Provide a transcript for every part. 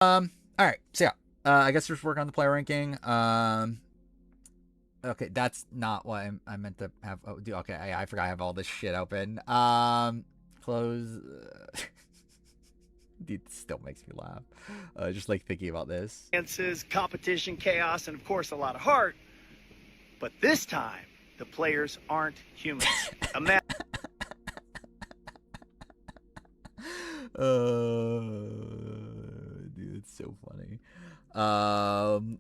All right. So yeah, I guess we're just working on the player ranking. Okay, that's not what I meant to have. Oh, dude, okay, I forgot I have all this shit open. Close. Dude, it still makes me laugh. Just like thinking about this. Chances, competition, chaos, and of course a lot of heart. But this time, the players aren't humans. Imagine Dude, it's so funny.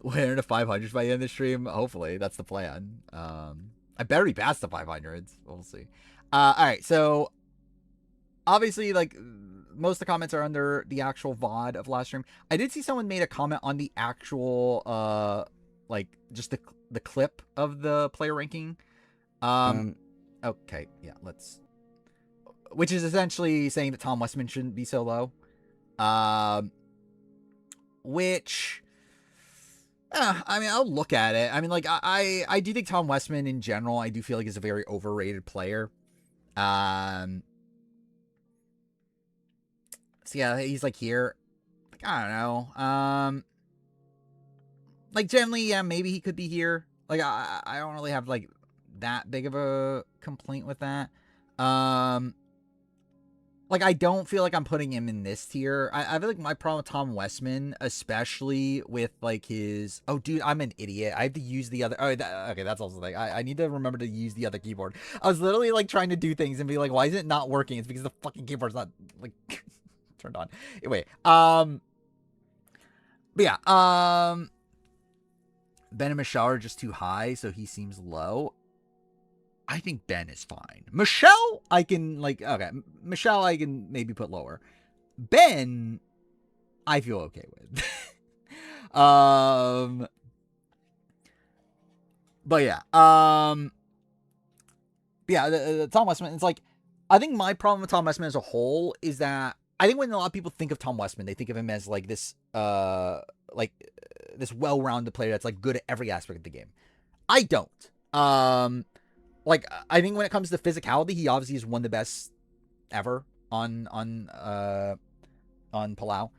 We're in the 500s by the end of the stream. Hopefully, that's the plan. I better be past the 500s. We'll see. All right, so obviously, like most of the comments are under the actual VOD of last stream. I did see someone made a comment on the actual, like just the clip of the player ranking. Okay, yeah, let's. Which is essentially saying that Tom Westman shouldn't be so low. Which I mean, I'll look at it. I mean, like I do think Tom Westman in general, I do feel like is a very overrated player. So yeah, he's like here. Like, I don't know. Like generally, yeah, maybe he could be here. Like I don't really have like that big of a complaint with that. Like I don't feel like I'm putting him in this tier. I feel like my problem with Tom Westman, especially with like his dude, I'm an idiot. I have to use the other okay, that's also like I need to remember to use the other keyboard. I was literally like trying to do things and be like, why is it not working? It's because the fucking keyboard's not like turned on. Anyway, but yeah, Ben and Michelle are just too high, so he seems low. I think Ben is fine. Michelle, I can like okay. Michelle, I can maybe put lower. Ben, I feel okay with. But yeah, yeah. The Tom Westman. It's like I think my problem with Tom Westman as a whole is that I think when a lot of people think of Tom Westman, they think of him as like this this well-rounded player that's like good at every aspect of the game. I don't. Like I think when it comes to physicality, he obviously is one of the best ever on Palau.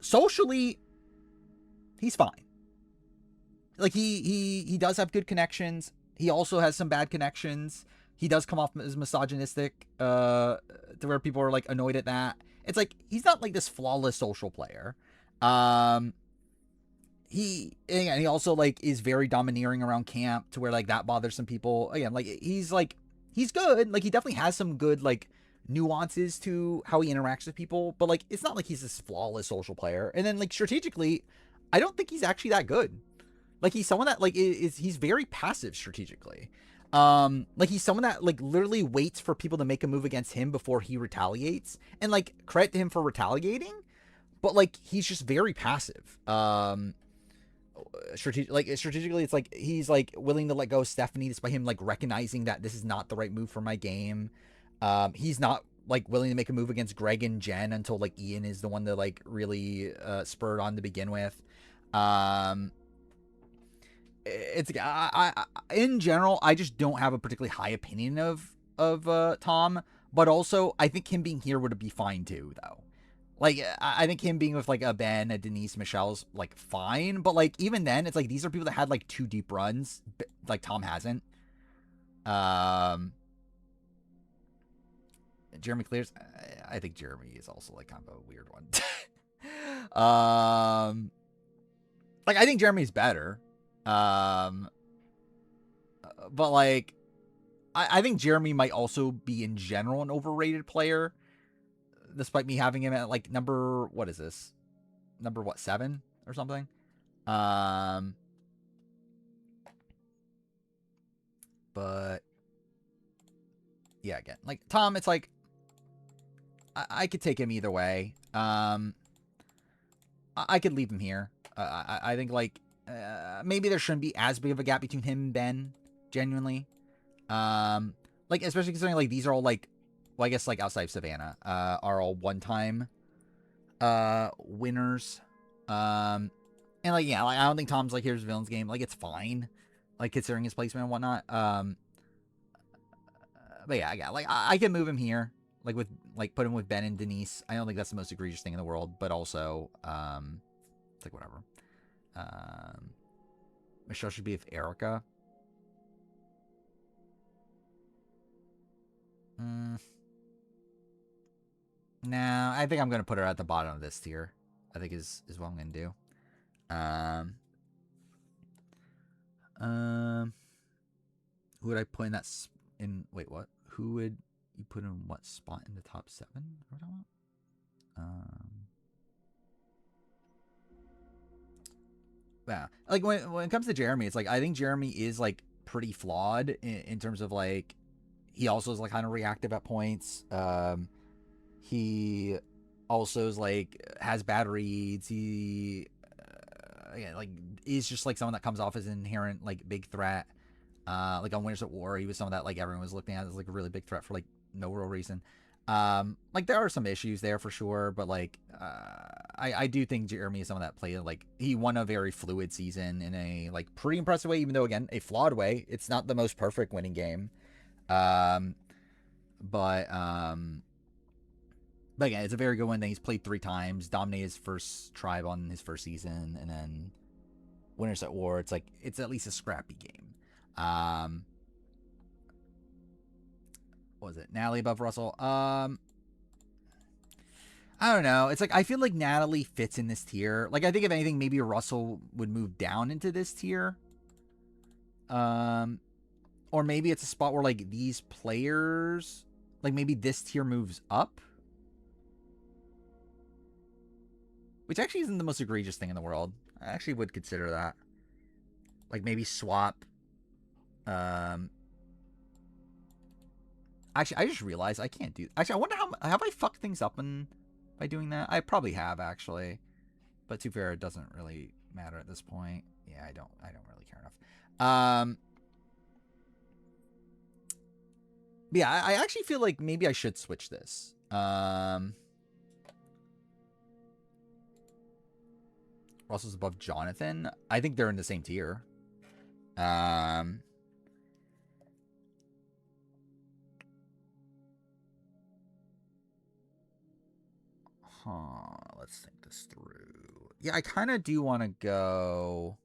Socially, he's fine. Like he does have good connections. He also has some bad connections. He does come off as misogynistic, to where people are like annoyed at that. It's like he's not like this flawless social player. He also like is very domineering around camp to where like that bothers some people. Again, like he's good. Like he definitely has some good like nuances to how he interacts with people, but like it's not like he's this flawless social player. And then like strategically, I don't think he's actually that good. Like he's someone that like he's very passive strategically. Like he's someone that like literally waits for people to make a move against him before he retaliates. And like credit to him for retaliating, but like he's just very passive. Strategically, it's like he's like willing to let go of Stephanie despite him like recognizing that this is not the right move for my game. He's not like willing to make a move against Greg and Jen until like Ian is the one that like really spurred on to begin with. It's in general, I just don't have a particularly high opinion of Tom, but also I think him being here would be fine too, though. Like I think him being with like a Ben, a Denise, Michelle's like fine, but like even then, it's like these are people that had like 2 deep runs, like Tom hasn't. Jeremy Clears, I think Jeremy is also like kind of a weird one. Like I think Jeremy's better. But like I think Jeremy might also be in general an overrated player, despite me having him at like number what is this? Number what, 7 or something? But yeah, again, like Tom, it's like I could take him either way. I could leave him here. I think like maybe there shouldn't be as big of a gap between him and Ben, genuinely. Like especially considering like these are all like, well, I guess like outside of Savannah, are all one-time winners. And like yeah, like I don't think Tom's like here's Villains game. Like it's fine, like considering his placement and whatnot. But yeah, like I can move him here. like with like put him with Ben and Denise. I don't think that's the most egregious thing in the world, but also it's like whatever. Michelle should be with Erica. Nah, I think I'm gonna put her at the bottom of this tier. I think is what I'm gonna do. Who would I put in that wait, what? Who would you put in what spot in the top 7? Yeah, like when it comes to Jeremy, it's like I think Jeremy is like pretty flawed in terms of like he also is like kind of reactive at points. He also is like has bad reads. He like is just like someone that comes off as an inherent like big threat. Like on Winners at War, he was someone that like everyone was looking at as like a really big threat for like no real reason. Like there are some issues there for sure, but like I do think Jeremy is someone that played like he won a very fluid season in a like pretty impressive way, even though again a flawed way. It's not the most perfect winning game. But again, it's a very good one. Then he's played 3 times, dominated his first tribe on his first season, and then Winners at War. It's like it's at least a scrappy game. What was it? Natalie above Russell? I don't know. It's like I feel like Natalie fits in this tier. Like I think if anything, maybe Russell would move down into this tier. Or maybe it's a spot where like these players, like maybe this tier moves up. Which actually isn't the most egregious thing in the world. I actually would consider that. Like maybe swap. Actually, I just realized I can't do. Actually, I wonder how have I fucked things up by doing that. I probably have actually, but to be fair, it doesn't really matter at this point. Yeah, I don't really care enough. Yeah, I actually feel like maybe I should switch this. Russell's above Jonathan. I think they're in the same tier. Let's think this through. Yeah, I kind of do want to go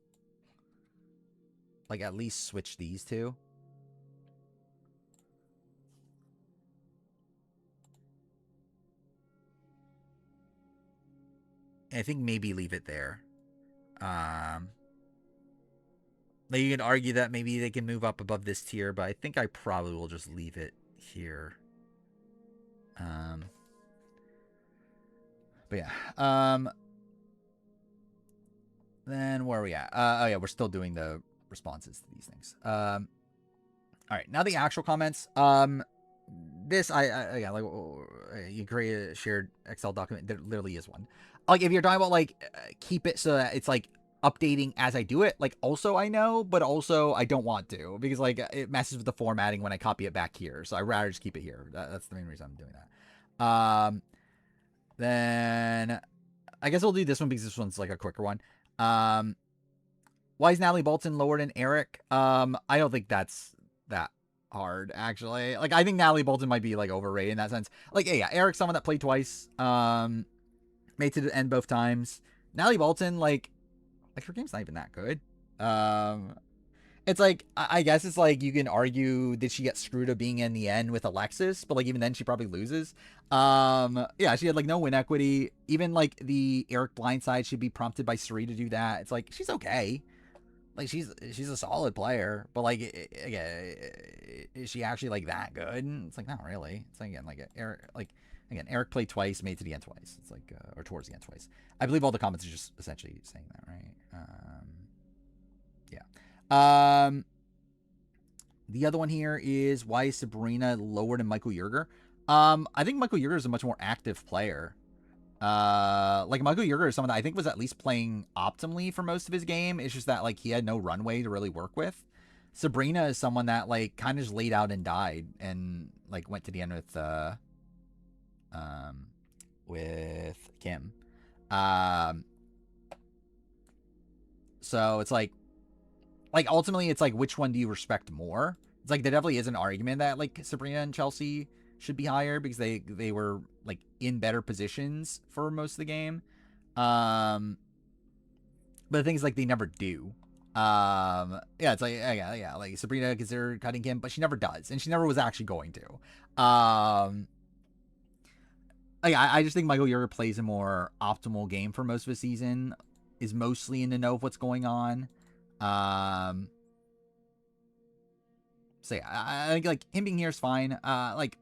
like at least switch these two. I think maybe leave it there. Like you can argue that maybe they can move up above this tier, but I think I probably will just leave it here. But yeah. Then where are we at? Oh yeah, we're still doing the responses to these things. All right, now the actual comments. This yeah, like you create a shared Excel document. There literally is one. Like if you're talking about like keep it so that it's like updating as I do it. Like also I know, but also I don't want to because like it messes with the formatting when I copy it back here. So I'd rather just keep it here. That's the main reason I'm doing that. Then I guess I'll do this one because this one's like a quicker one. Why is Natalie Bolton lower than Eric? I don't think that's that hard actually. Like I think Natalie Bolton might be like overrated in that sense. Like yeah, Eric's someone that played twice. Made to the end both times. Natalie Bolton, like her game's not even that good. It's like I guess it's like you can argue did she get screwed of being in the end with Alexis, but like even then she probably loses. Yeah, she had like no win equity. Even like the Eric blindside should be prompted by Suri to do that. It's like she's okay. Like she's a solid player, but like again, is she actually like that good? It's like not really. It's like again Eric played twice, made to the end twice. It's like or towards the end twice. I believe all the comments are just essentially saying that, right? Yeah. The other one here is why is Sabrina lower than Michael Yerger? I think Michael Yerger is a much more active player. Like Michael Yerger is someone that I think was at least playing optimally for most of his game. It's just that like he had no runway to really work with. Sabrina is someone that like kind of just laid out and died and like went to the end with Kim. So it's like ultimately it's like which one do you respect more? It's like there definitely is an argument that like Sabrina and Chelsea should be higher because they were like in better positions for most of the game. But the thing is, like, they never do. Yeah, it's like, yeah, like Sabrina considered cutting Kim, but she never does, and she never was actually going to. I just think Michael Yerger plays a more optimal game for most of the season, is mostly in the know of what's going on. So yeah, I think like him being here is fine. Like,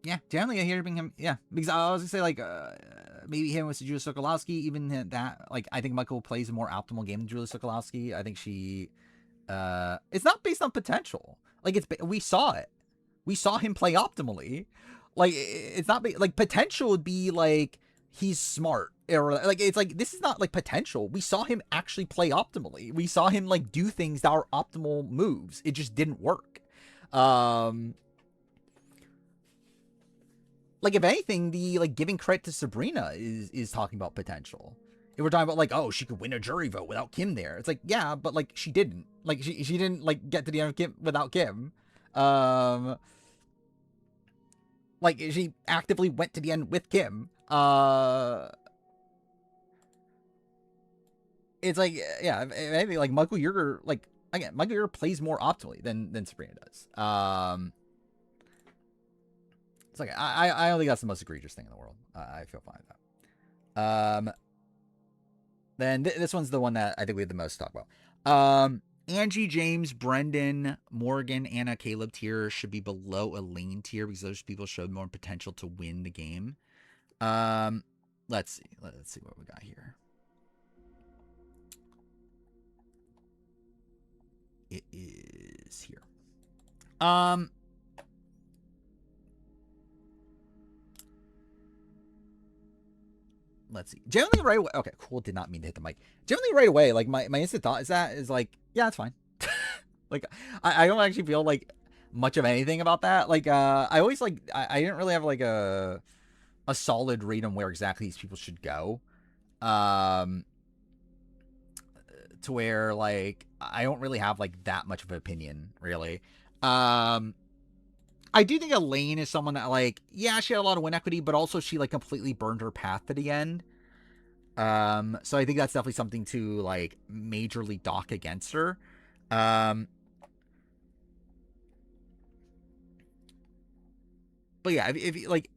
yeah, generally I hear him. Yeah, because I was gonna say like maybe him with Julia Sokolowski. Even that, like, I think Michael plays a more optimal game than Julia Sokolowski. I think she, it's not based on potential. Like, we saw it. We saw him play optimally. Like, it's not like potential would be like he's smart, or like it's like this is not like potential. We saw him actually play optimally. We saw him like do things that are optimal moves. It just didn't work. Like, if anything, the like giving credit to Sabrina is talking about potential. If we're talking about like, oh, she could win a jury vote without Kim there, it's like, yeah, but like she didn't. Like she didn't like get to the end of Kim without Kim. Like she actively went to the end with Kim. It's like, yeah, if anything, like Michael Yerger, like again, Michael Yerger plays more optimally than Sabrina does. It's like I don't think that's the most egregious thing in the world. I feel fine with that. Then this one's the one that I think we have the most to talk about. Angie, James, Brendan, Morgan, Anna, Caleb tier should be below Elaine tier because those people showed more potential to win the game. Let's see what we got here. It is here. Let's see. Generally, right away. Okay, cool. Did not mean to hit the mic. Generally, right away, like my instant thought is like, yeah, it's fine. Like, I don't actually feel like much of anything about that. Like, I always like I didn't really have like a solid read on where exactly these people should go. To where like I don't really have like that much of an opinion, really. I do think Elaine is someone that, like, yeah, she had a lot of win equity, but also she like completely burned her path to the end. So I think that's definitely something to like majorly dock against her. But yeah, if like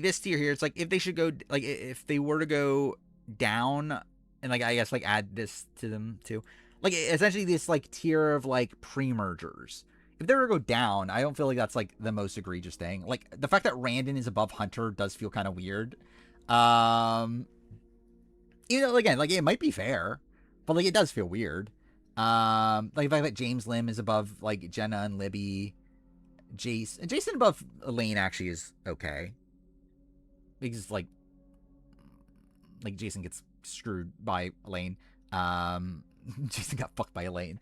this tier here, it's like if they should go, like if they were to go down, and like I guess like add this to them too, like essentially this like tier of like pre-mergers. If they were to go down, I don't feel like that's like the most egregious thing. Like the fact that Randon is above Hunter does feel kind of weird. You know, again, like it might be fair, but like it does feel weird. Like the fact that James Lim is above like Jenna and Libby. Jason above Elaine actually is okay. Because like Jason gets screwed by Elaine. Jason got fucked by Elaine.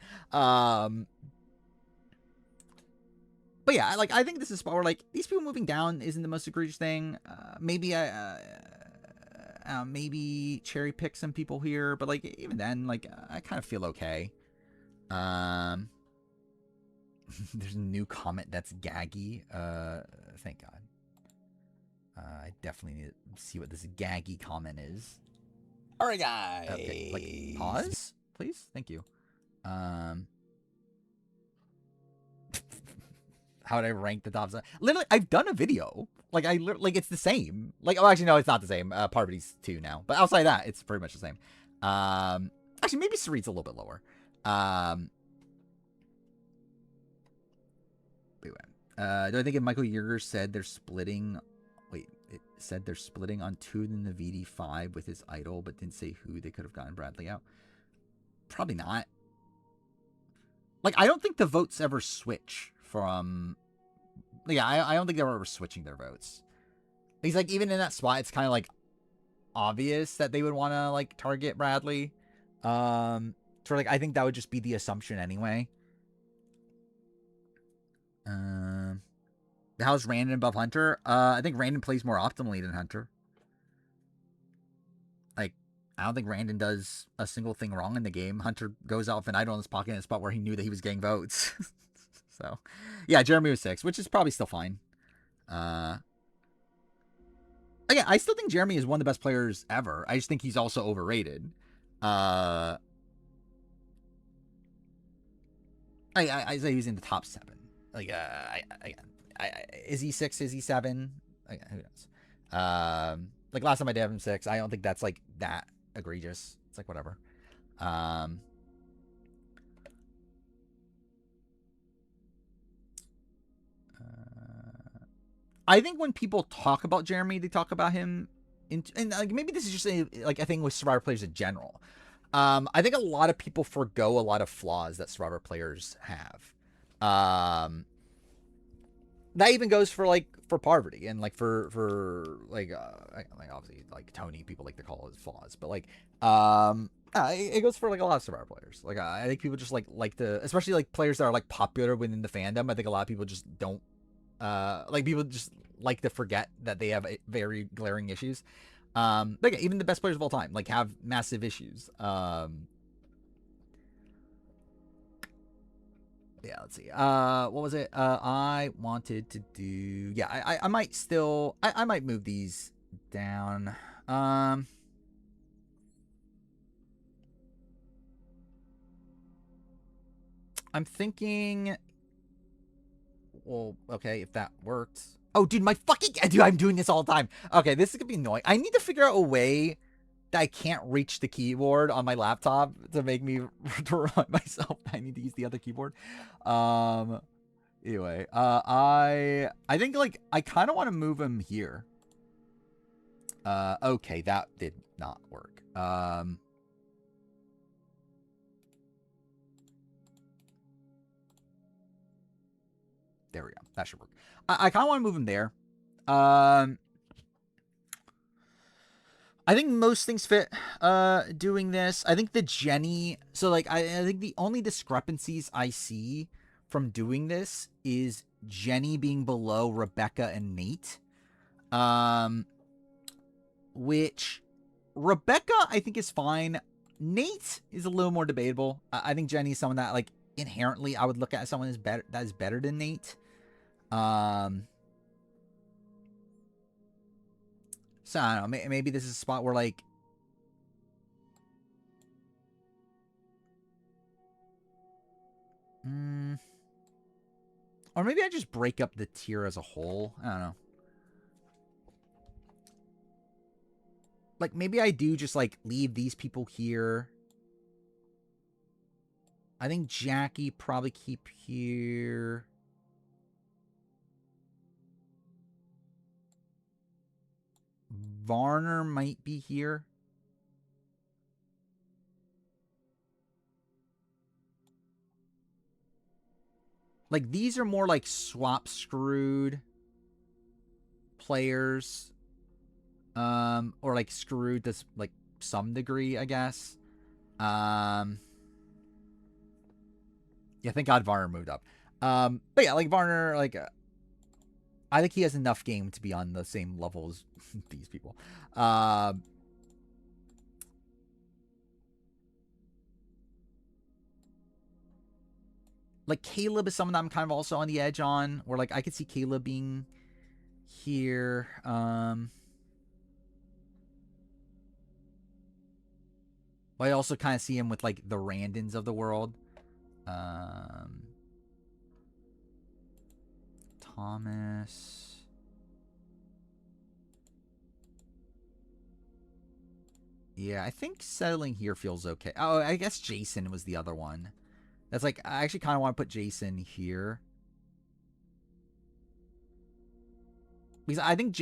But yeah, like I think this is a spot where like these people moving down isn't the most egregious thing. Maybe maybe cherry pick some people here, but like even then, like I kind of feel okay. There's a new comment that's gaggy. Thank God. I definitely need to see what this gaggy comment is. All right, guys. Okay, like pause, please. Thank you. How would I rank the top? Literally, I've done a video. Like like it's the same. Like, oh, actually no, it's not the same. Parvati's 2 now, but outside of that, it's pretty much the same. Actually, maybe Sarit's a little bit lower. Do I think if Michael Yerger said they're splitting? Wait, it said they're splitting on 2 in the VD5 with his idol, but didn't say who they could have gotten Bradley out. Probably not. Like, I don't think the votes ever switch from. Yeah, I don't think they were ever switching their votes. He's like, even in that spot, it's kind of like obvious that they would want to like target Bradley. So like, I think that would just be the assumption anyway. How's Randon above Hunter? I think Randon plays more optimally than Hunter. Like, I don't think Randon does a single thing wrong in the game. Hunter goes out with an idol in his pocket in a spot where he knew that he was getting votes. So, yeah, Jeremy was 6, which is probably still fine. Again, I still think Jeremy is one of the best players ever. I just think he's also overrated. I say he's in the top 7. Like, is he 6? Is he 7? Who knows? Like last time I did have him 6. I don't think that's like that egregious. It's like whatever. I think when people talk about Jeremy, they talk about him and like maybe this is just a thing with Survivor players in general. I think a lot of people forgo a lot of flaws that Survivor players have. That even goes for Parvati and for obviously like Tony, people like to call his flaws, but it goes for like a lot of Survivor players. Like I think people just like to, especially like players that are like popular within the fandom. I think a lot of people just don't people just like to forget that they have very glaring issues. Like even the best players of all time like have massive issues. Yeah, let's see. What was it? I wanted to do. Yeah, I might still. I might move these down. I'm thinking. Well, okay, if that worked. Oh, dude, dude, I'm doing this all the time. Okay, this is gonna be annoying. I need to figure out a way that I can't reach the keyboard on my laptop to make me to remind myself I need to use the other keyboard. Anyway, I think I kind of want to move him here. Okay, that did not work. There we go. That should work. I kind of want to move him there. I think most things fit doing this. I think the Jenny, so I think the only discrepancies I see from doing this is Jenny being below Rebecca and Nate. Which Rebecca I think is fine. Nate is a little more debatable. I think Jenny is someone that inherently I would look at as someone that is better than Nate. So I don't know. Maybe this is a spot where or maybe I just break up the tier as a whole. I don't know. Maybe I do just leave these people here. I think Jackie probably keep here. Varner might be here. These are more swap screwed players. Or screwed to some degree, I guess. Yeah, thank God Varner moved up. But yeah, Varner, I think he has enough game to be on the same level as these people. Caleb is someone that I'm kind of also on the edge on, where I could see Caleb being here. But I also kind of see him with the Randons of the world. Thomas. Yeah, I think settling here feels okay. Oh, I guess Jason was the other one. That's I actually kind of want to put Jason here. Because I think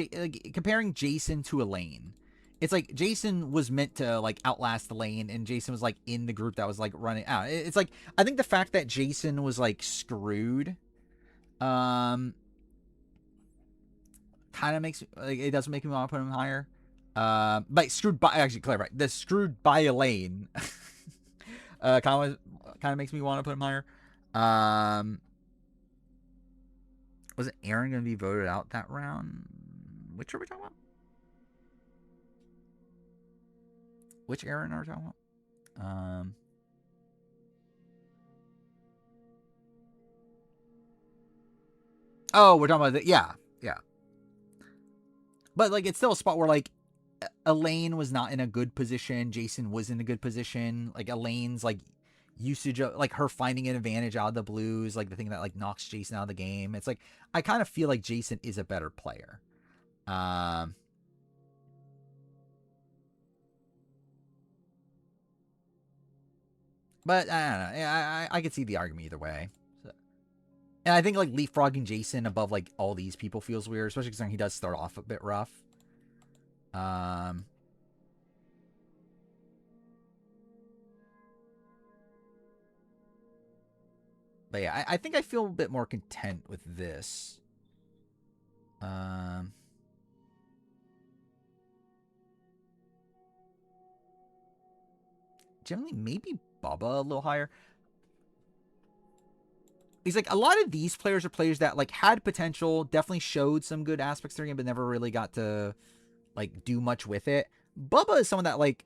comparing Jason to Elaine, it's Jason was meant to outlast Elaine, and Jason was in the group that was running out. It's I think the fact that Jason was screwed, kind of makes it doesn't make me want to put him higher. But screwed by actually clarify the screwed by Elaine, kind of makes me want to put him higher. Wasn't Aaron going to be voted out that round? Which are we talking about? Which Aaron are we talking about? Oh, we're talking about the, yeah. But like, it's still a spot where like Elaine was not in a good position. Jason was in a good position. Like Elaine's like usage of like her finding an advantage out of the blues, like the thing that like knocks Jason out of the game. It's like I kind of feel like Jason is a better player. But I don't know. I could see the argument either way. So, and I think like leapfrogging Jason above like all these people feels weird, especially because he does start off a bit rough. But yeah, I think I feel a bit more content with this. Generally, maybe Bubba a little higher. He's like, a lot of these players are players that like had potential, definitely showed some good aspects to their game, but never really got to like do much with it. Bubba is someone that like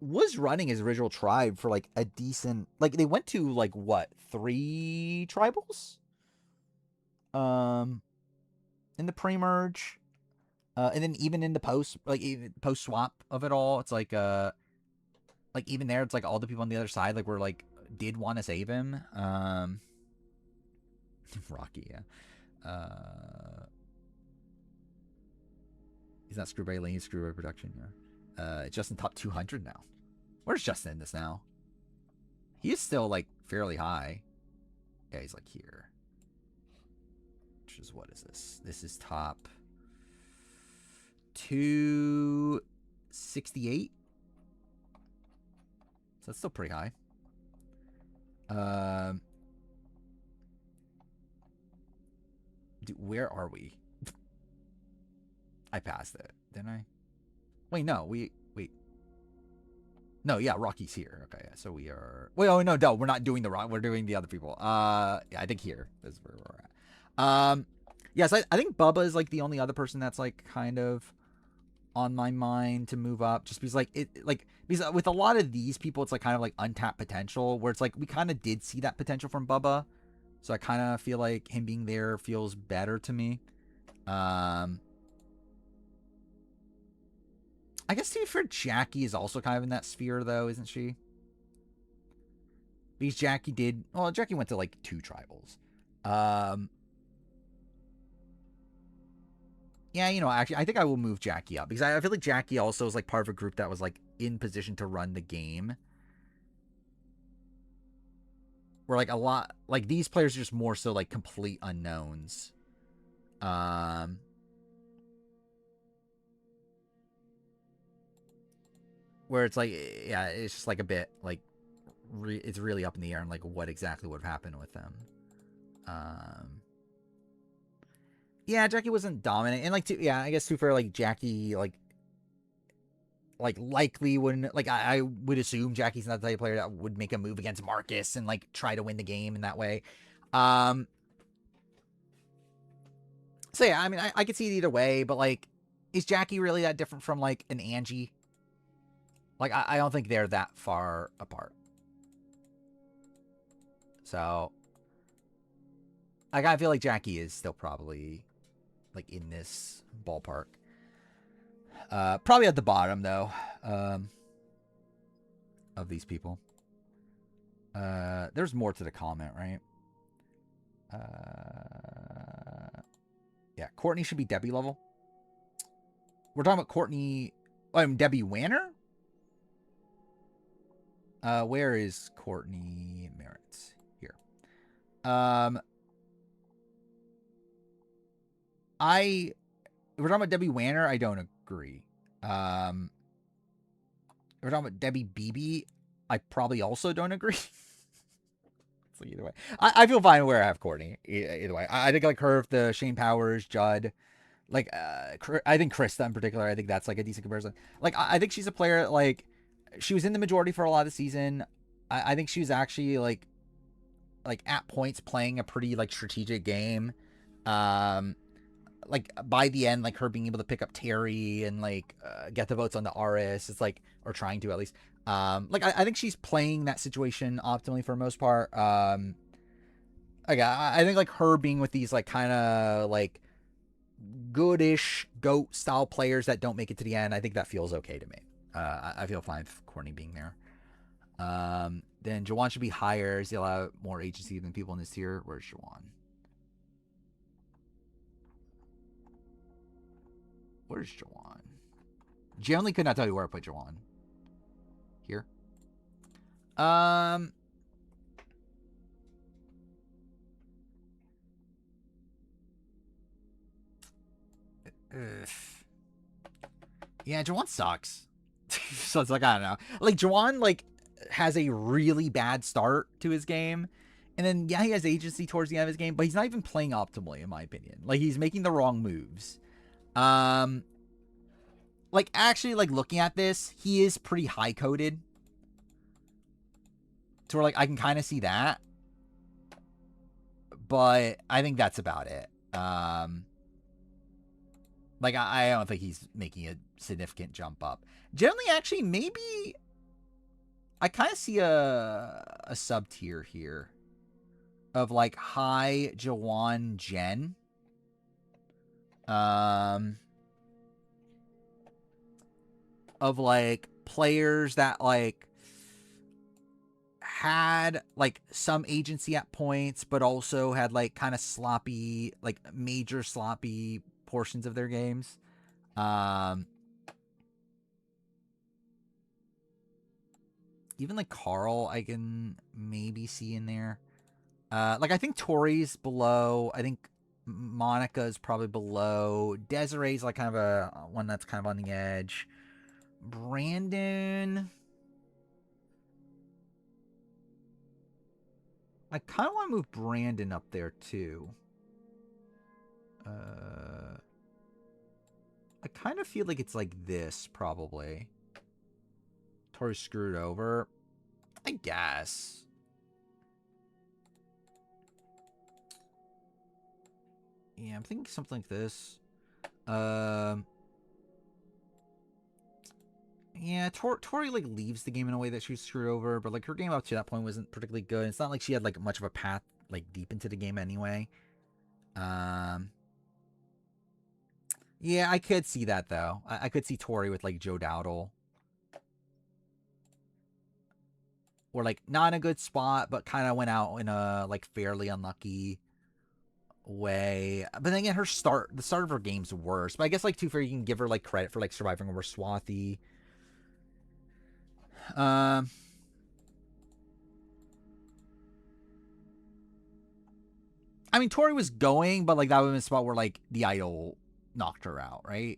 was running his original tribe for like a decent, like they went to like what, 3 tribals in the pre-merge, and then even in the post, like even post swap of it all, it's like even there it's like all the people on the other side like were like did want to save him. Rocky, yeah. He's not screwed by Elaine, he's screwed by production. Yeah. It's Justin top 200 now. Where's Justin in this now? He is still like fairly high. Yeah, he's like here. Which is, what is this? This is top 268. So that's still pretty high. Dude, where are we? I passed it, didn't I? Wait, no, wait. No, yeah, Rocky's here. Okay, yeah, so we are. Wait, oh no, we're not doing the Rock. We're doing the other people. Yeah, I think here is where we're at. Yes, I think Bubba is like the only other person that's like kind of on my mind to move up, just because like because with a lot of these people, it's like kind of like untapped potential, where it's like we kind of did see that potential from Bubba, so I kind of feel like him being there feels better to me. I guess to be fair, Jackie is also kind of in that sphere, though, isn't she? Because Jackie went to like 2 tribals. Yeah, you know, actually, I think I will move Jackie up because I feel like Jackie also is like part of a group that was like in position to run the game. Where like a lot, like these players are just more so like complete unknowns. Where it's like, yeah, it's just like a bit like it's really up in the air and like what exactly would happen with them. Yeah, Jackie wasn't dominant, and like yeah, I guess too fair, like Jackie like likely wouldn't, like I would assume Jackie's not the type of player that would make a move against Marcus and like try to win the game in that way. So yeah, I mean I could see it either way, but like is Jackie really that different from like an Angie? Like I don't think they're that far apart. So I kind of feel like Jackie is still probably like in this ballpark. Probably at the bottom though, of these people. There's more to the comment, right? Yeah, Courtney should be Debbie level. We're talking about Courtney. Debbie Wanner. Where is Courtney Merritt? Here. If we're talking about Debbie Wanner, I don't agree. If we're talking about Debbie Beebe, I probably also don't agree. So either way, I feel fine where I have Courtney. Either way, I think like her, the Shane Powers, Judd, like I think Krista in particular. I think that's like a decent comparison. Like I think she's a player like she was in the majority for a lot of the season. I think she was actually like at points playing a pretty like strategic game. like by the end, like her being able to pick up Terry and like get the votes on the RS, it's like, or trying to at least. Like I think she's playing that situation optimally for the most part. Like I think like her being with these like kind of like goodish goat style players that don't make it to the end, I think that feels okay to me. I feel fine with Courtney being there. Then Jawan should be higher. He'll have more agency than people in this tier. Where's Jawan? Where's Jawan? Genuinely could not tell you where I put Jawan. Here. Yeah, Jawan sucks. So it's like, I don't know. Like, Jawan, like, has a really bad start to his game. And then, yeah, he has agency towards the end of his game, but he's not even playing optimally, in my opinion. Like, he's making the wrong moves. Like, actually, like, looking at this, he is pretty high-coded. So, we're like, I can kind of see that. But I think that's about it. Like, I don't think he's making a significant jump up. Generally, actually, maybe I kind of see a sub-tier here of, like, high Jawan Jen. Of, like, players that, like, had, like, some agency at points, but also had, like, kind of sloppy, like, major sloppy portions of their games. Even, like, Carl, I can maybe see in there. Like, I think Tori's below. I think Monica's probably below. Desiree's, like, kind of a one that's kind of on the edge. Brandon, I kind of want to move Brandon up there, too. I kind of feel like it's like this, probably. Tori screwed over. I guess. Yeah, I'm thinking something like this. Yeah, Tori like leaves the game in a way that she's screwed over, but like her game up to that point wasn't particularly good. It's not like she had like much of a path like deep into the game anyway. Yeah, I could see that though. I could see Tori with like Joe Dowdle. Or like not in a good spot, but kind of went out in a like fairly unlucky way. But then again, the start of her game's worse. But I guess like Too Fair, you can give her like credit for like surviving over Swathi. I mean, Tori was going, but like that would have been a spot where like the idol knocked her out, right?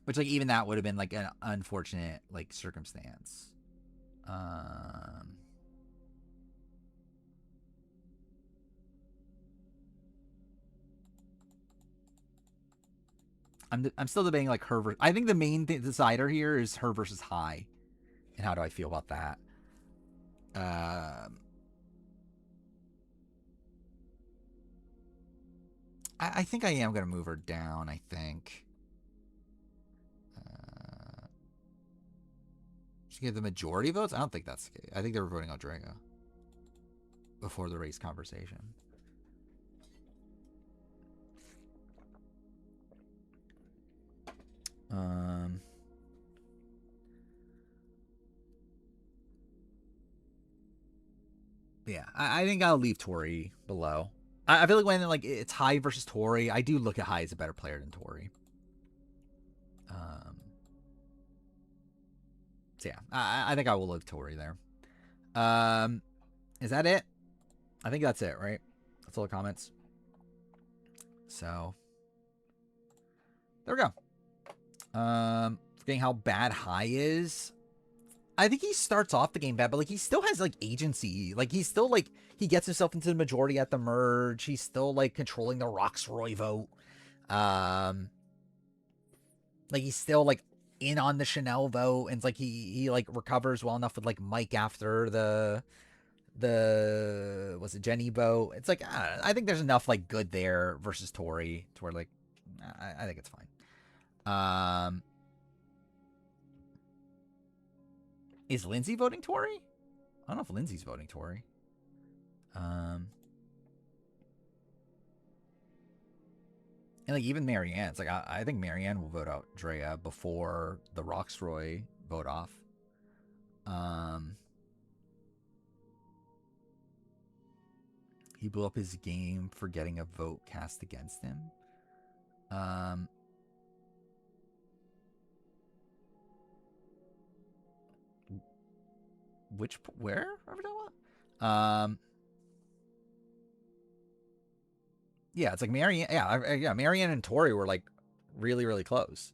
Which like even that would have been like an unfortunate like circumstance. I'm still debating like her. I think the main decider here is her versus High, and how do I feel about that? I think I am gonna move her down. I think. She gave the majority votes. I don't think that's the case. I think they were voting on Drago before the race conversation. Yeah, I think I'll leave Tori below. I feel like when like it's High versus Tori, I do look at High as a better player than Tori. So yeah, I think I will leave Tori there. Is that it? I think that's it, right? That's all the comments. So there we go. Forgetting how bad High is. I think he starts off the game bad, but like he still has like agency. Like he's still like he gets himself into the majority at the merge. He's still like controlling the Roxroy vote. Like he's still like in on the Chanel vote, and it's like he like recovers well enough with like Mike after the was it Jenny vote. It's like I think there's enough like good there versus Tori to where like I think it's fine. Is Lindsay voting Tori? I don't know if Lindsay's voting Tori. And like even Marianne, it's like I think Marianne will vote out Drea before the Roxroy vote off. He blew up his game for getting a vote cast against him. Where? Yeah, it's like Marianne. Yeah, Marianne and Tori were like really, really close.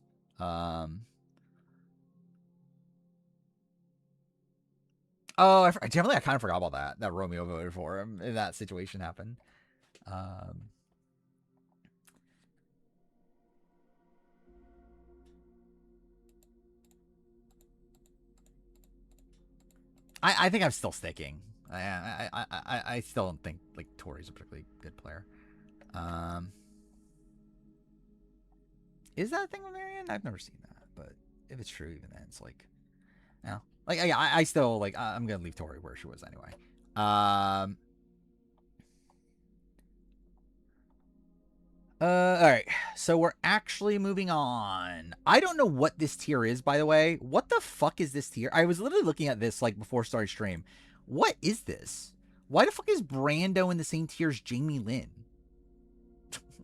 Oh, I kind of forgot about that. That Romeo voted for him and that situation happened. I think I'm still sticking. I still don't think like Tori's a particularly good player. Is that a thing with Marianne? I've never seen that, but if it's true, even then, it's like, no. Like, I still like. I'm gonna leave Tori where she was anyway. All right. So we're actually moving on. I don't know what this tier is, by the way. What the fuck is this tier? I was literally looking at this like before starting stream. What is this? Why the fuck is Brando in the same tier as Jamie Lynn?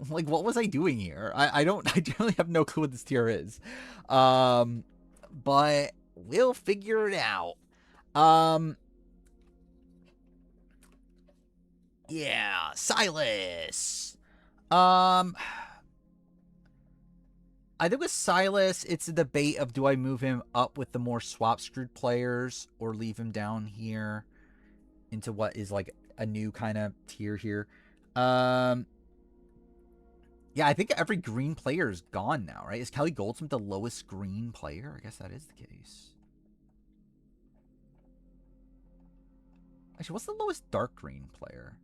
Like, what was I doing here? I generally have no clue what this tier is. But we'll figure it out. Yeah, Silas. I think with Silas, it's a debate of do I move him up with the more swap screwed players or leave him down here into what is like a new kind of tier here. Yeah, I think every green player is gone now, right? Is Kelly Goldsmith the lowest green player? I guess that is the case. Actually, what's the lowest dark green player?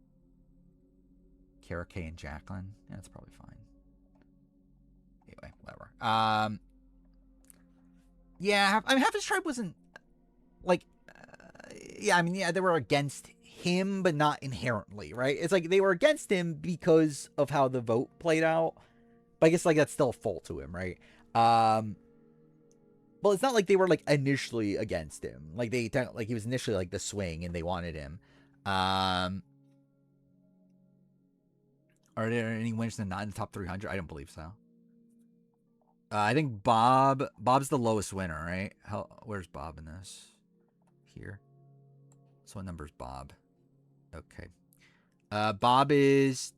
Kara K and Jacqueline? Yeah, that's probably fine. Anyway, whatever. Yeah, I mean, half his tribe wasn't like, yeah, I mean, yeah, they were against him, but not inherently, right? It's like they were against him because of how the vote played out. But I guess like that's still a fault to him, right? Well, it's not like they were like initially against him. Like he was initially like the swing and they wanted him. Are there any winners that not in the top 300? I don't believe so. I think Bob's the lowest winner, right? Where's Bob in this? Here. So what number is Bob? Okay. Bob is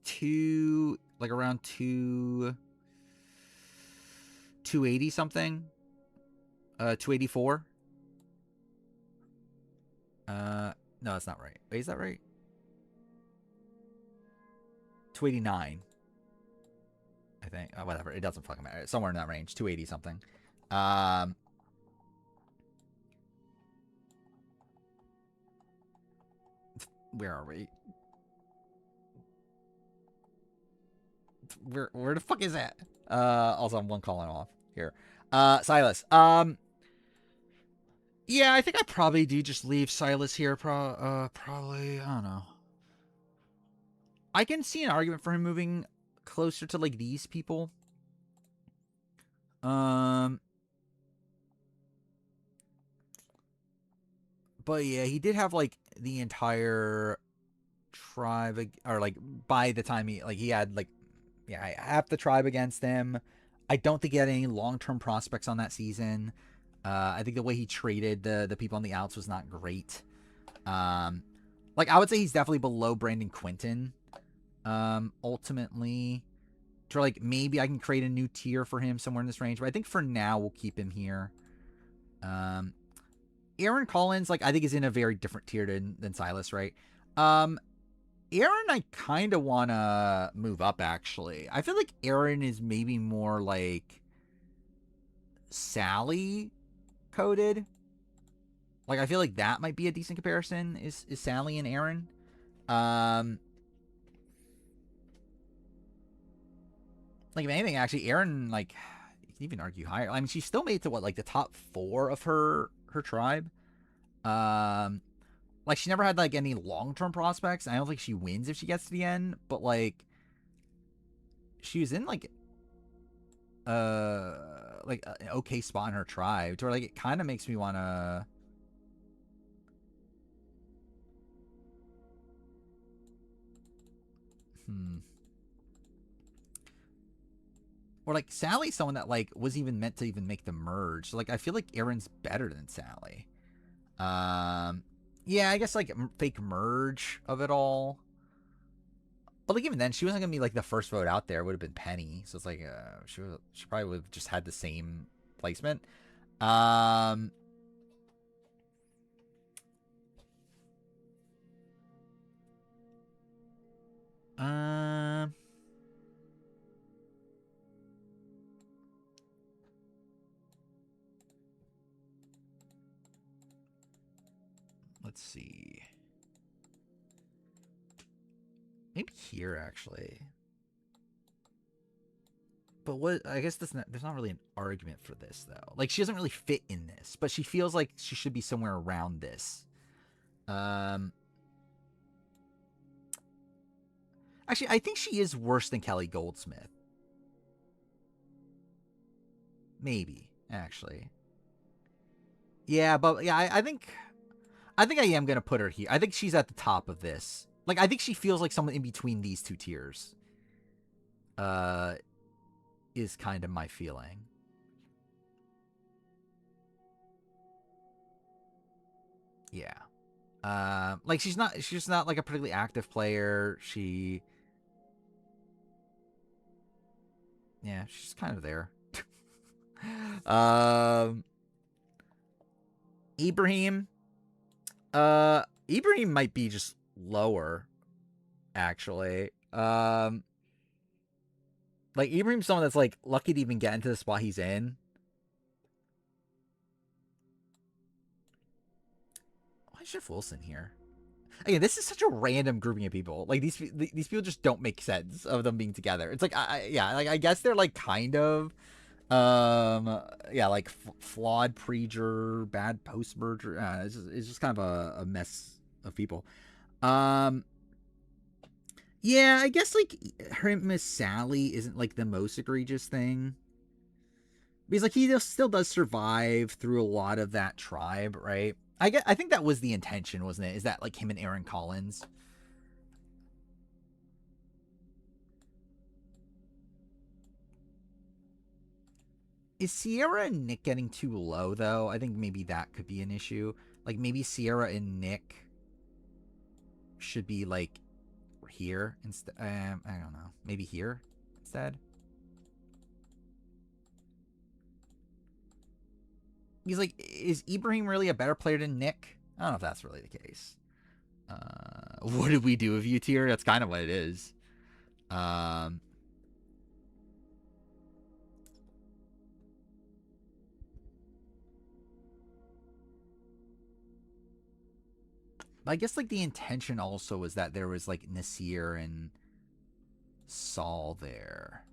around 280 something. 284. No, that's not right. Wait, is that right? 289. I think. Whatever. It doesn't fucking matter. It's somewhere in that range. 280 something. Where are we? Where the fuck is that? Also, I'm one calling off here. Silas. Yeah, I think I probably do just leave Silas here. Probably. I don't know. I can see an argument for him moving closer to like these people. But yeah, he did have like the entire tribe, or like by the time he had like, yeah, half the tribe against him. I don't think he had any long-term prospects on that season. I think the way he traded the people on the outs was not great. Like I would say he's definitely below Brandon Quinton. Ultimately, to like maybe I can create a new tier for him somewhere in this range, but I think for now we'll keep him here. Aaron Collins, like I think is in a very different tier than Silas, right? Aaron, I kind of want to move up, actually. I feel like Aaron is maybe more like Sally coded. Like, I feel like that might be a decent comparison, is Sally and Aaron. Like, if anything, actually, Aaron, like, you can even argue higher. I mean, she still made it to, what, like, the top 4 of her tribe. Like, she never had, like, any long-term prospects. I don't think she wins if she gets to the end, but, like, she was in, like an okay spot in her tribe, to where, like, it kind of makes me want to... Or, like, Sally's someone that, like, was even meant to even make the merge. So, like, I feel like Aaron's better than Sally. Yeah, I guess, like, fake merge of it all. But, like, even then, she wasn't going to be, like, the first vote out there. It would have been Penny. So, it's like, she probably would have just had the same placement. Let's see. Maybe here, actually. But what, I guess there's not really an argument for this, though. Like, she doesn't really fit in this, but she feels like she should be somewhere around this. Actually, I think she is worse than Kelly Goldsmith. Maybe, actually. Yeah, but yeah, I think I am gonna put her here. I think she's at the top of this. Like, I think she feels like someone in between these two tiers. Is kind of my feeling. Yeah. Like, she's not like a particularly active player. Yeah, she's kind of there. Ibrahim. Ibrahim might be just lower, actually. Like, Ibrahim's someone that's, like, lucky to even get into the spot he's in. Why is Jeff Wilson here? Again, this is such a random grouping of people. Like, these people just don't make sense of them being together. It's like, I guess they're, like, kind of, like, flawed pre-jur, bad post-merger. It's just kind of a mess of people. Yeah, I guess, like, her Miss Sally isn't, like, the most egregious thing. Because, like, he still does survive through a lot of that tribe, right? I think that was the intention, wasn't it? Is that, like, him and Aaron Collins? Is Sierra and Nick getting too low, though? I think maybe that could be an issue. Like, maybe Sierra and Nick should be, like, here instead. I don't know. Maybe here instead. He's like, is Ibrahim really a better player than Nick? I don't know if that's really the case. What did we do with you tier? That's kind of what it is. I guess, like, the intention also was that there was, like, Nasir and Saul there.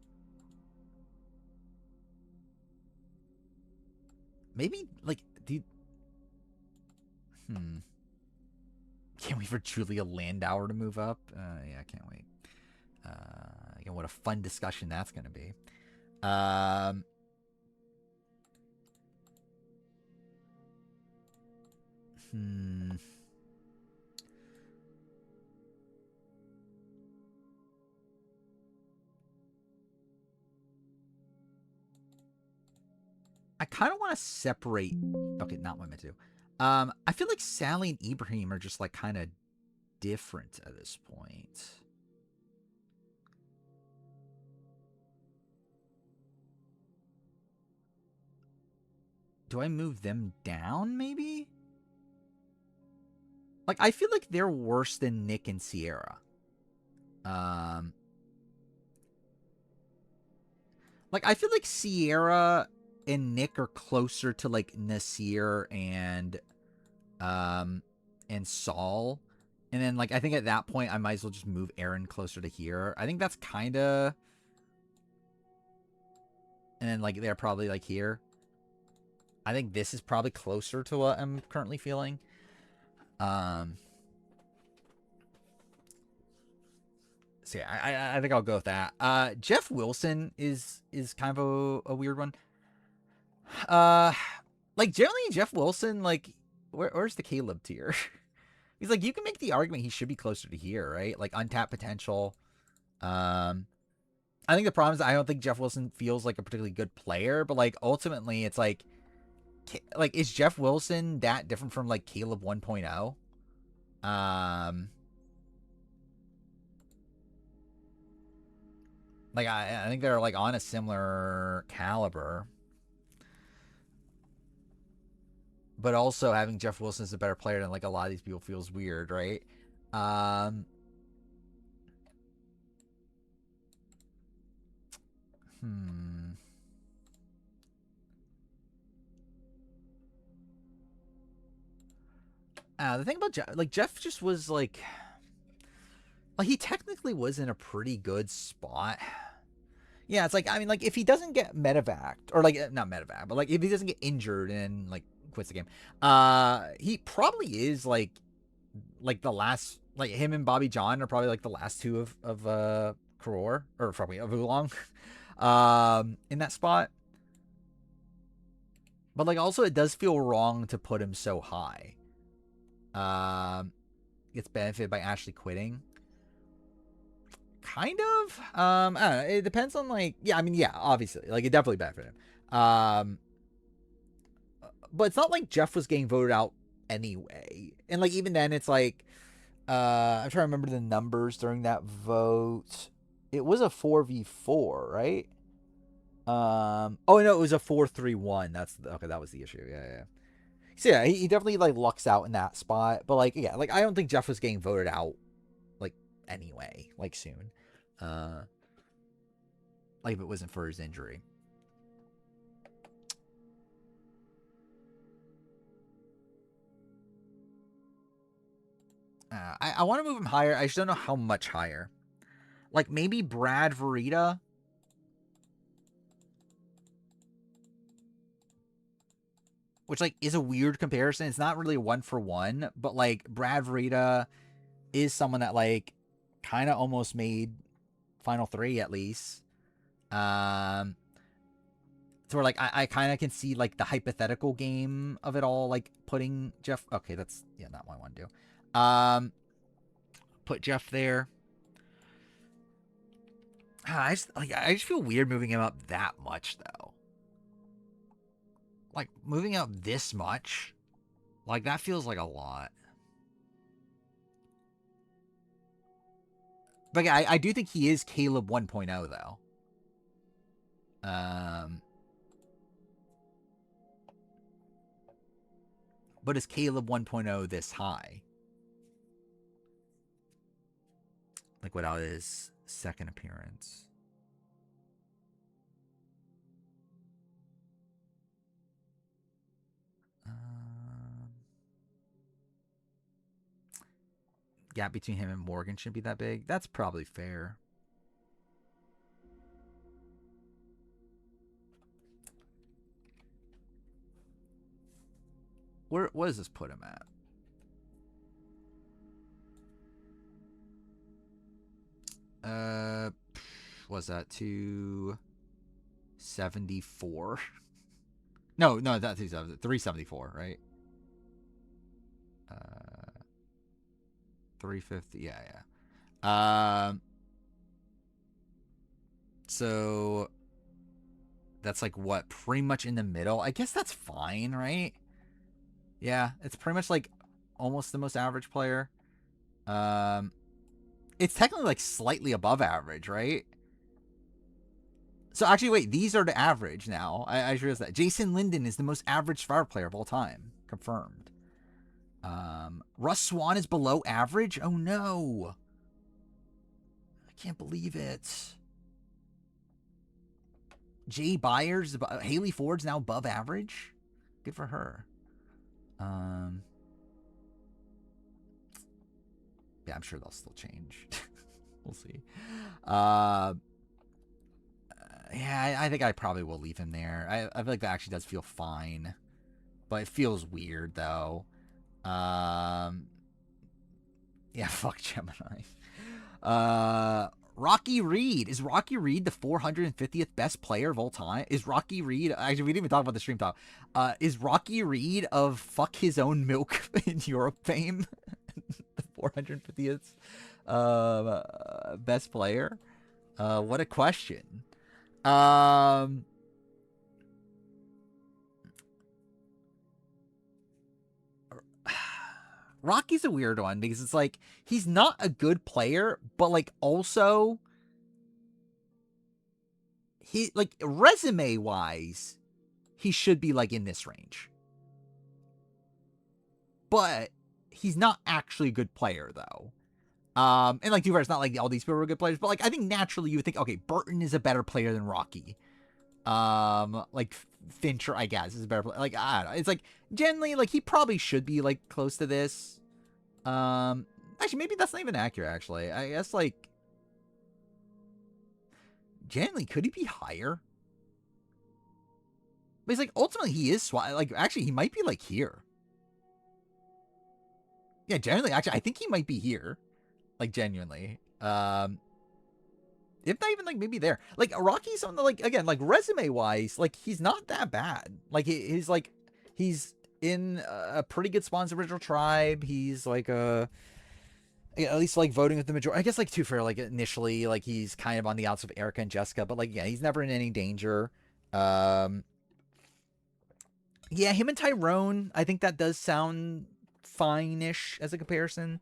Maybe, like, Can't wait for Julia Landauer to move up. Yeah, I can't wait. Again, what a fun discussion that's going to be. I kind of want to separate. Okay, not what I meant to. I feel like Sally and Ibrahim are just, like, kind of different at this point. Do I move them down, maybe? Like, I feel like they're worse than Nick and Sierra. Like, I feel like Sierra and Nick are closer to like Nasir and Saul. And then like I think at that point I might as well just move Aaron closer to here. I think that's kind of, and then like they're probably like here. I think this is probably closer to what I'm currently feeling. So yeah, I think I'll go with that. Jeff Wilson is kind of a weird one. Like generally Jeff Wilson, like where's the Caleb tier? He's like, you can make the argument he should be closer to here, right? Like untapped potential. I think the problem is I don't think Jeff Wilson feels like a particularly good player, but like ultimately it's like is Jeff Wilson that different from like Caleb 1.0? Like I think they're like on a similar caliber. But also having Jeff Wilson as a better player than like a lot of these people feels weird, right? The thing about Jeff just was like he technically was in a pretty good spot. Yeah, it's like, I mean, like if he doesn't get medevaced or like not medevac, but like if he doesn't get injured and like quits the game, he probably is like the last, like him and Bobby John are probably like the last two of Karor, or probably of Oolong in that spot. But like also it does feel wrong to put him so high. Gets benefited by Ashley quitting. Kind of. I don't know. It depends on like, yeah, I mean, yeah, obviously. Like it definitely benefited him. But it's not like Jeff was getting voted out anyway. And like even then it's like I'm trying to remember the numbers during that vote. It was a 4v4, right? Oh no, it was a 4-3-1. That's okay, that was the issue. Yeah. So yeah, he definitely like lucks out in that spot. But like, yeah, like I don't think Jeff was getting voted out like anyway, like soon. Like if it wasn't for his injury. I want to move him higher. I just don't know how much higher. Like maybe Brad Varita. Which like is a weird comparison. It's not really 1-for-1, but like Brad Varita is someone that like kind of almost made Final 3 at least. So where like I kind of can see like the hypothetical game of it all, like putting Jeff. Okay, that's not what I want to do. Put Jeff there. I just feel weird moving him up that much though. Like moving up this much, like that feels like a lot. But yeah, I do think he is Caleb 1.0 though. But is Caleb 1.0 this high? Like without his second appearance. Gap between him and Morgan shouldn't be that big. That's probably fair. What does this put him at? Was that 274? No, that's 374, right? 350, yeah. So that's like what, pretty much in the middle. I guess that's fine, right? Yeah, it's pretty much like almost the most average player. It's technically like slightly above average, right? So actually, wait, these are the average now. I just realized that. Jason Linden is the most average Survivor player of all time. Confirmed. Russ Swan is below average? Oh no. I can't believe it. Jay Byers, Haley Ford's now above average. Good for her. Yeah, I'm sure they'll still change. We'll see. Yeah, I think I probably will leave him there. I feel like that actually does feel fine, but it feels weird though. Yeah, fuck Gemini. Rocky Reed. Is Rocky Reed the 450th best player of all time? Is Rocky Reed... Actually, we didn't even talk about the stream top. Is Rocky Reed of fuck his own milk in Europe fame the 450th best player? What a question. Rocky's a weird one because it's like he's not a good player, but like also he like resume wise, he should be like in this range. But he's not actually a good player though. And like it's not like all these people are good players, but like I think naturally you would think, okay, Burton is a better player than Rocky. Like Fincher, I guess, is a better player. Like I don't know. It's like generally like he probably should be like close to this. Actually, maybe that's not even accurate. Actually, I guess like generally could he be higher? But he's like ultimately he is like actually he might be like here. Yeah, generally actually I think he might be here. Like genuinely. If not even like maybe there. Like Rocky's on the like again, like resume wise, like he's not that bad. Like he's like he's in a pretty good spot in the original tribe. He's like at least like voting with the majority. I guess like too fair, like initially, like he's kind of on the outs of Erica and Jessica, but like yeah, he's never in any danger. Yeah, him and Tyrone, I think that does sound fine-ish as a comparison.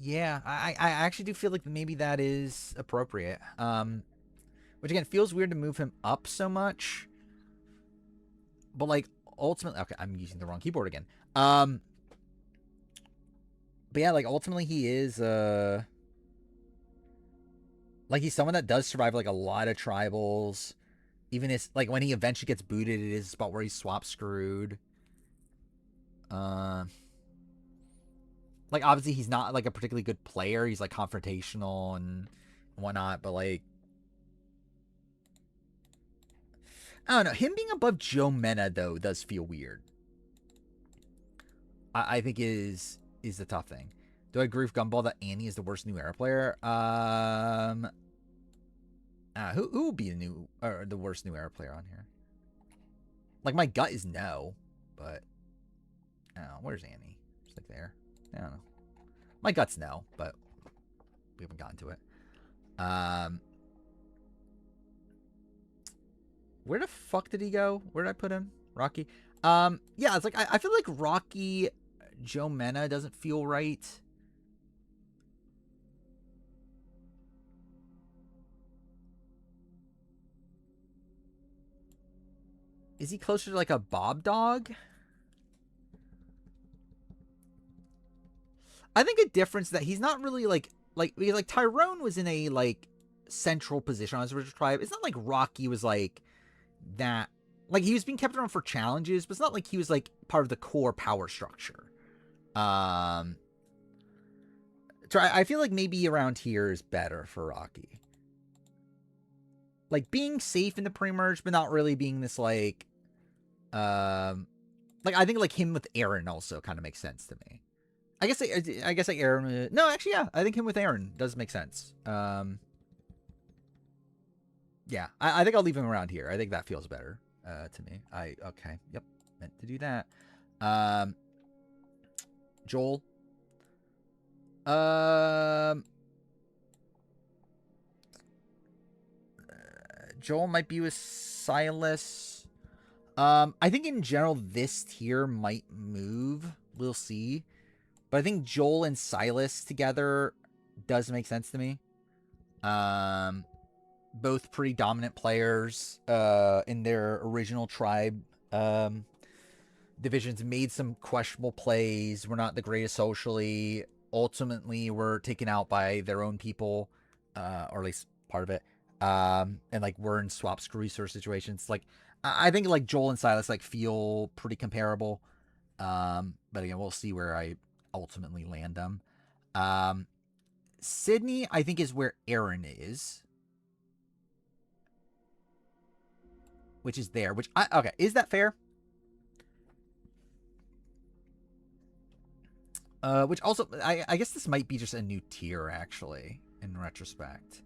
Yeah, I actually do feel like maybe that is appropriate. Which again feels weird to move him up so much. But like ultimately, okay, I'm using the wrong keyboard again. But yeah, like ultimately he is like he's someone that does survive like a lot of tribals. Even if like when he eventually gets booted, it is a spot where he's swap screwed. Like obviously he's not like a particularly good player. He's like confrontational and whatnot, but like I don't know. Him being above Joe Mena though does feel weird. I think is the tough thing. Do I agree with Gumball that Annie is the worst New Era player? Who would be the worst New Era player on here? Like my gut is no, but oh, where's Annie? Just like there. I don't know. My gut's no, but we haven't gotten to it. Where the fuck did he go? Where did I put him? Rocky? Yeah, it's like I feel like Rocky Joe Mena doesn't feel right. Is he closer to like a Bob Dog? I think a difference that he's not really like because like Tyrone was in a like central position on his original tribe. It's not like Rocky was like that. Like he was being kept around for challenges, but it's not like he was like part of the core power structure. So I feel like maybe around here is better for Rocky. Like being safe in the pre-merge, but not really being this like I think like him with Aaron also kind of makes sense to me. I guess like Aaron. No, actually, yeah. I think him with Aaron does make sense. Yeah, I think I'll leave him around here. I think that feels better to me. Okay. Yep. Meant to do that. Joel. Joel might be with Silas. I think in general this tier might move. We'll see. But I think Joel and Silas together does make sense to me. Both pretty dominant players in their original tribe divisions. Made some questionable plays. Were not the greatest socially. Ultimately were taken out by their own people. or at least part of it. And like we're in swap resource situations. Like I think like Joel and Silas like feel pretty comparable. But again, we'll see where I ultimately land them. Sydney, I think, is where Aaron is, which is there. Okay, is that fair? Which also, I guess this might be just a new tier actually. In retrospect,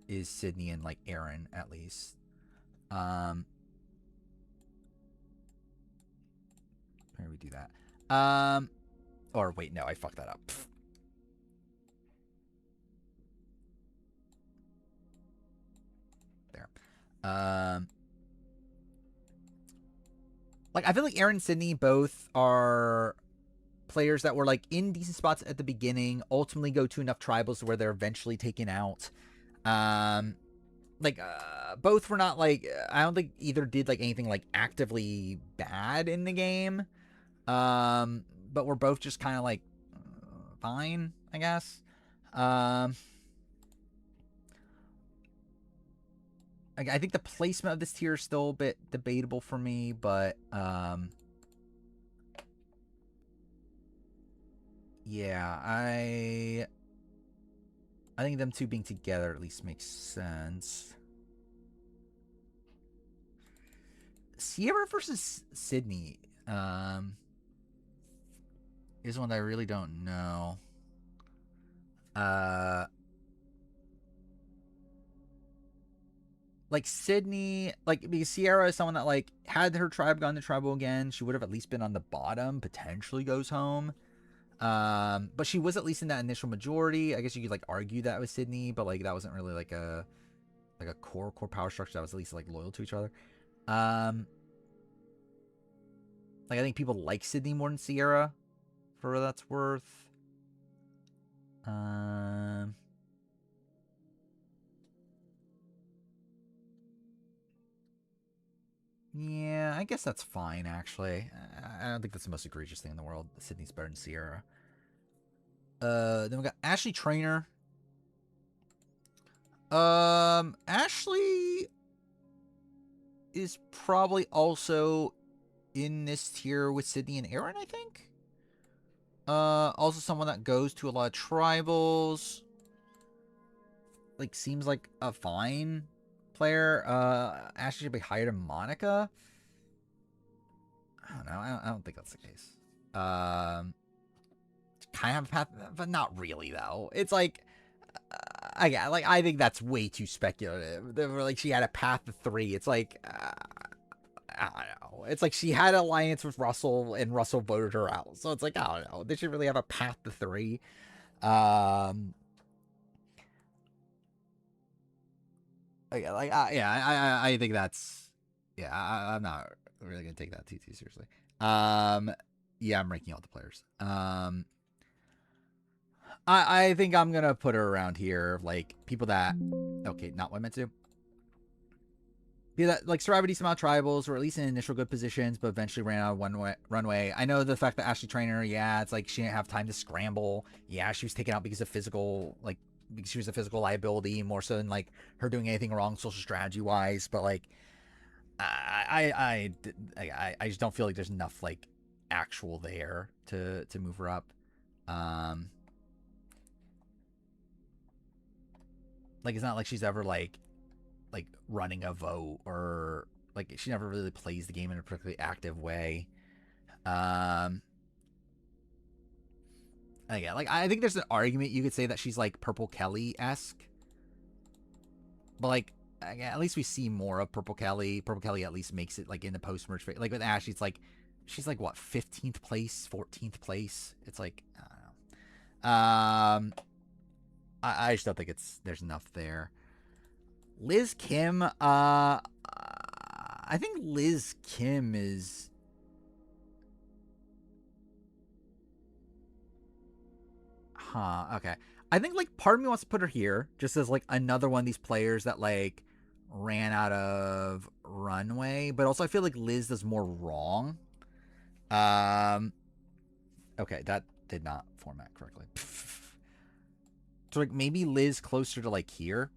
is Sydney and like Aaron at least. How do we do that? Or wait, no, I fucked that up. There. Like I feel like Aaron and Sydney both are players that were like in decent spots at the beginning, ultimately go to enough tribals where they're eventually taken out. Both were not like, I don't think either did like anything like actively bad in the game. But we're both just kind of like fine, I guess. I think the placement of this tier is still a bit debatable for me, but yeah, I think them two being together at least makes sense. Sierra versus Sydney is one that I really don't know. Like Sydney, like because Sierra is someone that like had her tribe gone to tribal again, she would have at least been on the bottom, potentially goes home. But she was at least in that initial majority. I guess you could like argue that with Sydney, but like that wasn't really like a core power structure that was at least like loyal to each other. Like I think people like Sydney more than Sierra, for what that's worth. Yeah, I guess that's fine, actually. I don't think that's the most egregious thing in the world. Sydney's better than Sierra. Then we got Ashley Trainer. Ashley is probably also in this tier with Sydney and Aaron, I think. Also someone that goes to a lot of tribals. Like, seems like a fine player. Ashley should be higher than Monica. I don't know. I don't think that's the case. Kind of have a path, but not really though. It's like, I think that's way too speculative. Like she had a path to 3. It's like, I don't know. It's like she had an alliance with Russell and Russell voted her out. So it's like, I don't know. They should really have a path to 3. I think that's, I'm not really gonna take that too seriously. Yeah, I'm ranking all the players. I think I'm gonna put her around here, like people that, okay, not what I meant to. Be that like survived a decent amount of tribals, or at least in initial good positions, but eventually ran out of runway. I know the fact that Ashley Trainer, yeah, it's like she didn't have time to scramble. Yeah, she was taken out because of physical, like because she was a physical liability more so than like her doing anything wrong social strategy wise. But like, I just don't feel like there's enough like actual there to move her up. Like it's not like she's ever like running a vote, or like she never really plays the game in a particularly active way. Again, like I think there's an argument you could say that she's like Purple Kelly-esque, but like again, at least we see more of Purple Kelly. Purple Kelly at least makes it like in the post merge phase. Like with Ashley, it's like she's like what 15th place, 14th place. It's like I don't know. I just don't think there's enough there. Liz Kim, I think Liz Kim is, okay. I think like part of me wants to put her here just as like another one of these players that like ran out of runway, but also I feel like Liz does more wrong. Okay, that did not format correctly. So like maybe Liz closer to like here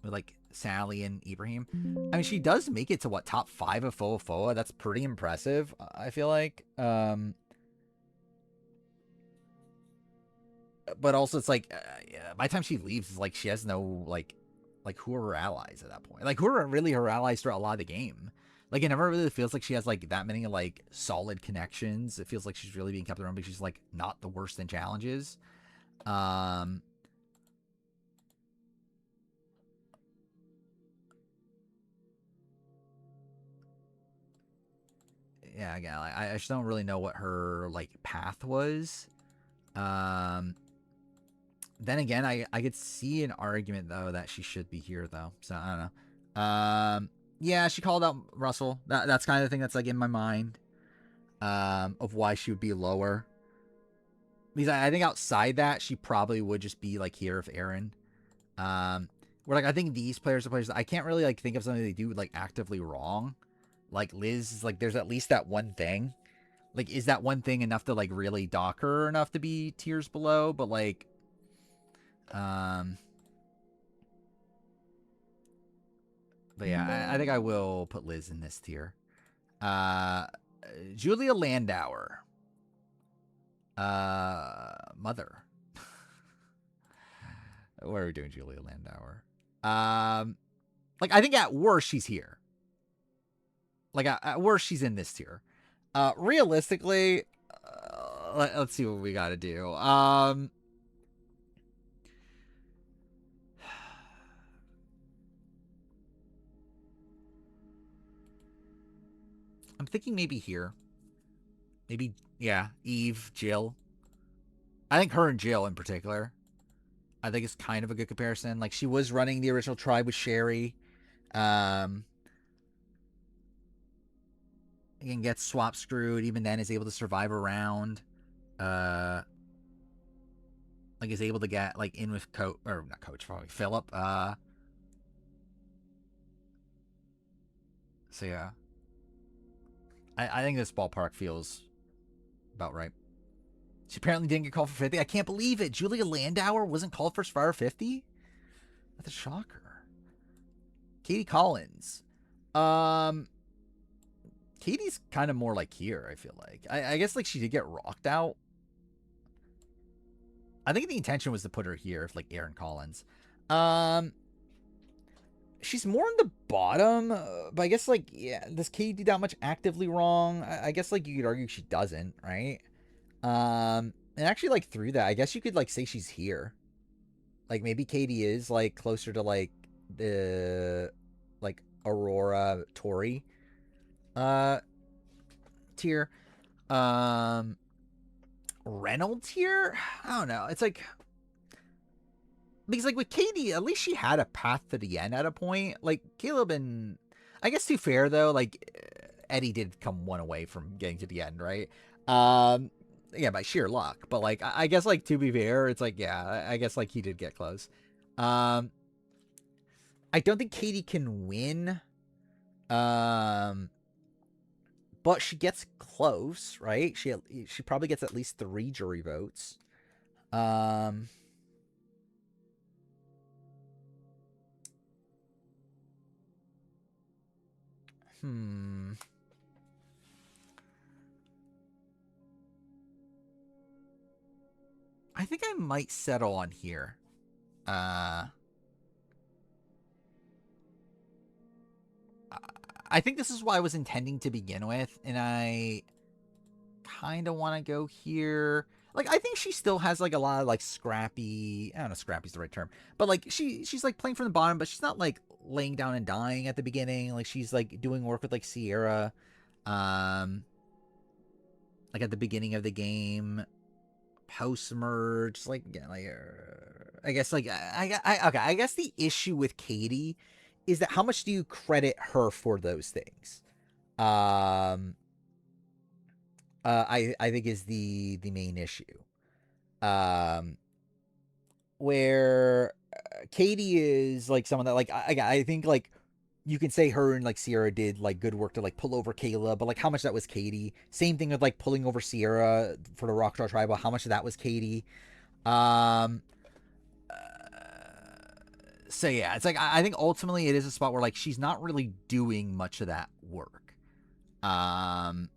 with like Sally and Ibrahim. I mean, she does make it to what, top 5 of Foa. That's pretty impressive, I feel like. But also it's like yeah, by the time she leaves, it's like she has no like who are her allies at that point? Like who are really her allies throughout a lot of the game? Like it never really feels like she has like that many like solid connections. It feels like she's really being kept around because she's like not the worst in challenges. Yeah, again, I just don't really know what her like path was. Then again, I could see an argument though that she should be here though. So I don't know. Yeah, she called out Russell. That's kind of the thing that's like in my mind. Of why she would be lower. Because I think outside that, she probably would just be like here if Aaron. Where like I think these players are players that I can't really like think of something they do like actively wrong. Like Liz is like there's at least that one thing. Like is that one thing enough to like really dock her enough to be tiers below? But like but yeah, I think I will put Liz in this tier. Julia Landauer. Mother. What are we doing, Julia Landauer? Like I think at worst she's here. Like at worst she's in this tier. Realistically, let's see what we got to do. I'm thinking maybe here. Maybe, yeah, Eve, Jill. I think her and Jill in particular. I think it's kind of a good comparison. Like, she was running the original tribe with Sherry. Again, gets swap screwed. Even then is able to survive a round. Like, is able to get, like, in with Coach, or not Coach, probably Philip. So, yeah. I think this ballpark feels about right. She apparently didn't get called for 50. I can't believe it. Julia Landauer wasn't called for Survivor 50? That's a shocker. Katie Collins. Katie's kind of more like here, I feel like. I guess like she did get rocked out. I think the intention was to put her here, like Aaron Collins. She's more in the bottom, but I guess like, yeah, does Katie do that much actively wrong? I guess like you could argue she doesn't, right? And actually like through that, I guess you could like say she's here. Like maybe Katie is like closer to like the like Aurora Tori tier. Reynolds tier? I don't know. It's like because like with Katie, at least she had a path to the end at a point. Like Caleb and I guess to be fair though, like Eddie did come one away from getting to the end, right? Yeah, by sheer luck. But like I guess like to be fair, it's like yeah, I guess like he did get close. I don't think Katie can win. But she gets close, right? She probably gets at least 3 jury votes. I think I might settle on here. I think this is what I was intending to begin with, and I kind of want to go here. Like, I think she still has, like, a lot of, like, scrappy... I don't know, scrappy's the right term. But, like, she's, like, playing from the bottom, but she's not, like, laying down and dying at the beginning. Like, she's, like, doing work with, like, Sierra. Like, at the beginning of the game. Post-merge. Like, again, like... I guess, like... okay, I guess the issue with Katie is that how much do you credit her for those things? I think is the main issue. Where Katie is like someone that like I think like you can say her and like Sierra did like good work to like pull over Kayla, but like how much that was Katie. Same thing with like pulling over Sierra for the Rockstar Tribal. How much of that was Katie? So yeah, it's like I think ultimately it is a spot where like she's not really doing much of that work. Um,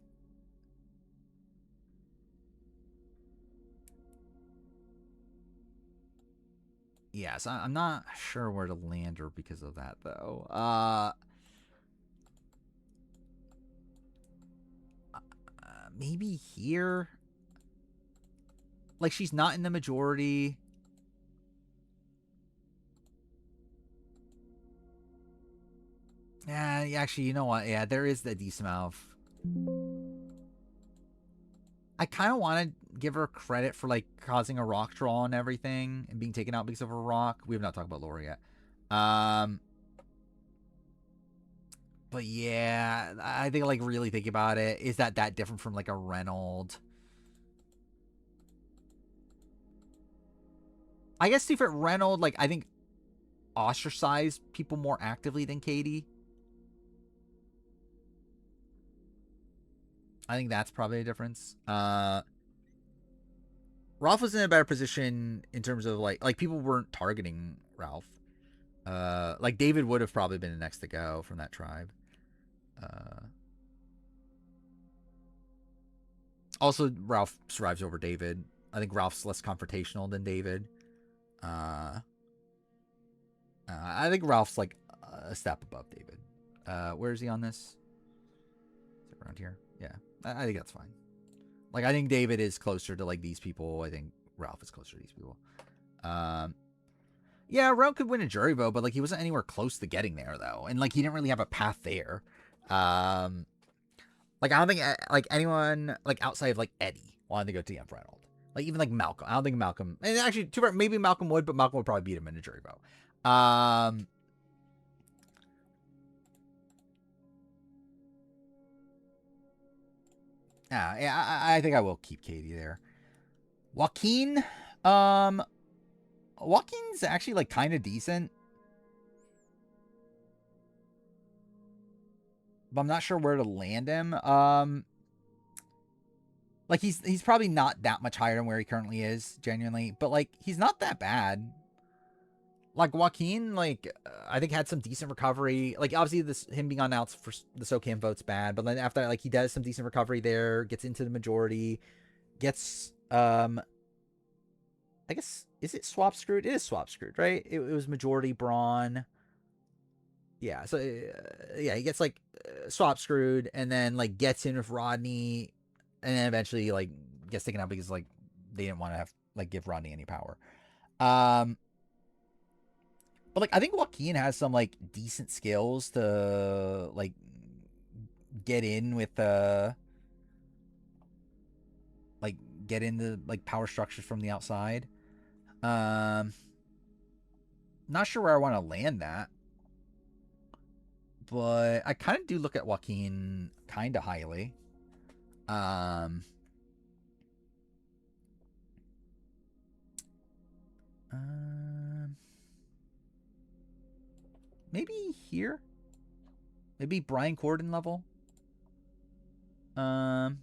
yeah, so I'm not sure where to land her because of that though. Maybe here. Like she's not in the majority. Yeah, actually, you know what? Yeah, there is the decent amount of. I kind of want to give her credit for like causing a rock draw and everything and being taken out because of a rock. We have not talked about Laura yet. But yeah, I think like really thinking about it, is that different from like a Reynolds? I guess if it Reynolds, like I think ostracized people more actively than Katie. I think that's probably a difference. Ralph was in a better position in terms of like people weren't targeting Ralph. Like David would have probably been the next to go from that tribe. Also, Ralph survives over David. I think Ralph's less confrontational than David. I think Ralph's like a step above David. Where is he on this? Is it around here? Yeah, I think that's fine. Like I think David is closer to like these people. I think Ralph is closer to these people. Yeah, Ralph could win a jury vote, but like he wasn't anywhere close to getting there though, and like he didn't really have a path there. Like I don't think like anyone like outside of like Eddie wanted to go to TM Reynolds. Like even like Malcolm, I don't think Malcolm. And actually, too bad, maybe Malcolm would, but Malcolm would probably beat him in a jury vote. Yeah, I think I will keep Katie there. Joaquin, Joaquin's actually like kind of decent, but I'm not sure where to land him. Like he's probably not that much higher than where he currently is, genuinely, but like he's not that bad. Like Joaquin, like I think had some decent recovery. Like obviously this him being announced for the SoCam vote's bad, but then after that, like he does some decent recovery there, gets into the majority, gets I guess is it swap screwed? It is swap screwed, right? It was majority brawn. Yeah, so yeah, he gets like swap screwed, and then like gets in with Rodney, and then eventually like gets taken out because like they didn't want to have like give Rodney any power. But like I think Joaquin has some like decent skills to like get in with like get into like power structures from the outside. Um Not sure where I want to land that. But I kind of do look at Joaquin kind of highly. Um Maybe here. Maybe Brian Corden level. Where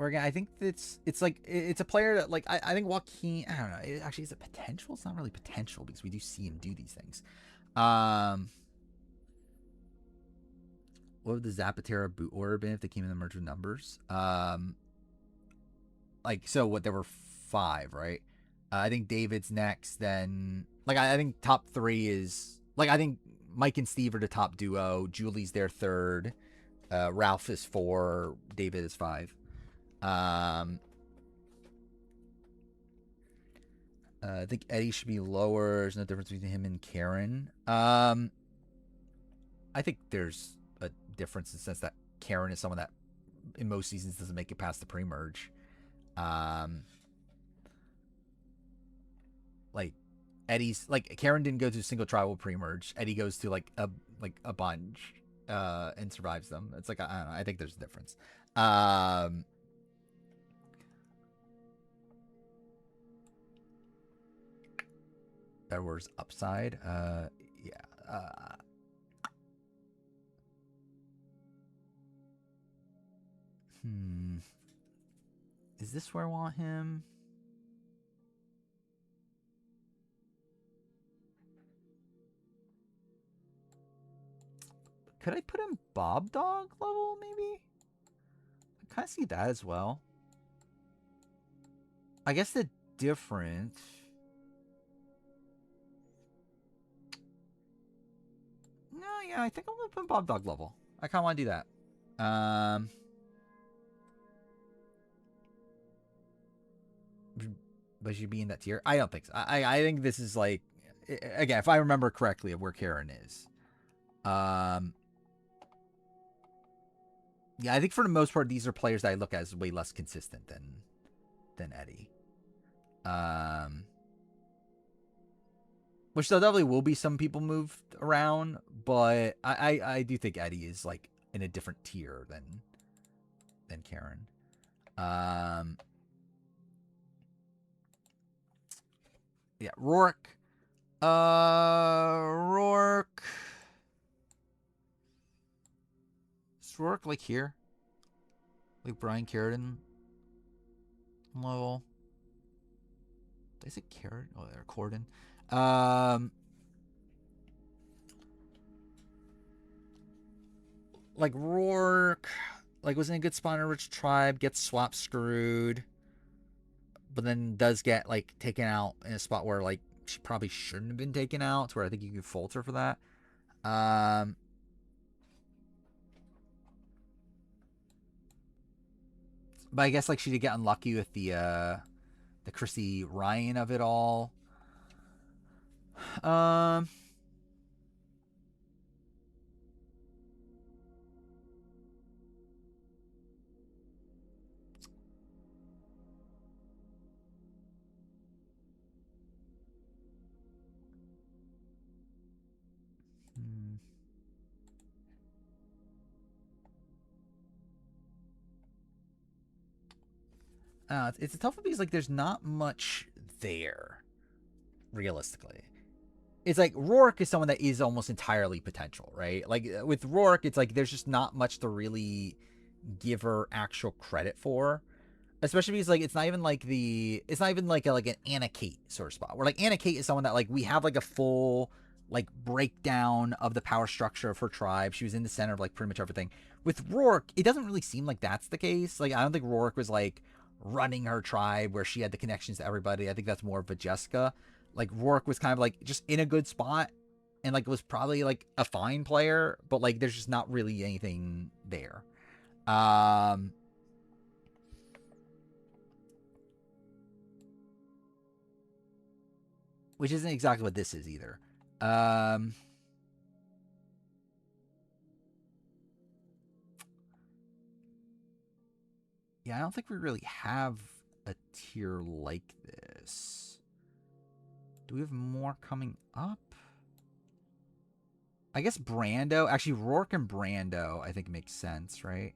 again, I think it's like it's a player that like I think Joaquin. I don't know. It actually is it potential? It's not really potential because we do see him do these things. What would the Zapatera boot order been if they came in the merge with numbers? Like so, what there were 5, right? I think David's next. Then like I think top 3 is like I think Mike and Steve are the top duo. Julie's their third. Ralph is 4. David is 5. I think Eddie should be lower. There's no difference between him and Karen. I think there's a difference in the sense that Karen is someone that in most seasons doesn't make it past the pre-merge. Like Eddie's like Karen didn't go to a single tribal pre-merge. Eddie goes to like a bunch and survives them. It's like I don't know. I think there's a difference. There was upside. Yeah. Is this where I want him? Could I put him Bob Dog level, maybe? I kind of see that as well. I guess the difference... No, yeah, I think I'm going to put him Bob Dog level. I kind of want to do that. But should be in that tier? I don't think so. I think this is like... Again, if I remember correctly of where Karen is. Yeah, I think for the most part, these are players that I look at as way less consistent than Eddie. Which there definitely will be some people moved around, but I do think Eddie is like in a different tier than Karen. Yeah, Rourke. Rourke. Is Rourke like here? Like Brian Carradine level? Did I say Carradine? Oh, they're Corden. Like Rourke, like was in a good spot in a rich tribe, gets swap screwed, but then does get like taken out in a spot where like she probably shouldn't have been taken out, to where I think you could fault her for that. But I guess like she did get unlucky with the Chrissy Ryan of it all. It's a tough one because like there's not much there, realistically. It's like Rourke is someone that is almost entirely potential, right? Like with Rourke, it's like there's just not much to really give her actual credit for, especially because like it's not even like an Anna Kate sort of spot where like Anna Kate is someone that like we have like a full like breakdown of the power structure of her tribe. She was in the center of like pretty much everything. With Rourke, it doesn't really seem like that's the case. Like I don't think Rourke was like running her tribe where she had the connections to everybody. I think that's more of a Jessica. Like Rourke was kind of like just in a good spot and like was probably like a fine player, but like there's just not really anything there. Which isn't exactly what this is either. Yeah, I don't think we really have a tier like this. Do we have more coming up? I guess Brando. Actually, Rourke and Brando, I think makes sense, right?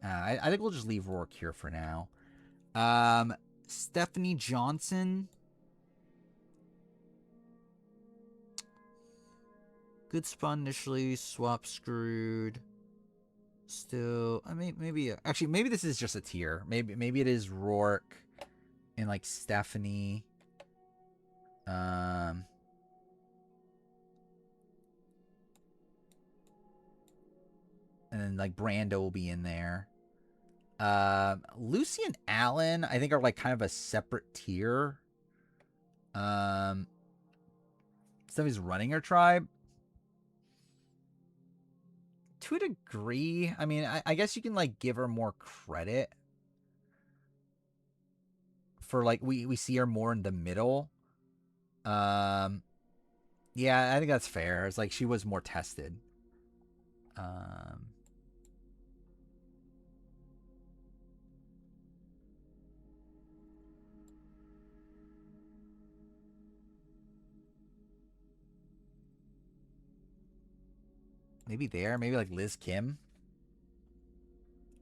I think we'll just leave Rourke here for now. Stephanie Johnson. Good spot initially. Swap screwed. Still, I mean, maybe actually, maybe this is just a tier. Maybe it is Rourke and like Stephanie. And then like Brando will be in there. Lucy and Alan, I think, are like kind of a separate tier. Somebody's running her tribe. To a degree, I mean, I guess you can like give her more credit for like we see her more in the middle. Yeah, I think that's fair. It's like she was more tested. Maybe there, maybe like Liz Kim,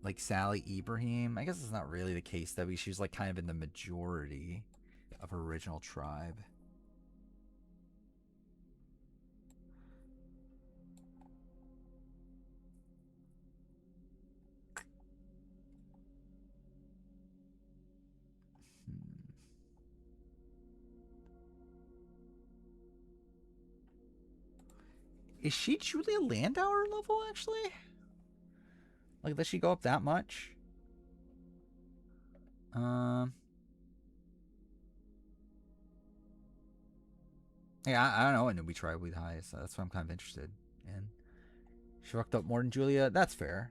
like Sally Ibrahim. I guess it's not really the case though. She was like kind of in the majority of her original tribe. Is she Julia Landauer level, actually? Like, does she go up that much? Yeah, I don't know what newbie tribe with high, so that's what I'm kind of interested in. She fucked up more than Julia. That's fair.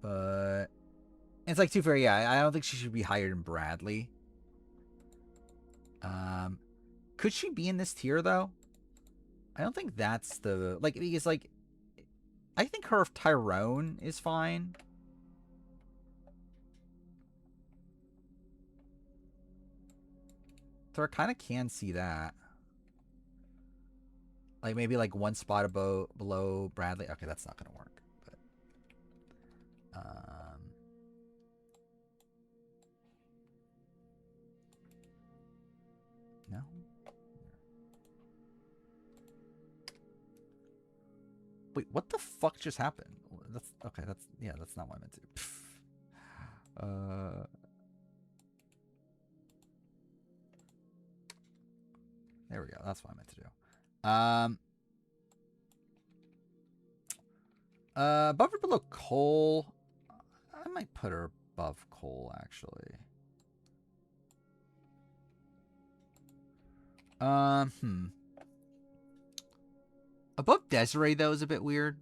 But it's like too fair. Yeah, I don't think she should be higher than Bradley. Could she be in this tier though? I don't think that's the like because like I think her Tyrone is fine. So I kind of can see that. Like maybe like one spot below Bradley. Okay, that's not gonna work. But no. Wait, what the fuck just happened? That's okay. That's that's not what I meant to. There we go. That's what I meant to do. Above or below Cole? I might put her above Cole, actually. Above Desiree, though, is a bit weird.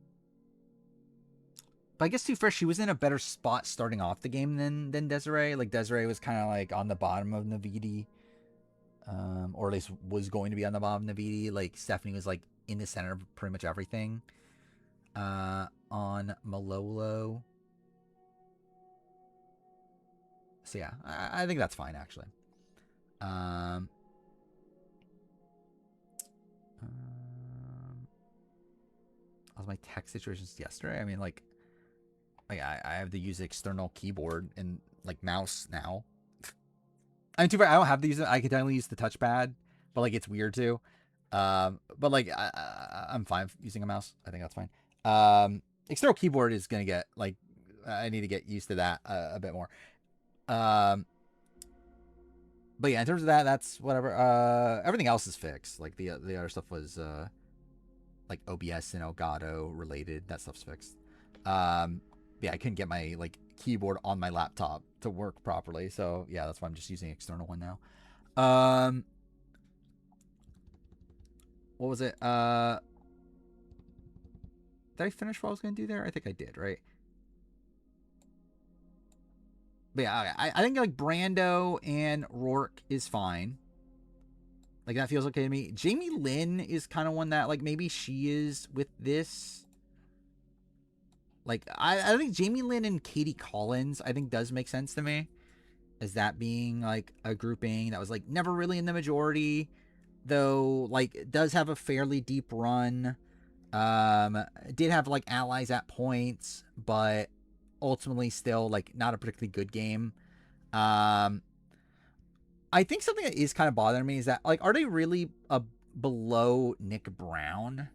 But I guess, too fair, she was in a better spot starting off the game than Desiree. Like, Desiree was kind of, like, on the bottom of Navidi. Or at least was going to be on the bottom of Navidi. Like, Stephanie was, like, in the center of pretty much everything. On Malolo. So, yeah, I think that's fine, actually. How's my tech situations yesterday? I mean, like I have to use external keyboard and, like, mouse now. I mean, too bad I don't have to use it. I could only use the touchpad, but, like, it's weird, too. But, like, I'm fine using a mouse. I think that's fine. External keyboard is going to get, like, I need to get used to that a bit more. But yeah, in terms of that, that's whatever. Everything else is fixed. Like, the other stuff was, like, OBS and Elgato related. That stuff's fixed. Yeah, I couldn't get my, like, keyboard on my laptop to work properly. So, yeah, that's why I'm just using an external one now. What was it? Did I finish what I was going to do there? I think I did, right? But yeah, I think, like, Brando and Rourke is fine. Like, that feels okay to me. Jamie Lynn is kind of one that, like, maybe she is with this. Like, I think Jamie Lynn and Katie Collins, I think, does make sense to me. As that being, like, a grouping that was, like, never really in the majority. Though, like, does have a fairly deep run. Did have, like, allies at points. But ultimately still, like, not a particularly good game. I think something that is kind of bothering me is that, like, are they really below Nick Brown?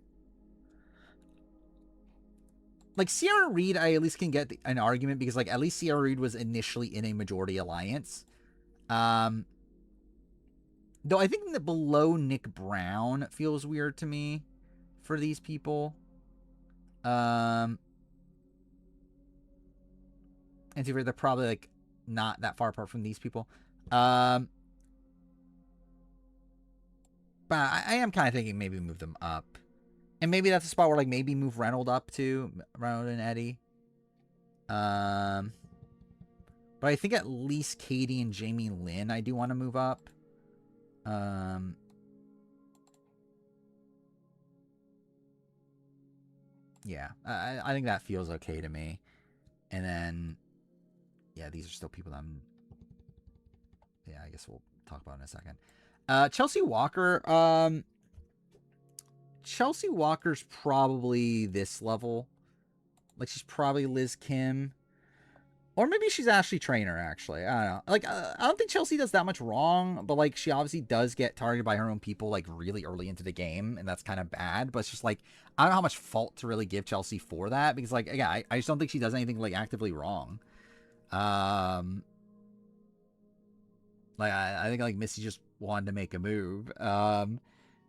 Like, Sierra Reed, I at least can get an argument because, like, at least Sierra Reed was initially in a majority alliance. Though I think that below Nick Brown feels weird to me for these people. And they're probably, like, not that far apart from these people. But I am kind of thinking maybe move them up. And maybe that's a spot where, like, maybe move Reynolds up to Reynolds and Eddie. But I think at least Katie and Jamie Lynn I do want to move up. Yeah, I think that feels okay to me. And then, yeah, these are still people that I'm... Yeah, I guess we'll talk about in a second. Chelsea Walker. Chelsea Walker's probably this level. Like, she's probably Liz Kim. Or maybe she's Ashley Trainer, actually. I don't know. Like, I don't think Chelsea does that much wrong, but, like, she obviously does get targeted by her own people, like, really early into the game, and that's kind of bad. But it's just, like, I don't know how much fault to really give Chelsea for that, because, like, yeah, I just don't think she does anything, like, actively wrong. Like, I think, like, Missy just wanted to make a move.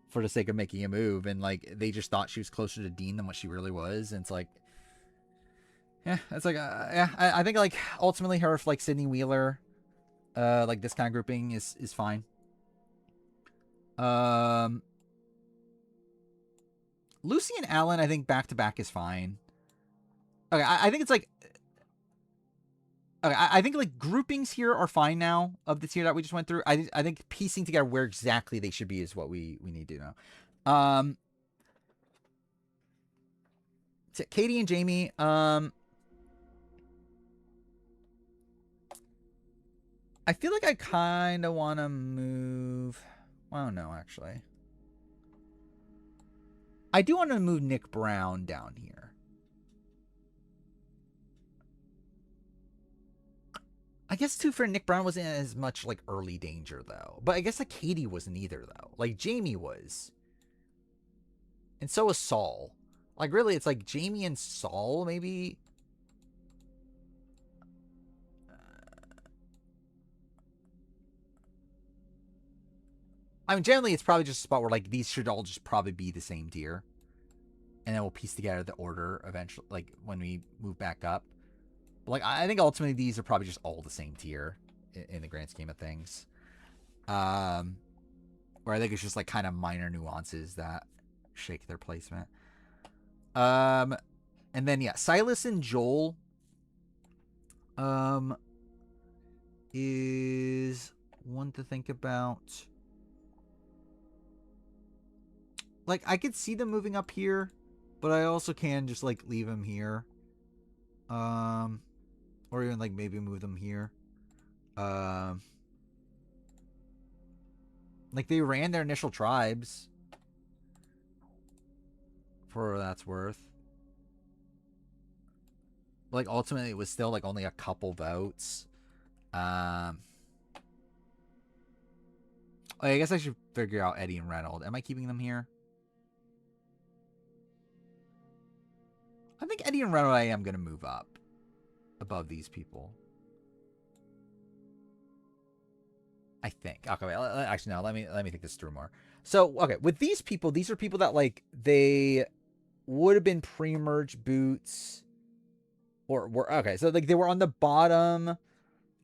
for the sake of making a move, and like they just thought she was closer to Dean than what she really was, and it's like, yeah, it's like, yeah, I think like ultimately her like Sydney Wheeler, like this kind of grouping is fine. Lucy and Alan, I think back to back is fine. Okay, I think it's like, okay, I think like groupings here are fine now of the tier that we just went through. I think piecing together where exactly they should be is what we need to know. So Katie and Jamie, I feel like I kind of want to move. I don't know, actually. I do want to move Nick Brown down here. I guess, too, for Nick Brown wasn't as much, like, early danger, though. But I guess, like, Katie wasn't either, though. Like, Jamie was. And so was Saul. Like, really, it's like Jamie and Saul, maybe. I mean, generally, it's probably just a spot where, like, these should all just probably be the same tier. And then we'll piece together the order eventually, like, when we move back up. But, like, I think ultimately these are probably just all the same tier in the grand scheme of things. Where I think it's just, like, kind of minor nuances that shake their placement. And then, yeah, Silas and Joel is one to think about. Like, I could see them moving up here, but I also can just, like, leave them here. Or even, like, maybe move them here. Like, they ran their initial tribes. For what that's worth. Like, ultimately, it was still, like, only a couple votes. I guess I should figure out Eddie and Reynolds. Am I keeping them here? I think Eddie and Reynolds I am going to move up above these people. I think. Okay, wait, actually, no, let me think this through more. So, okay, with these people, these are people that, like, they would have been pre-merge boots. Or were, okay, so, like, they were on the bottom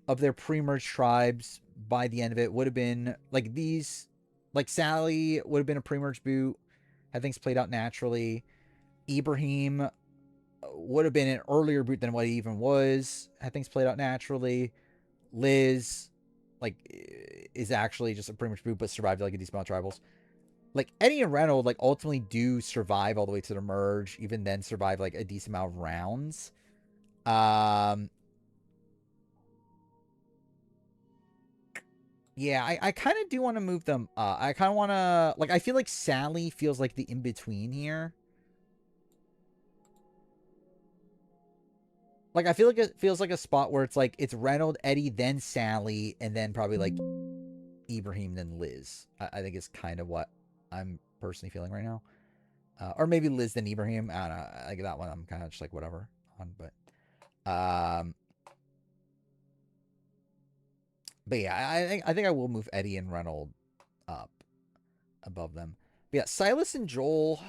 of their pre-merge tribes by the end of it. Would have been, like, these, like, Sally would have been a pre-merge boot. Had things played out naturally. Ibrahim would have been an earlier boot than what he even was. Had things played out naturally. Liz, like, is actually just a pre-merge boot, but survived, like, a decent amount of tribals. Like, Eddie and Reynolds, like, ultimately do survive all the way to the merge, even then survive, like, a decent amount of rounds. Yeah, I kind of do want to move them. I kind of want to, like, I feel like Sally feels like the in-between here. Like, I feel like it feels like a spot where it's like, it's Reynolds, Eddie, then Sally, and then probably, like, Ibrahim, then Liz. I think it's kind of what I'm personally feeling right now. Or maybe Liz, then Ibrahim. I don't know. Like, that one, I'm kind of just like, whatever on, but yeah, I think I will move Eddie and Reynolds up above them. But yeah, Silas and Joel,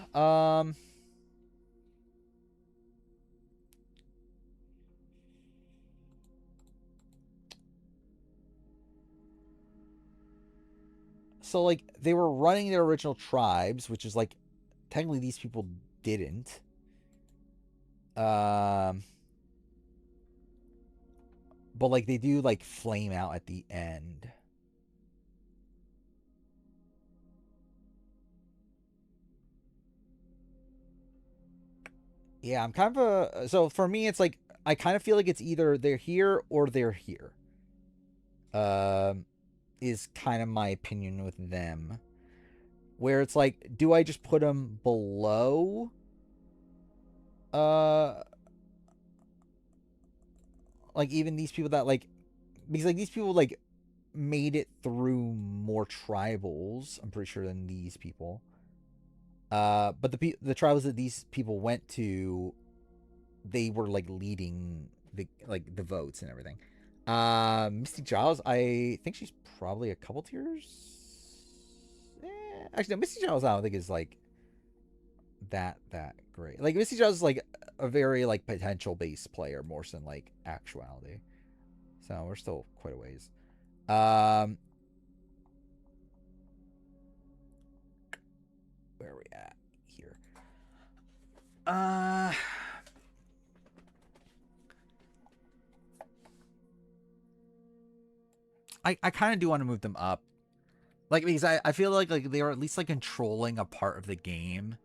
so, like, they were running their original tribes, which is, like, technically these people didn't. But, like, they do, like, flame out at the end. Yeah, I'm kind of a... So, for me, it's, like, I kind of feel like it's either they're here or they're here. Is kind of my opinion with them. Where it's like, do I just put them below? Like, even these people that, like... Because, like, these people, like, made it through more tribals, I'm pretty sure, than these people. But the tribals that these people went to, they were, like, leading the votes and everything. Misty Giles, I think she's probably a couple tiers. Actually, no, Misty Giles I don't think is like that great. Like Misty Giles is like a very like potential base player more so than like actuality. So we're still quite a ways. Where are we at here? I kind of do want to move them up. Like, because I feel like they are at least like controlling a part of the game,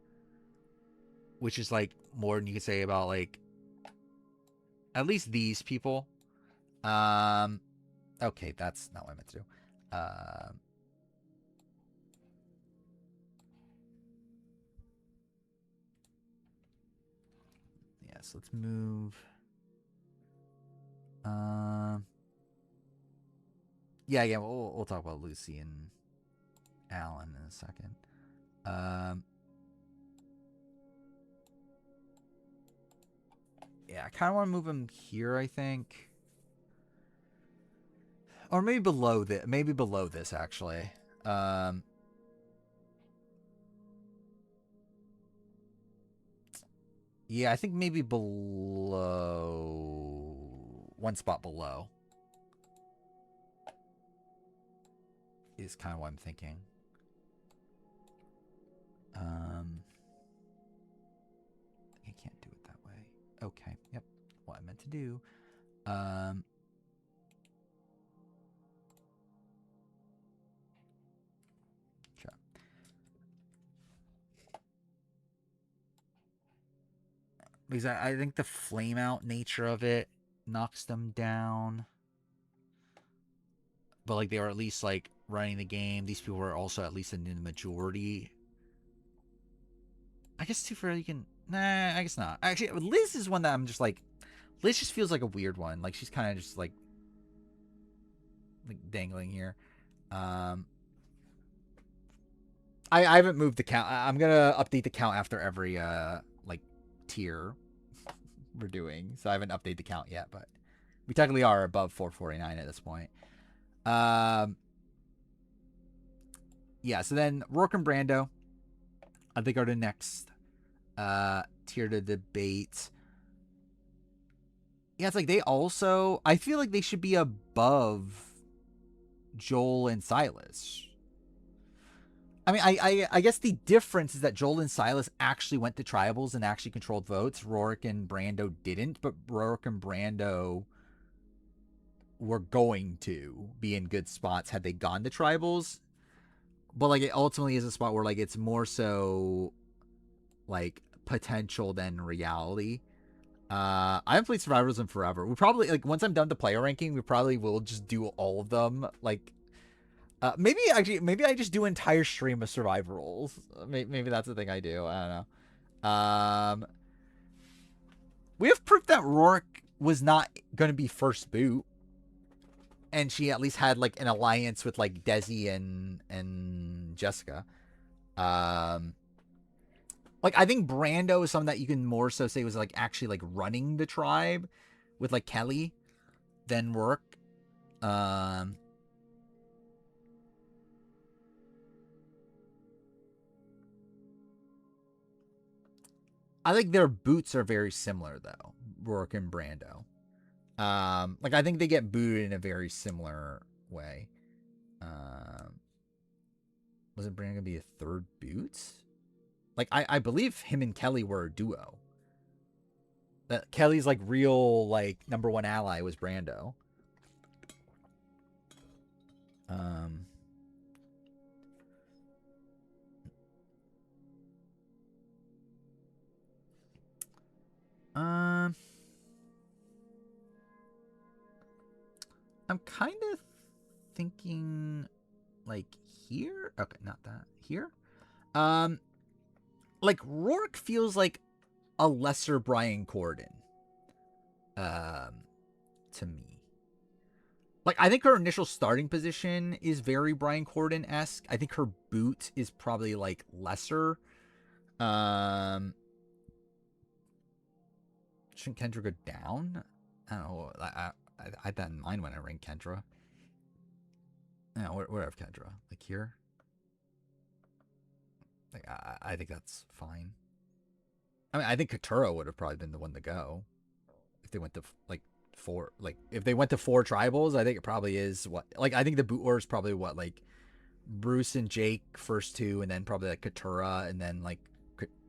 which is like more than you could say about like at least these people. Okay, that's not what I meant to do. Yeah, so let's move. Yeah, we'll talk about Lucy and Alan in a second. Yeah, I kind of want to move him here, I think. Or maybe below this. Maybe below this, actually. Yeah, I think maybe below... One spot below. Is kind of what I'm thinking. I can't do it that way. Okay, yep. What I meant to do. Sure. Because I think the flame out nature of it knocks them down. But like they are at least like running the game. These people are also at least in the majority. I guess Too you can. Nah, I guess not. Actually, Liz is one that I'm just like. Liz just feels like a weird one. Like she's kind of just like dangling here. I haven't moved the count. I'm gonna update the count after every like tier we're doing. So I haven't updated the count yet, but we technically are above 449 at this point. Yeah, so then Rourke and Brando, I think, are the next tier to debate. Yeah, it's like they also, I feel like they should be above Joel and Silas. I mean, I guess the difference is that Joel and Silas actually went to tribals and actually controlled votes. Rourke and Brando didn't, but Rourke and Brando were going to be in good spots had they gone to tribals. But like it ultimately is a spot where like it's more so like potential than reality. I haven't played Survivors in forever. We probably like once I'm done the player ranking, we probably will just do all of them. Like maybe I just do an entire stream of survivals. Maybe that's the thing I do. I don't know. We have proof that Rourke was not going to be first boot. And she at least had like an alliance with like Desi and Jessica. Like I think Brando is something that you can more so say was like actually like running the tribe with like Kelly than Rourke. I think their boots are very similar though, Rourke and Brando. Like I think they get booted in a very similar way. Wasn't Brando gonna be a third boot? Like I believe him and Kelly were a duo. That Kelly's like real like number one ally was Brando. I'm kind of thinking like here. Okay, not that. Here. Like Rourke feels like a lesser Brian Corden. To me. Like I think her initial starting position is very Brian Corden-esque. I think her boot is probably like lesser. Shouldn't Kendra go down? I don't know. I had that in mind when I ranked Kendra. Yeah, where have Kendra? Like here? Like, I think that's fine. I mean, I think Katura would have probably been the one to go if they went to like four. Like, if they went to 4 tribals, I think it probably is what. Like, I think the boot order is probably what, like Bruce and Jake first 2, and then probably like Katura, and then like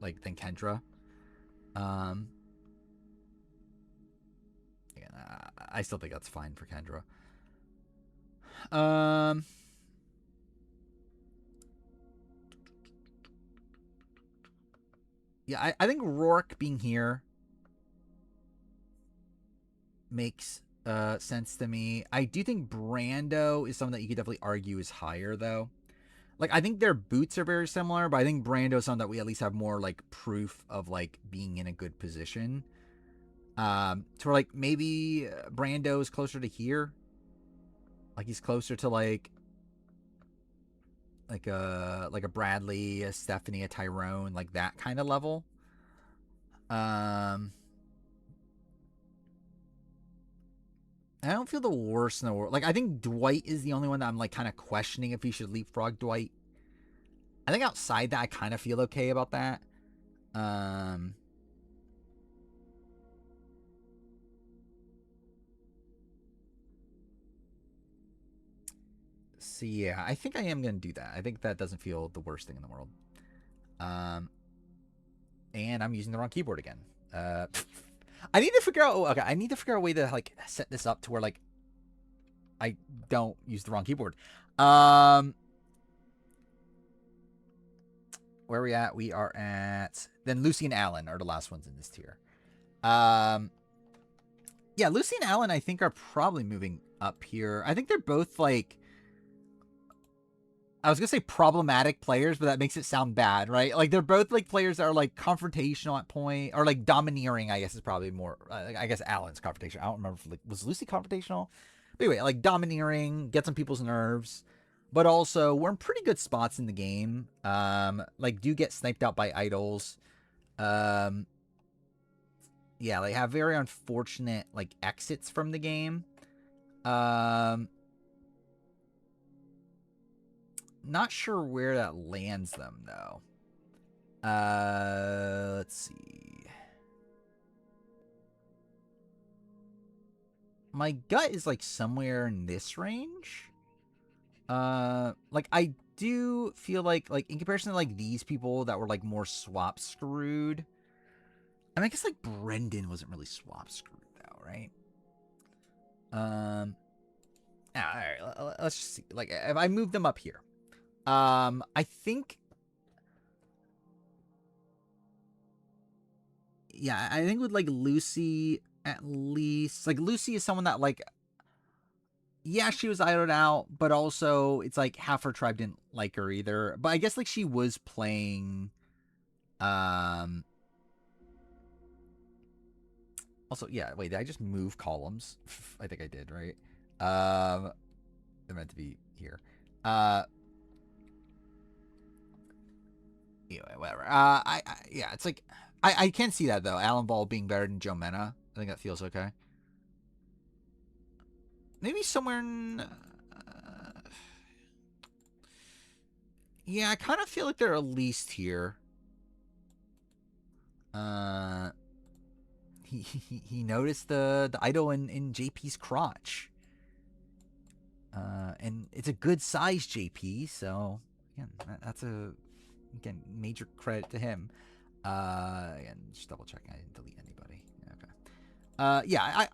then Kendra. Again, I still think that's fine for Kendra. Yeah, I think Rourke being here makes sense to me. I do think Brando is something that you could definitely argue is higher, though. Like, I think their boots are very similar, but I think Brando is something that we at least have more like proof of like being in a good position. To where like maybe Brando is closer to here. Like, he's closer to like a Bradley, a Stephanie, a Tyrone, like that kind of level. I don't feel the worst in the world. Like, I think Dwight is the only one that I'm like kind of questioning if he should leapfrog Dwight. I think outside that, I kind of feel okay about that. So yeah, I think I am gonna do that. I think that doesn't feel the worst thing in the world. And I'm using the wrong keyboard again. I need to figure out. Okay, I need to figure out a way to like set this up to where like I don't use the wrong keyboard. Where are we at? We are at then Lucy and Alan are the last ones in this tier. Yeah, Lucy and Alan I think are probably moving up here. I think they're both like, I was gonna say problematic players, but that makes it sound bad, right? Like, they're both like players that are like confrontational at point, or like domineering. I guess is probably more. I guess Alan's confrontational. I don't remember if, like, was Lucy confrontational. But anyway, like domineering, gets on people's nerves, but also we're in pretty good spots in the game. Like, do get sniped out by idols. Yeah, they have very unfortunate like exits from the game. Not sure where that lands them, though. Let's see. My gut is, like, somewhere in this range. Like, I do feel like, in comparison to, like, these people that were, like, more swap screwed. I mean, I guess, like, Brendan wasn't really swap screwed, though, right? Alright, let's just see. Like, if I move them up here. I think, yeah, I think with like Lucy, at least, like, Lucy is someone that, like, yeah, she was idled out, but also it's like half her tribe didn't like her either. But I guess like she was playing, also, yeah, wait, did I just move columns? I think I did, right? They're meant to be here. Anyway, whatever. Yeah, it's like, I can see that though. Alan Ball being better than Joe Mena. I think that feels okay. Maybe somewhere in. Yeah, I kind of feel like they're at least here. He noticed the idol in JP's crotch. And it's a good size JP, so again, that's again major credit to him. Again, just double checking I didn't delete anybody. Okay. Yeah,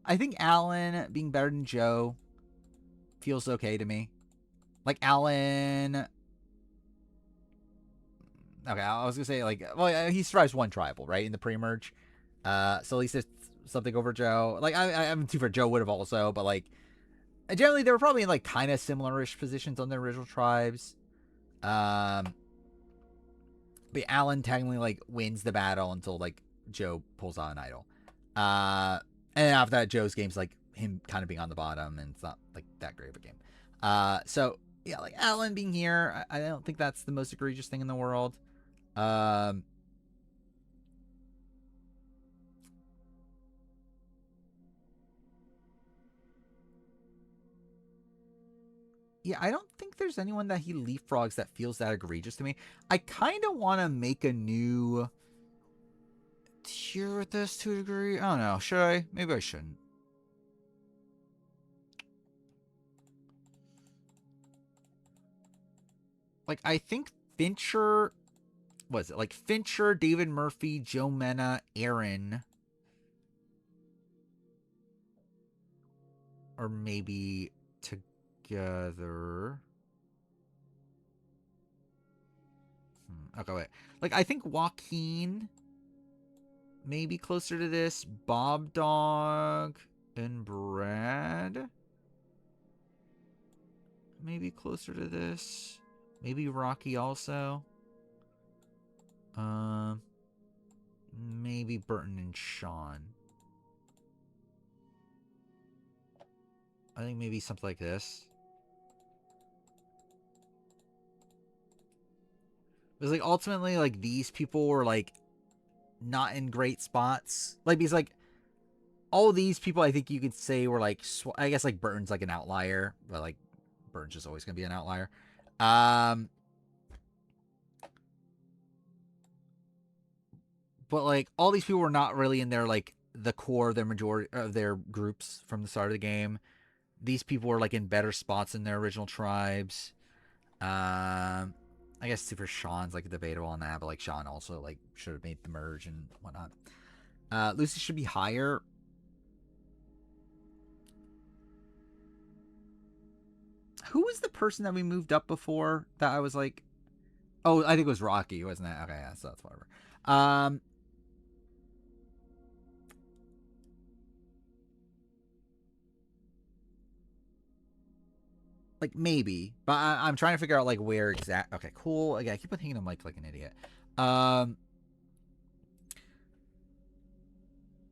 I think Alan being better than Joe feels okay to me. Like, Alan. Okay, I was gonna say, like, well, he survives one tribal, right, in the pre-merge. So at least there's something over Joe. Like, I'm too for Joe would have also, but like, generally they were probably in like kind of similar-ish positions on their original tribes. But Alan technically like wins the battle until like Joe pulls out an idol. And after that, Joe's game's like him kind of being on the bottom, and it's not like that great of a game. So yeah, like Alan being here, I don't think that's the most egregious thing in the world. Yeah, I don't think there's anyone that he leapfrogs that feels that egregious to me. I kind of want to make a new tier with this to a degree. I don't know. Should I? Maybe I shouldn't. Like, I think Fincher... What is it? Like, Fincher, David Murphy, Joe Mena, Aaron... Or maybe together. Okay, wait. Like, I think Joaquin maybe closer to this. Bob Dog and Brad maybe closer to this. Maybe Rocky also. Maybe Burton and Sean. I think maybe something like this. Because, like, ultimately, like, these people were, like, not in great spots. Like, because, like, all these people, I think you could say were, like, I guess, like, Burton's, like, an outlier. But, like, Burton's just always going to be an outlier. But, like, all these people were not really in their, like, the core of their majority of their groups from the start of the game. These people were, like, in better spots in their original tribes. I guess for Sean's, like, debatable on that, but, like, Sean also, like, should have made the merge and whatnot. Lucy should be higher. Who was the person that we moved up before that I was like... Oh, I think it was Rocky, wasn't it? Okay, yeah, so that's whatever. Like, maybe. But I'm trying to figure out, like, where exact... Okay, cool. Again, I keep on thinking I'm, like an idiot.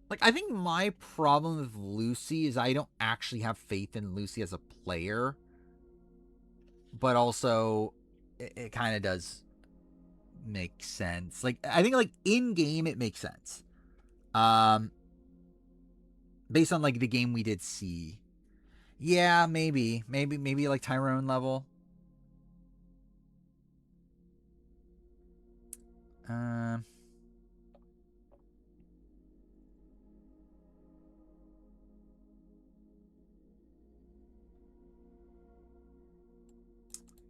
Like, I think my problem with Lucy is I don't actually have faith in Lucy as a player. But also, it kind of does make sense. Like, I think, like, in-game, it makes sense. Based on, like, the game we did see. Yeah, maybe. Maybe like, Tyrone level.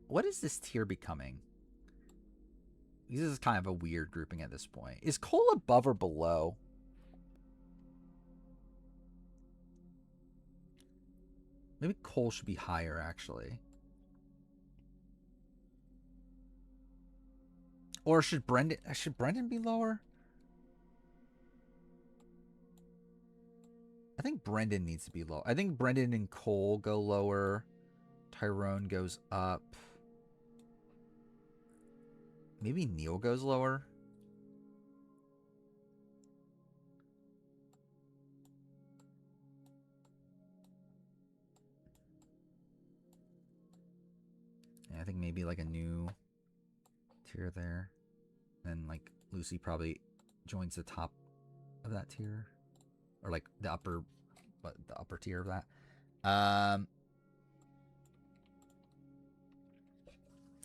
What is this tier becoming? This is kind of a weird grouping at this point. Is Cole above or below? Maybe Cole should be higher, actually. Or should Brendan be lower? I think Brendan needs to be low. I think Brendan and Cole go lower. Tyrone goes up. Maybe Neil goes lower. Yeah, I think maybe like a new tier there. Then like Lucy probably joins the top of that tier. Or like the upper tier of that.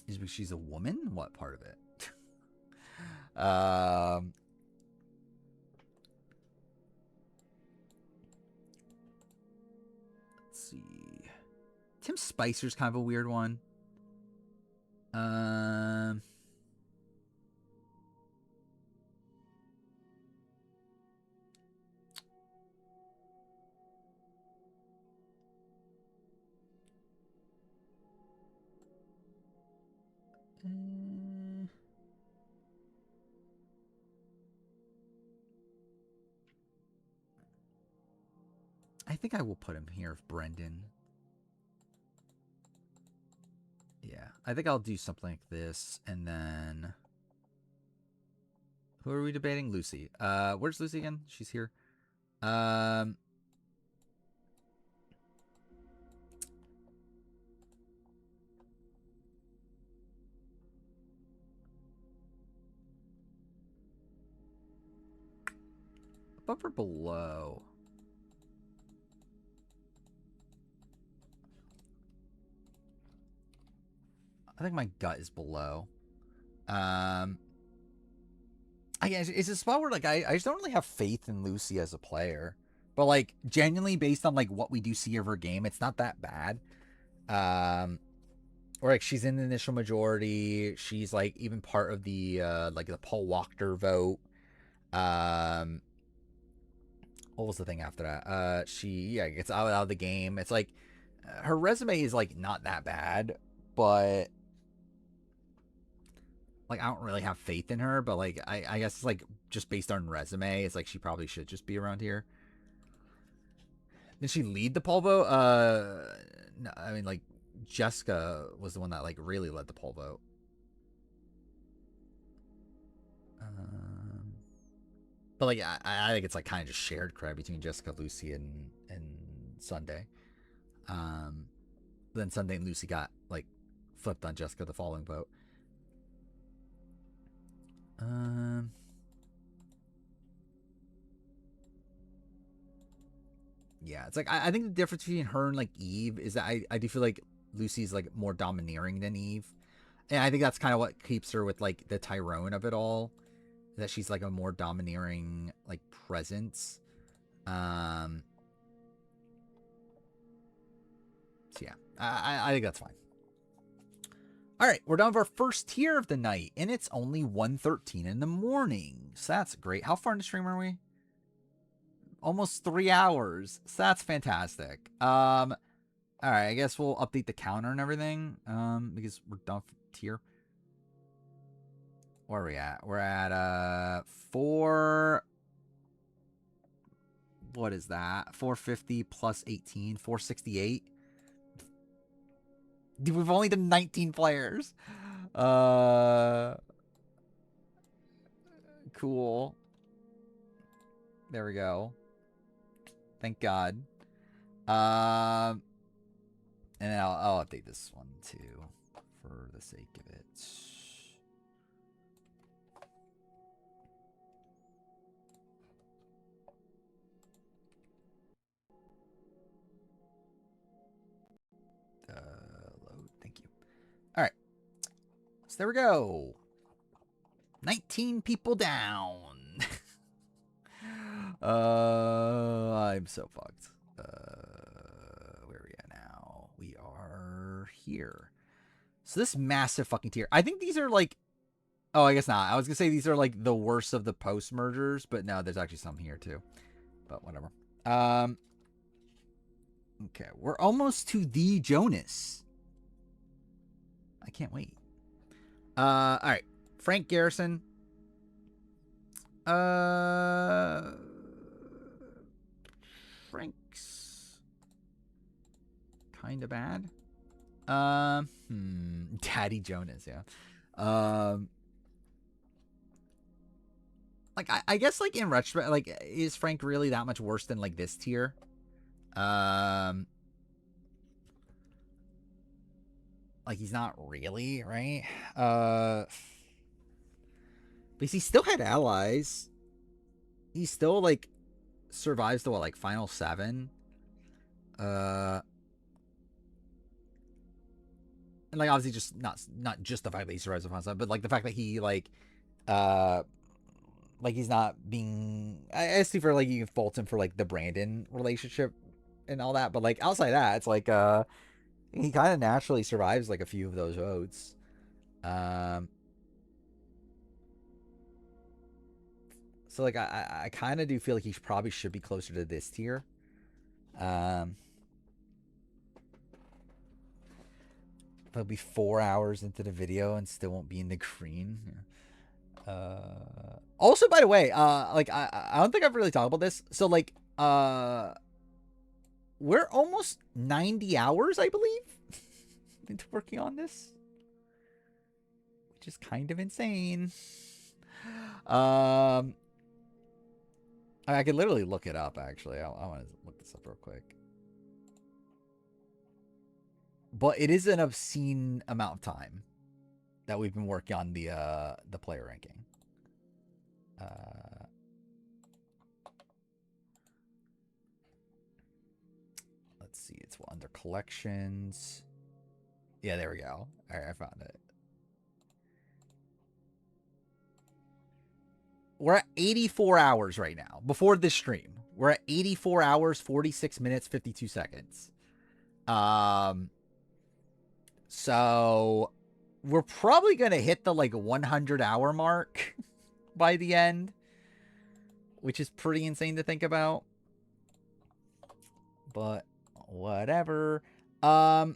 Is because she's a woman? What part of it? Let's see. Tim Spicer's kind of a weird one. I think I will put him here if Brendan. Yeah, I think I'll do something like this, and then... Who are we debating? Lucy. Where's Lucy again? She's here. Above or below? I think my gut is below. I guess it's a spot where like I just don't really have faith in Lucy as a player. But like genuinely based on like what we do see of her game, it's not that bad. Or like she's in the initial majority. She's like even part of the like the Paul Wachter vote. What was the thing after that? She gets out of the game. It's like her resume is like not that bad, but like I don't really have faith in her. But like I guess it's like just based on resume, it's like she probably should just be around here. Did she lead the poll vote? No, I mean like Jessica was the one that like really led the poll vote. But like I think it's like kind of just shared credit between Jessica, Lucy, and Sunday. Then Sunday and Lucy got like flipped on Jessica the following vote. Yeah, it's like I think the difference between her and like Eve is that I do feel like Lucy's like more domineering than Eve, and I think that's kind of what keeps her with like the Tyrone of it all, that she's like a more domineering like presence. So yeah, I think that's fine. All right, we're done with our first tier of the night, and it's only 1:13 in the morning, so that's great. How far in the stream are we? Almost 3 hours. So that's fantastic. All right, I guess we'll update the counter and everything. Because we're done with tier. Where are we at? We're at 4. What is that? 450 plus 18, 468. Dude, we've only done 19 players. Cool. There we go. Thank God. And then I'll update this one too, for the sake of it. Load. Thank you. All right. So there we go. 19 people down. I'm so fucked. Where are we at now? We are here. So this massive fucking tier. I think these are like, oh, I guess not. I was gonna say these are like the worst of the post mergers, but no, there's actually some here too. But whatever. Okay, we're almost to the Jonas. I can't wait. All right, Frank Garrison. Frank's kind of bad. Daddy Jonas, yeah. Like I guess like in retrospect, like is Frank really that much worse than like this tier? Like he's not really, right? Because he still had allies. He still like survives the what, like final 7. And like obviously just not just the fact that he survives the final 7, but like the fact that he like he's not being, I see for like you can fault him for like the Brandon relationship and all that, but like outside that, it's like he kind of naturally survives like a few of those votes. So like I kind of do feel like he probably should be closer to this tier. It'll be 4 hours into the video and still won't be in the green. Also, by the way, like I don't think I've really talked about this. So like we're almost 90 hours, I believe, into working on this, which is kind of insane. I could literally look it up, actually. I want to look this up real quick. But it is an obscene amount of time that we've been working on the player ranking. Let's see. It's under collections. Yeah, there we go. All right, I found it. We're at 84 hours right now before this stream. We're at 84 hours, 46 minutes, 52 seconds. So we're probably going to hit the like 100-hour mark by the end, which is pretty insane to think about. But whatever. Okay.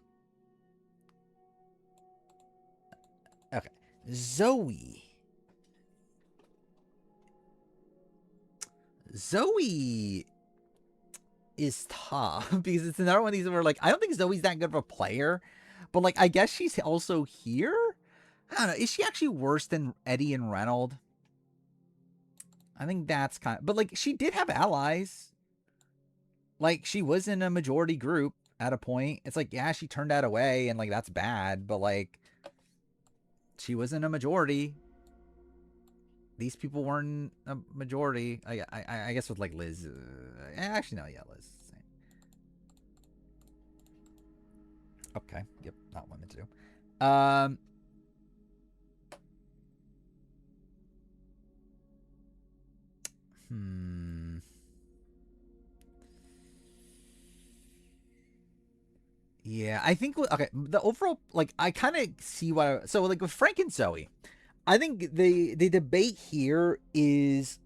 Zoe. Zoe is tough because it's another one of these where like I don't think Zoe's that good of a player, but like I guess she's also here. I don't know. Is she actually worse than Eddie and Reynolds? I think that's kind of, but like she did have allies. Like she was in a majority group at a point. It's like, yeah, she turned that away and like that's bad, but like she was in a majority. These people weren't a majority. I guess with like Liz. Actually, no, yeah, Liz. Okay. Yep. Not women too. Yeah, I think okay. The overall, like, I kind of see what. So, like with Frank and Zoe, I think the debate here is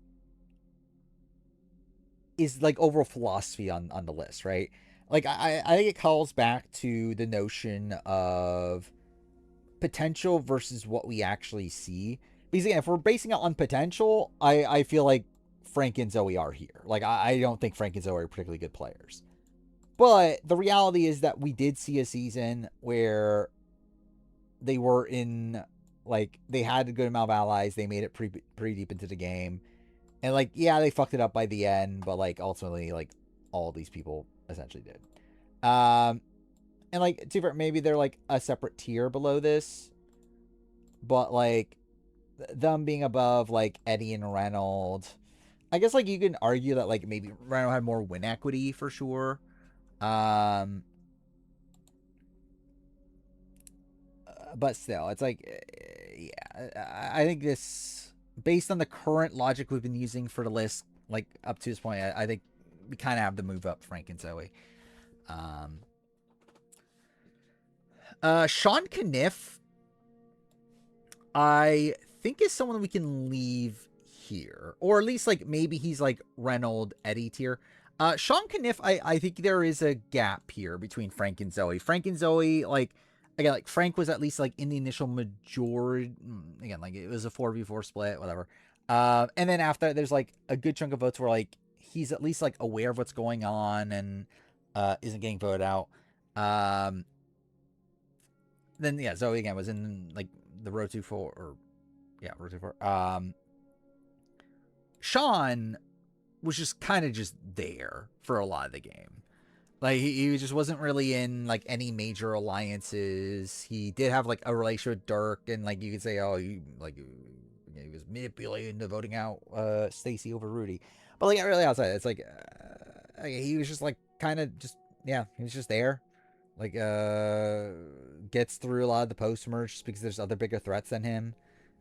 like overall philosophy on the list, right? Like I think it calls back to the notion of potential versus what we actually see. Because again, if we're basing it on potential, I feel like Frank and Zoe are here. Like I don't think Frank and Zoe are particularly good players. But the reality is that we did see a season where they were in, like, they had a good amount of allies. They made it pretty deep into the game. And, like, yeah, they fucked it up by the end, but, like, ultimately, like, all these people essentially did. And, like, maybe they're, like, a separate tier below this. But, like, them being above, like, Eddie and Reynolds. I guess, like, you can argue that, like, maybe Reynolds had more win equity for sure. But still, it's like, yeah, I think this, based on the current logic we've been using for the list, like up to this point, I think we kind of have to move up Frank and Zoe. Sean Caniff, I think is someone we can leave here, or at least like maybe he's like Reynolds Eddie tier. Sean Caniff, I think there is a gap here between Frank and Zoe. Frank and Zoe, like, again, like Frank was at least like in the initial majority. Again, like it was a 4v4 split, whatever. And then after, there's like a good chunk of votes where like he's at least like aware of what's going on and isn't getting voted out. Then yeah, Zoe again was in like the row 2-4 or yeah, row 2-4. Sean was just kind of just there for a lot of the game. Like he just wasn't really in like any major alliances. He did have like a relationship with Dirk, and like you could say, oh, he was manipulating the voting out Stacy over Rudy. But like really outside, it's like he was just like kind of just, yeah, he was just there. Like gets through a lot of the post merge just because there's other bigger threats than him,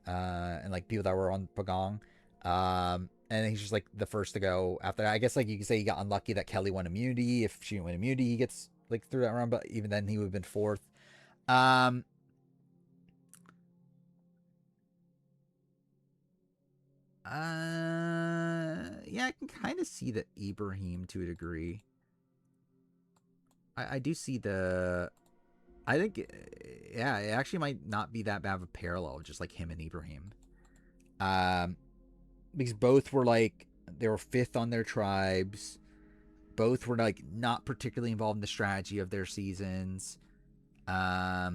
and like people that were on Pagong. And he's just like the first to go after that. I guess like you could say he got unlucky that Kelly won immunity. If she didn't win immunity, he gets like through that round, but even then he would have been fourth. Yeah, I can kind of see the Ibrahim to a degree. I do see the, I think, yeah, it actually might not be that bad of a parallel, just like him and Ibrahim. Because both were like, they were fifth on their tribes. Both were like not particularly involved in the strategy of their seasons. Like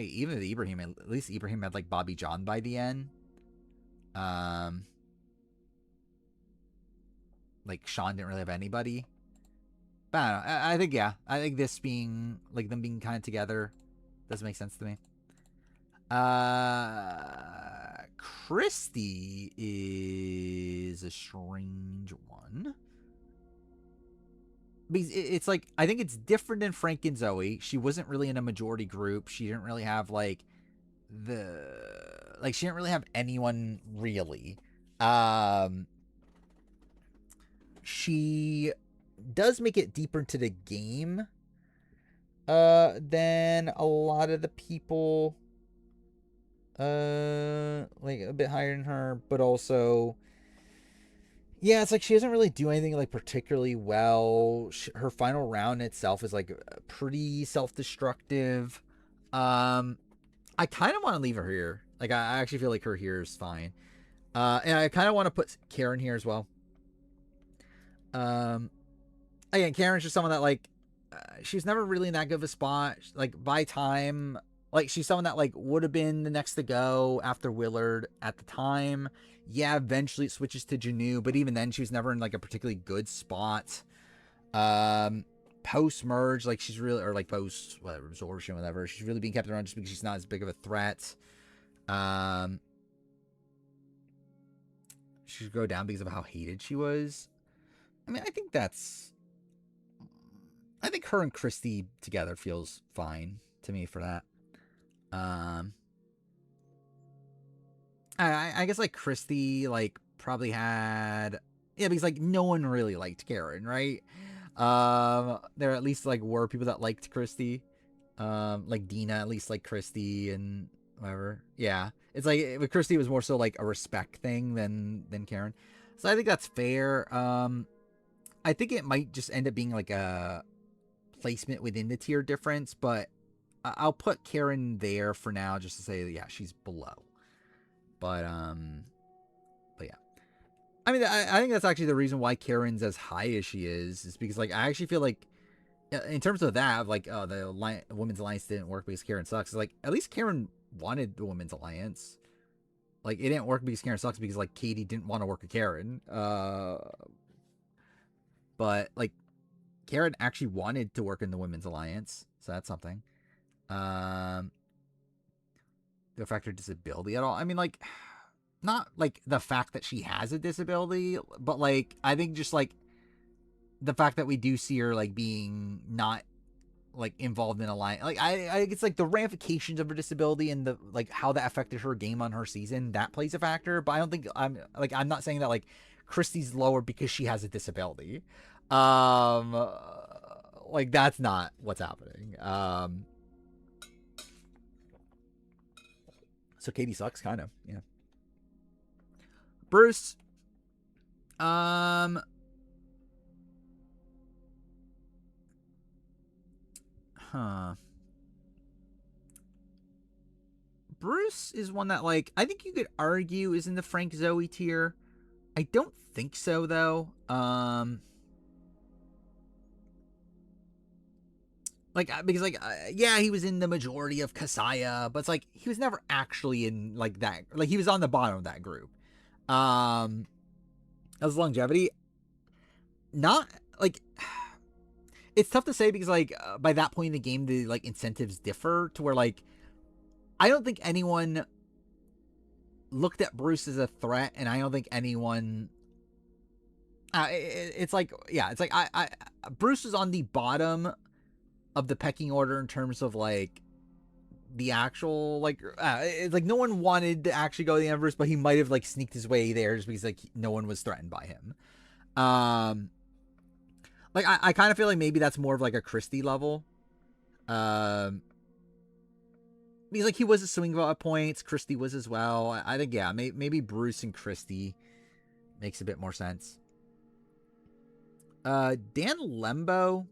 even with Ibrahim, at least Ibrahim had like Bobby John by the end. Like Sean didn't really have anybody. But I don't know. I think, yeah, I think this being like them being kind of together does make sense to me. Christy is a strange one. because it's like, I think it's different than Frank and Zoe. She wasn't really in a majority group. She didn't really have like she didn't really have anyone really. She does make it deeper into the game than a lot of the people like a bit higher than her, but also yeah, it's like she doesn't really do anything like particularly well. Her final round itself is like pretty self-destructive. I kind of want to leave her here. Like I actually feel like her here is fine. And I kind of want to put Karen here as well. Again, Karen's just someone that like she's never really in that good of a spot. Like by time, like she's someone that like would have been the next to go after Willard at the time. Yeah, eventually it switches to Janu, but even then she was never in like a particularly good spot. Post merge, like she's really, or like post whatever absorption, whatever, she's really being kept around just because she's not as big of a threat. She should go down because of how hated she was. I mean, I think her and Christy together feels fine to me for that. I guess like Christy like probably had, yeah, because like no one really liked Karen, right? There at least like were people that liked Christy. Like Dina at least liked Christy and whatever. Yeah. It's like with Christy it was more so like a respect thing than Karen. So I think that's fair. I think it might just end up being like a placement within the tier difference, but I'll put Karen there for now just to say that, yeah, she's below. But yeah. I mean, I think that's actually the reason why Karen's as high as she is because like I actually feel like in terms of that, like the Women's Alliance didn't work because Karen sucks. It's like at least Karen wanted the Women's Alliance. Like it didn't work because Karen sucks because like Katie didn't want to work with Karen. But like Karen actually wanted to work in the Women's Alliance, so that's something. The factor disability at all? I mean, like, not like the fact that she has a disability, but like I think just like the fact that we do see her like being not like involved in a line, like I it's like the ramifications of her disability and the like how that affected her game on her season, that plays a factor. But I don't think I'm not saying that like Christy's lower because she has a disability. Like that's not what's happening. So Katie sucks, kind of, yeah. Bruce, Bruce is one that like I think you could argue is in the Frank Zoe tier. I don't think so though. Like because like yeah, he was in the majority of Kasaya, but it's like he was never actually in like that. Like he was on the bottom of that group. As longevity, not like it's tough to say because like by that point in the game the like incentives differ to where like I don't think anyone looked at Bruce as a threat, and I don't think anyone. It's like yeah, it's like I Bruce is on the bottom of the pecking order in terms of like the actual like it's like no one wanted to actually go to the Everest, but he might have like sneaked his way there just because like no one was threatened by him. Like I kind of feel like maybe that's more of like a Christie level. Because like he was a swing vote at points, Christie was as well. I think yeah, maybe Bruce and Christie makes a bit more sense. Dan Lembo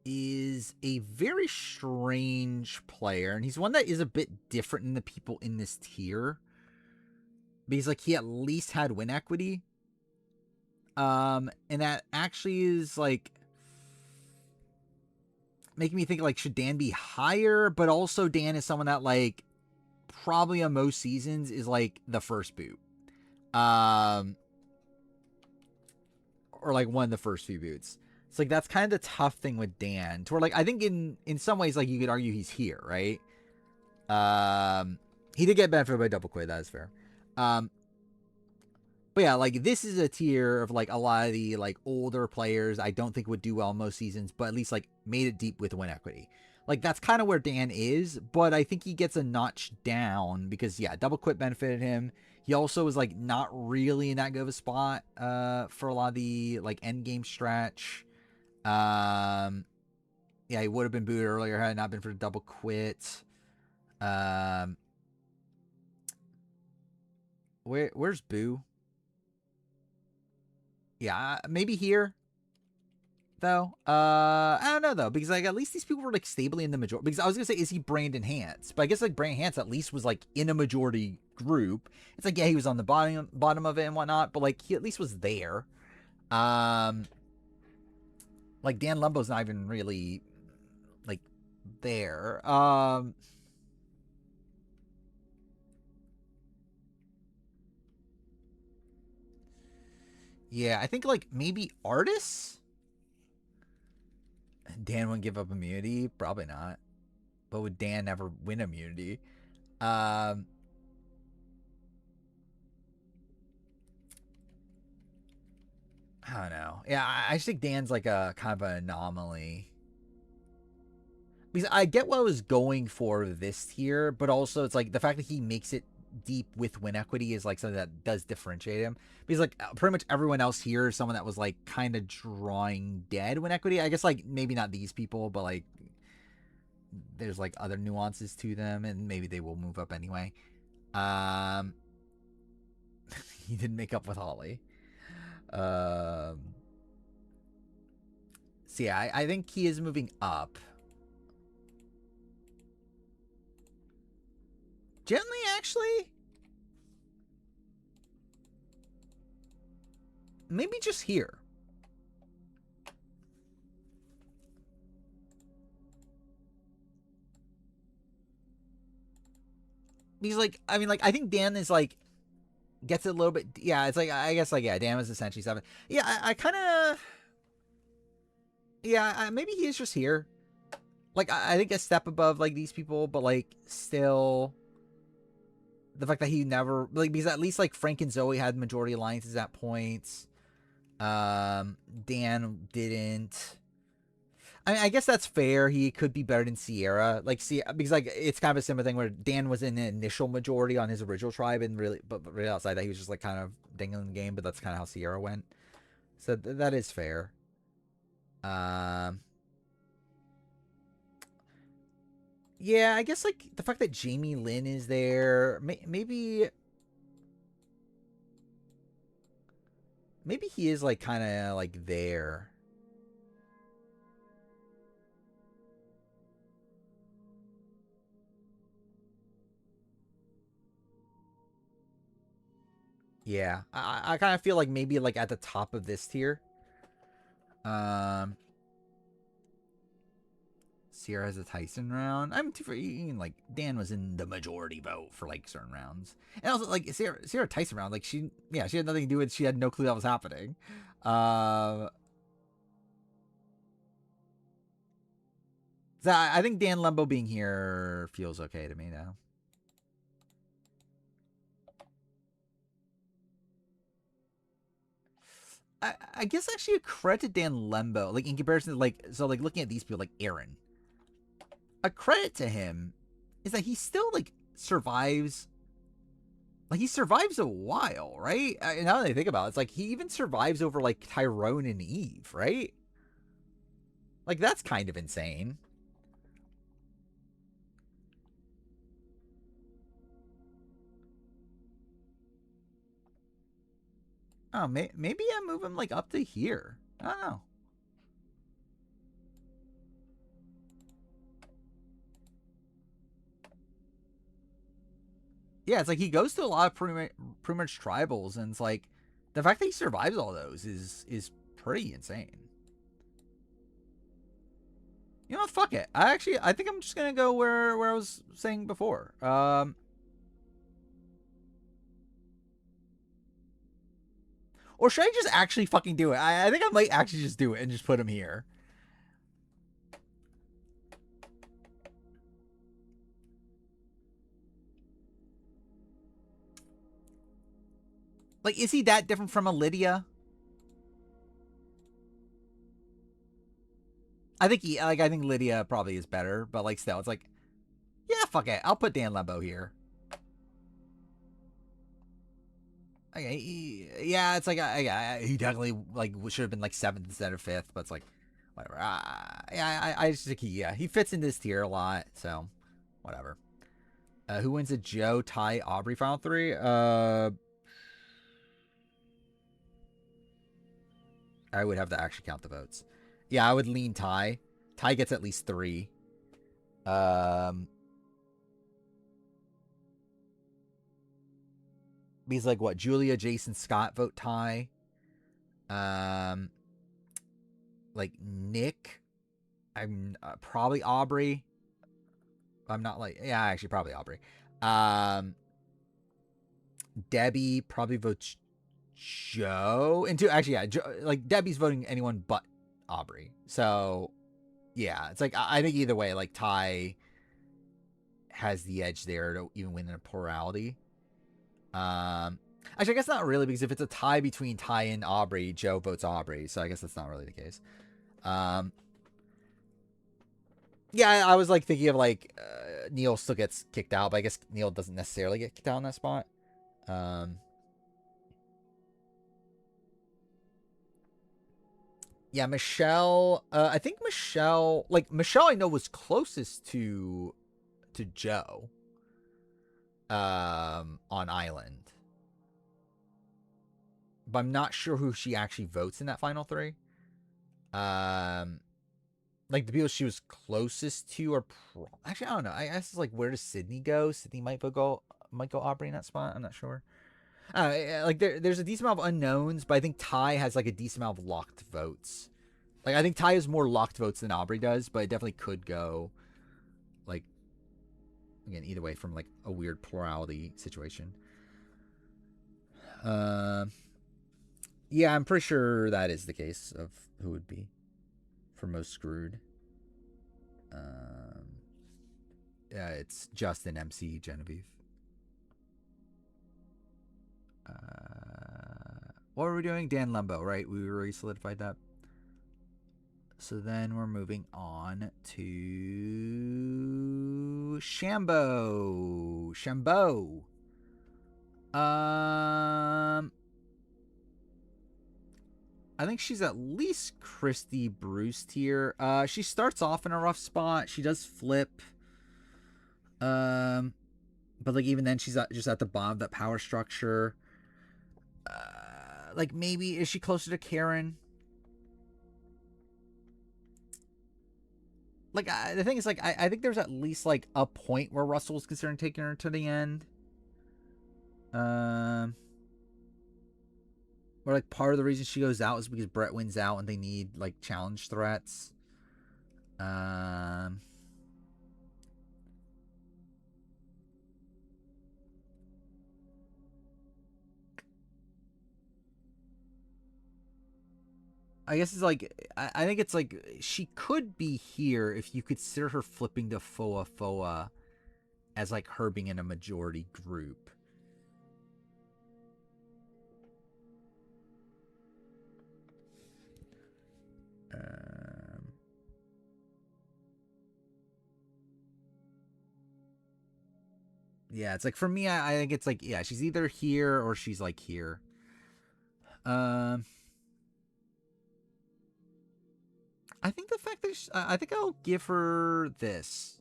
is a very strange player, and he's one that is a bit different than the people in this tier because like he at least had win equity, and that actually is like making me think like should Dan be higher, but also Dan is someone that like probably on most seasons is like the first boot, or like one of the first few boots. It's like that's kind of the tough thing with Dan, to where like I think in some ways like you could argue he's here, right? He did get benefited by double quit, that is fair. But yeah, like this is a tier of like a lot of the like older players I don't think would do well most seasons, but at least like made it deep with win equity. Like that's kind of where Dan is, but I think he gets a notch down because yeah, double quit benefited him. He also was like not really in that good of a spot for a lot of the like end game stretch. Yeah, he would have been booted earlier had it not been for the double quit. Where's Boo? Yeah, maybe here though. I don't know though, because like at least these people were like stably in the majority. Because I was gonna say, is he Brandon Hance? But I guess like Brandon Hance at least was like in a majority group. It's like yeah, he was on the bottom of it and whatnot, but like he at least was there. Like Dan Lumbo's not even really like there. Yeah, I think like maybe Artis. Dan wouldn't give up immunity, probably not. But would Dan ever win immunity? I don't know. Yeah, I just think Dan's like a kind of an anomaly. Because I get what I was going for this tier, but also it's like the fact that he makes it deep with win equity is like something that does differentiate him. Because like pretty much everyone else here is someone that was like kind of drawing dead win equity. I guess like maybe not these people, but like there's like other nuances to them, and maybe they will move up anyway. He didn't make up with Holly. So yeah, I think he is moving up. Gently, actually. Maybe just here. Because like, I mean, like, I think Dan is like gets it a little bit. Yeah, it's like I guess like yeah, Dan is essentially 7. Yeah, I kind of. Yeah, maybe he is just here. Like I think a step above like these people, but like still. The fact that he never like because at least like Frank and Zoe had majority alliances at points. Dan didn't. I mean, I guess that's fair. He could be better than Sierra, like see, because like it's kind of a similar thing where Dan was in the initial majority on his original tribe, and really, but really outside that he was just like kind of dangling the game. But that's kind of how Sierra went. So that is fair. Yeah, I guess like the fact that Jamie Lynn is there, maybe he is like kind of like there. Yeah, I kind of feel like maybe like at the top of this tier. Sierra has a Tyson round. I'm too for like Dan was in the majority vote for like certain rounds, and also like Sierra Tyson round. Like she had nothing to do with. She had no clue that was happening. So I think Dan Lembo being here feels okay to me now. I guess actually a credit to Dan Lembo, like in comparison to like so like looking at these people like Aaron. A credit to him is that he still like survives. Like he survives a while, right? Now that I think about it, it's like he even survives over like Tyrone and Eve, right? Like that's kind of insane. Oh, maybe I move him like up to here. I don't know. Yeah, it's like he goes to a lot of pretty much tribals, and it's like the fact that he survives all those is pretty insane. You know what? Fuck it. I think I'm just gonna go where I was saying before. Or should I just actually fucking do it? I think I might actually just do it and just put him here. Like, is he that different from a Lydia? I think I think Lydia probably is better, but like still, it's like, yeah, fuck it. I'll put Dan Lembo here. Okay, yeah, it's like, yeah, he definitely like should have been like 7th instead of 5th, but it's like, whatever. Yeah, I just think he fits in this tier a lot, so whatever. Who wins a Joe, Ty, Aubrey final 3? I would have to actually count the votes. Yeah, I would lean Ty. Ty gets at least 3. He's like what? Julia, Jason, Scott vote Ty. Like Nick. I'm probably Aubrey. I'm not like, yeah, actually probably Aubrey. Debbie probably votes Joe. And actually, yeah, like Debbie's voting anyone but Aubrey. So yeah, it's like I think either way, like Ty has the edge there to even win in a plurality. Actually, I guess not really, because if it's a tie between Ty and Aubrey, Joe votes Aubrey, so I guess that's not really the case. Yeah, I was like thinking of like Neil still gets kicked out, but I guess Neil doesn't necessarily get kicked out in that spot. Yeah, Michelle. I think Michelle, I know was closest to Joe. On Island, but I'm not sure who she actually votes in that final 3. Like the people she was closest to are actually, I don't know. I guess it's like, where does Sydney go? Sydney might go Aubrey in that spot. I'm not sure. Like there's a decent amount of unknowns, but I think Ty has like a decent amount of locked votes. Like I think Ty has more locked votes than Aubrey does, but it definitely could go like, again, either way from like a weird plurality situation. Yeah, I'm pretty sure that is the case of who would be for most screwed. Yeah, it's Justin, MC, Genevieve. What were we doing? Dan Lembo, right? We already solidified that. So then we're moving on to Shambo. I think she's at least Christy Bruce tier. She starts off in a rough spot. She does flip. But like even then, she's just at the bottom of that power structure. Like maybe is she closer to Karen? Like the thing is, like I think there's at least like a point where Russell was considering taking her to the end. Or like part of the reason she goes out is because Brett wins out and they need like challenge threats. I guess it's like, I think it's like she could be here if you consider her flipping to Foa as like her being in a majority group. Yeah, it's like for me, I think it's like, yeah, she's either here or she's like here. I think the fact that I think I'll give her this.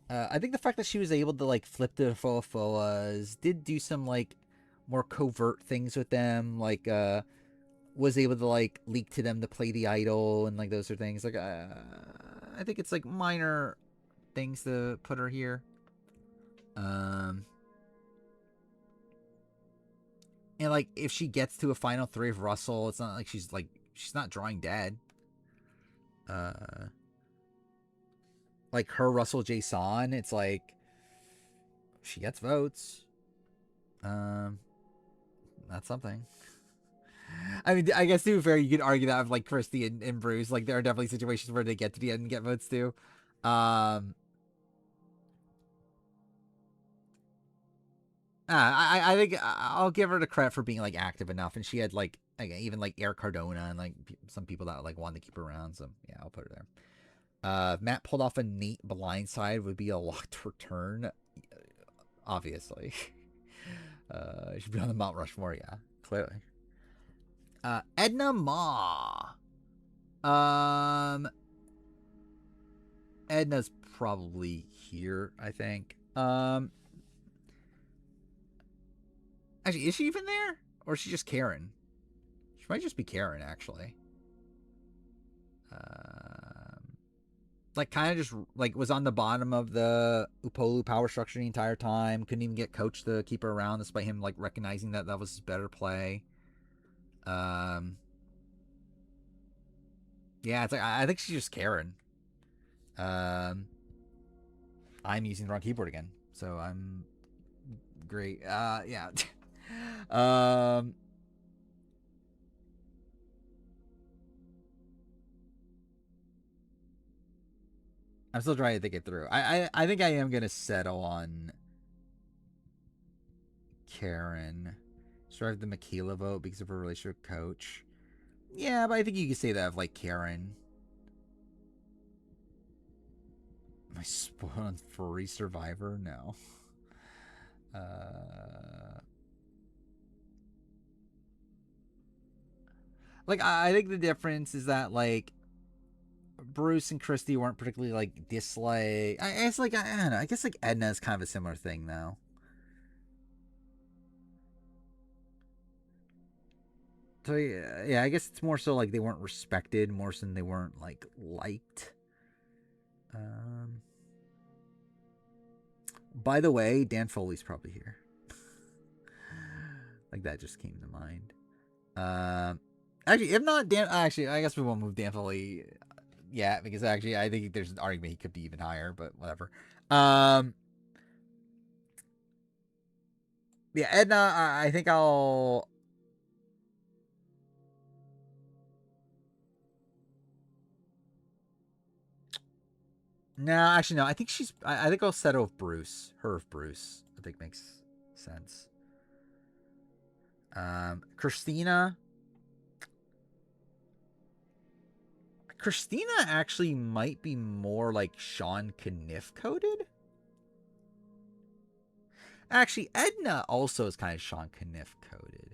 I think the fact that she was able to like flip to Foas did do some like more covert things with them, like was able to like leak to them to play the idol and like those are things. Like I think it's like minor things to put her here. And like if she gets to a final 3 of Russell, it's not like she's not drawing dead. Like her Russell Jason, it's like she gets votes. That's something. I mean, I guess to be fair, you could argue that of like Christy and Bruce. Like there are definitely situations where they get to the end and get votes too. I think I'll give her the credit for being like active enough, and she had like even like Eric Cardona and like some people that like wanted to keep her around. So yeah, I'll put her there. Matt pulled off a Nate blindside would be a locked return, obviously. Should be on the Mount Rushmore, yeah, clearly. Edna Ma. Edna's probably here, I think. Actually, is she even there? Or is she just Karen? She might just be Karen, actually. Like, kind of just, like, was on the bottom of the Upolu power structure the entire time. Couldn't even get Coach to keep her around, despite him, like, recognizing that that was his better play. Yeah, it's like, I think she's just Karen. I'm using the wrong keyboard again, so I'm great. Yeah. I'm still trying to think it through. I think I am gonna settle on Karen. Strive the Michaela vote because of her relationship with Coach. Yeah, but I think you could say that of like Karen. Am I spoiled on furry Survivor? No. Like I think the difference is that like Bruce and Christy weren't particularly like dislike. It's like I don't know. I guess like Edna is kind of a similar thing though. So yeah, I guess it's more so like they weren't respected more so than they weren't like liked. By the way, Dan Foley's probably here. Like that just came to mind. Actually, if not Dan, actually, I guess we won't move Dan Foley yet because actually, I think there's an argument he could be even higher, but whatever. Yeah, Edna, I think I'll. No, actually, no. I think she's. I think I'll settle with Bruce. Her with Bruce. I think makes sense. Christina. Christina actually might be more like Sean Kniff coded. Actually, Edna also is kind of Sean Kniff coded.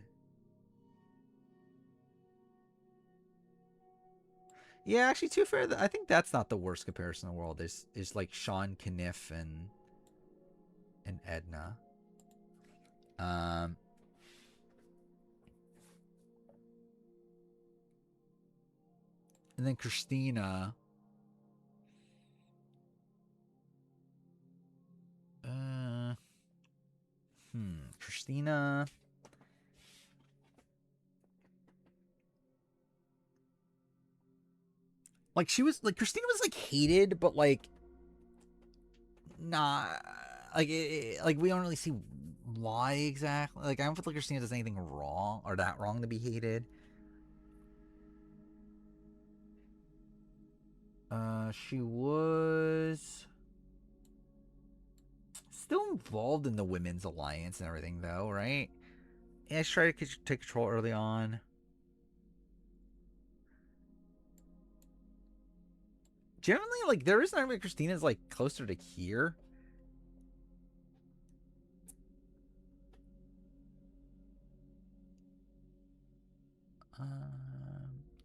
Yeah, actually, too fair. I think that's not the worst comparison in the world. Is like Sean Kniff and Edna. And then Christina. Christina. Like she was like Christina was like hated, but like nah, like we don't really see why exactly. Like I don't feel like Christina does anything wrong or that wrong to be hated. She was still involved in the women's alliance and everything, though, right? Yeah, she tried to take control early on. Generally, like there is an argument Christina's like closer to here.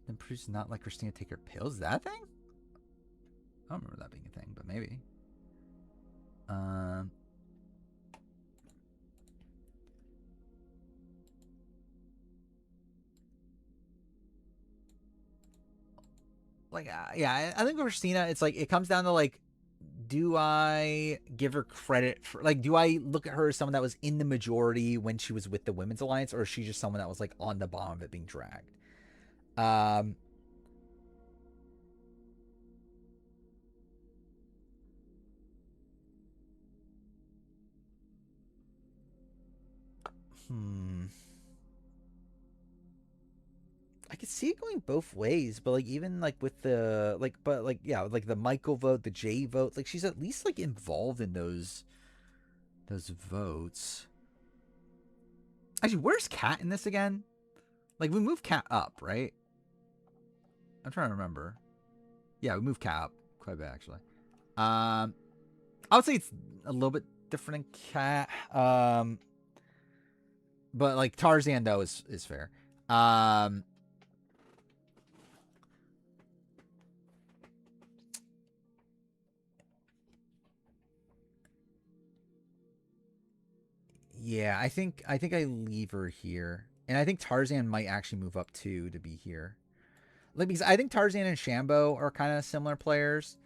And Bruce not let Christina take her pills. Is that a thing? I don't remember that being a thing, but maybe. Like, yeah, I think with Christina, it's like it comes down to like, do I give her credit for like, do I look at her as someone that was in the majority when she was with the Women's Alliance, or is she just someone that was like on the bottom of it being dragged? I could see it going both ways, but like even like with the like, but like yeah, like the Michael vote, the Jay vote, like she's at least like involved in those votes. Actually, where's Cat in this again? Like, we moved Cat up, right? I'm trying to remember. Yeah, we moved Cat up quite a bit, actually. I would say it's a little bit different than Cat. But, like, Tarzan, though, is fair. Yeah, I think I leave her here. And I think Tarzan might actually move up, too, to be here. Like, because I think Tarzan and Shambo are kind of similar players.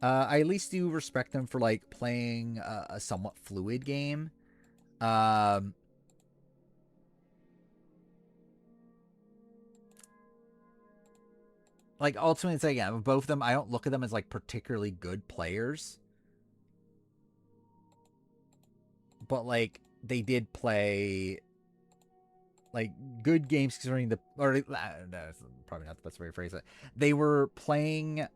I at least do respect them for like playing a somewhat fluid game. Um, like ultimately, it's like yeah, both of them. I don't look at them as like particularly good players, but like they did play like good games concerning the or no, that's probably not the best way to phrase it. They were playing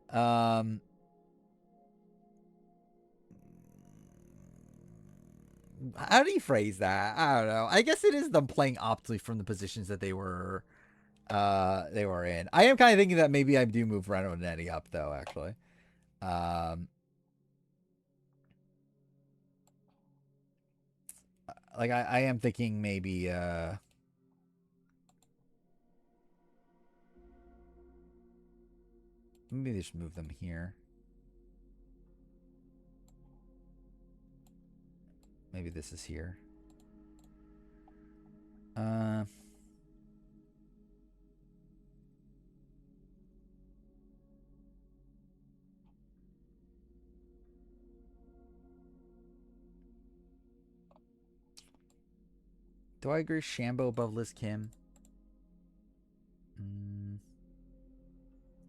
how do you phrase that? I don't know. I guess it is them playing optimally from the positions that they were in. I am kind of thinking that maybe I do move Reno and Eddie up though, actually. Like I am thinking maybe maybe just move them here. Maybe this is here. Do I agree Shambo above Liz Kim?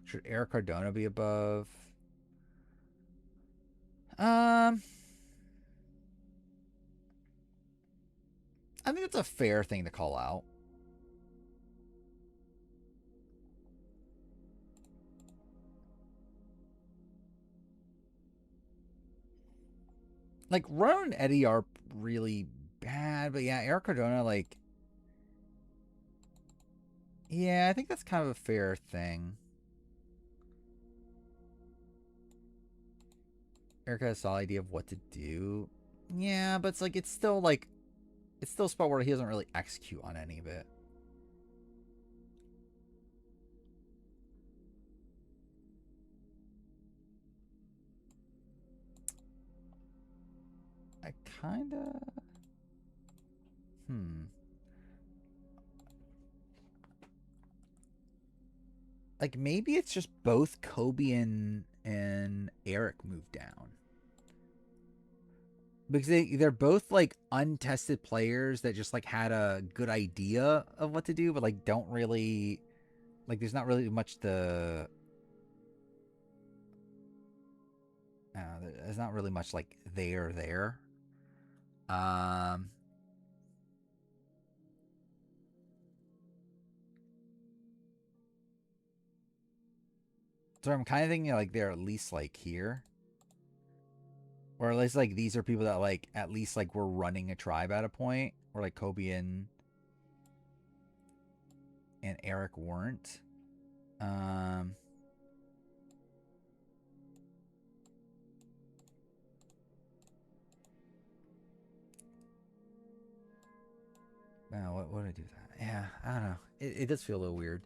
Should Eric Cardona be above? I think it's a fair thing to call out. Like, Ron and Eddie are really bad, but yeah, Eric Cardona, like... Yeah, I think that's kind of a fair thing. Eric has a solid idea of what to do. Yeah, but it's like, it's still like... It's still a spot where he doesn't really execute on any of it. I kinda... Like, maybe it's just both Kobe and Eric moved down. Because they're both, like, untested players that just, like, had a good idea of what to do, but, like, don't really... Like, there's not really much to... there's not really much, like, there. So I'm kind of thinking, like, they're at least, like, here. Or at least, like, these are people that, like, at least, like, were running a tribe at a point. Or, like, Kobe and Eric weren't. Man, what did I do with that? Yeah, I don't know. It does feel a little weird.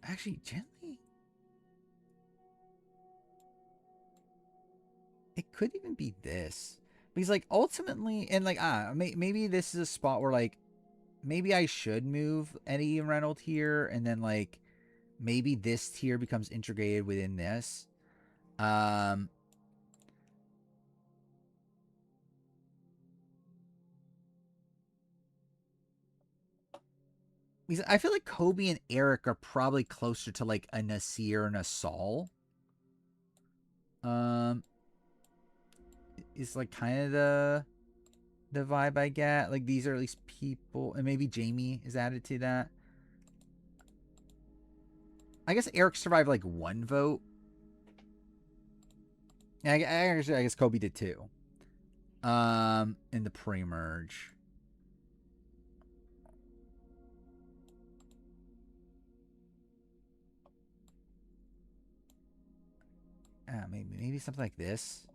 Actually, gently... It could even be this. Because, like, ultimately... And, like, maybe this is a spot where, like... Maybe I should move Eddie and Reynolds here. And then, like... Maybe this tier becomes integrated within this. Because I feel like Kobe and Eric are probably closer to, like, a Nasir and a Saul. Is, like, kind of the vibe I get. Like, these are at least people... And maybe Jamie is added to that. I guess Eric survived, like, one vote. Yeah, I guess Kobe did too. In the pre-merge. Maybe something like this.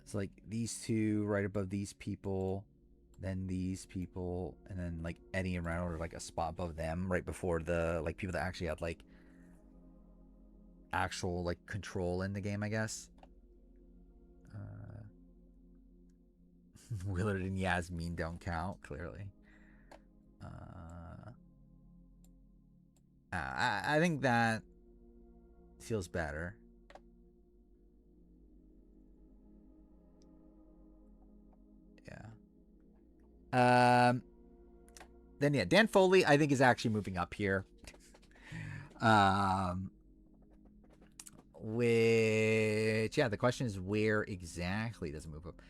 It's like these two right above these people, then these people, and then like Eddie and Reynolds are like a spot above them, right before the like people that actually had like actual like control in the game, I guess. Willard and Yasmin don't count, clearly. I think that feels better. Yeah. Then yeah, Dan Foley I think is actually moving up here. Which yeah, the question is where exactly does it move up?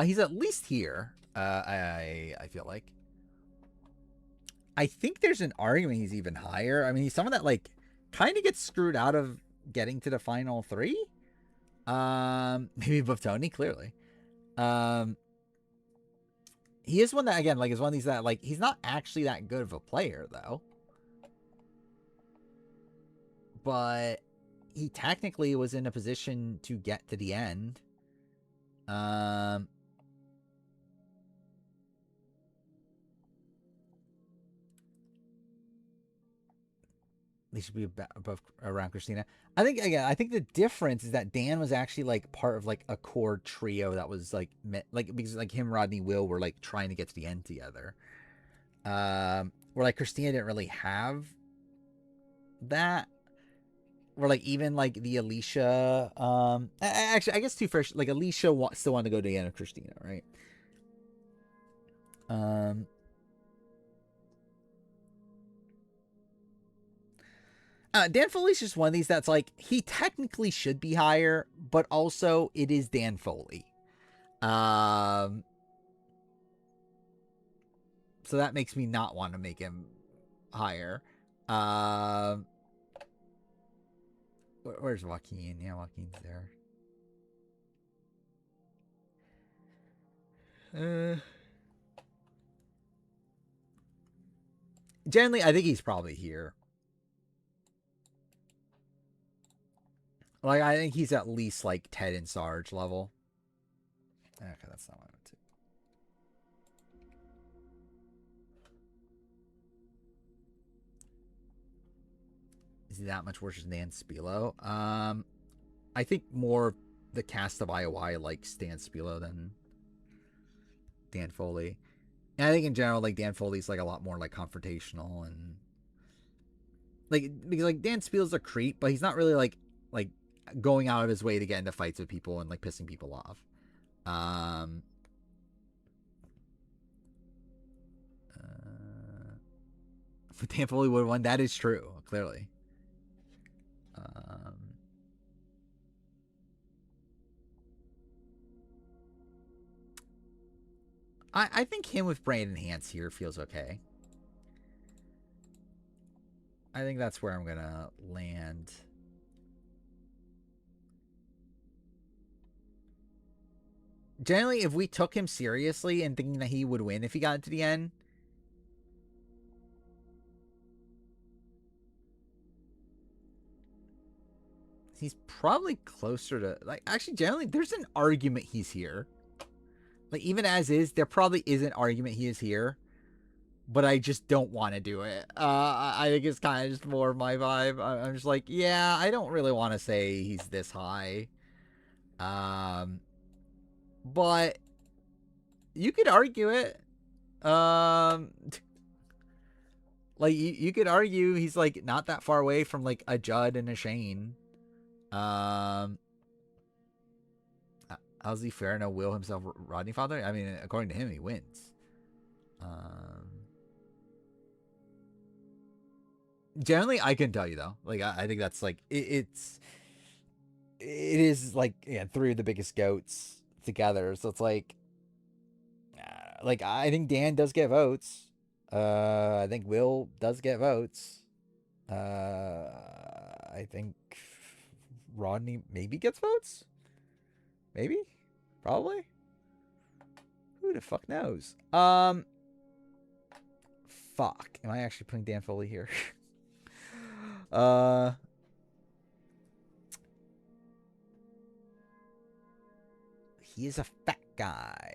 He's at least here. I feel like. I think there's an argument he's even higher. I mean, he's someone that like kind of gets screwed out of getting to the final three. Maybe above Tony, clearly. He is one that again, like, is one of these that like he's not actually that good of a player though. But he technically was in a position to get to the end. They should be above around Christina. I think the difference is that Dan was actually like part of like a core trio that was like because like him, Rodney, Will were like trying to get to the end together. Where like Christina didn't really have that. Where like even like the Alicia, actually I guess too first, like Alicia still wanted to go to the end of Christina, right? Dan Foley's just one of these that's like he technically should be higher, but also it is Dan Foley. So that makes me not want to make him higher. Where's Joaquin? Yeah, Joaquin's there. Generally, I think he's probably here. Like, I think he's at least like Ted and Sarge level. Okay, that's not what I meant to. Is he that much worse than Dan Spilo? I think more the cast of IOI likes Dan Spilo than Dan Foley. And I think in general, like Dan Foley's like a lot more like confrontational and like because like Dan Spiel's a creep, but he's not really like going out of his way to get into fights with people and like pissing people off. But Dan Foley would have won. That is true, clearly. I think him with Brandon Hance here feels okay. I think that's where I'm gonna land. Generally, if we took him seriously and thinking that he would win if he got to the end, he's probably closer to like. Actually, generally, there's an argument he's here. Like even as is, there probably is an argument he is here, but I just don't want to do it. I think it's kind of just more of my vibe. I'm just like, yeah, I don't really want to say he's this high. But you could argue it. Like you could argue he's like not that far away from like a Judd and a Shane. How's he fair no Will himself Rodney father? I mean, according to him, he wins. Generally, I can tell you though. Like I think that's like it is like yeah, three of the biggest goats together. So it's like I think Dan does get votes. I think Will does get votes. I think Rodney maybe gets votes. Maybe, probably. Who the fuck knows? Fuck. Am I actually putting Dan Foley here? uh. He is a fat guy.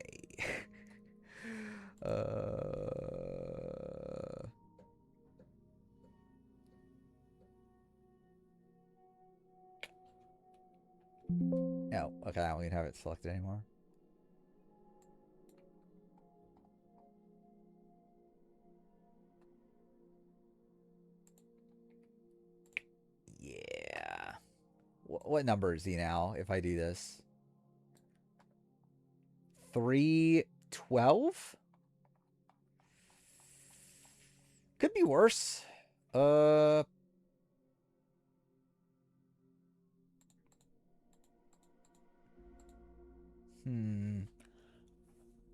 No, okay, I don't even have it selected anymore. Yeah. What number is he now if I do this? 312? Could be worse.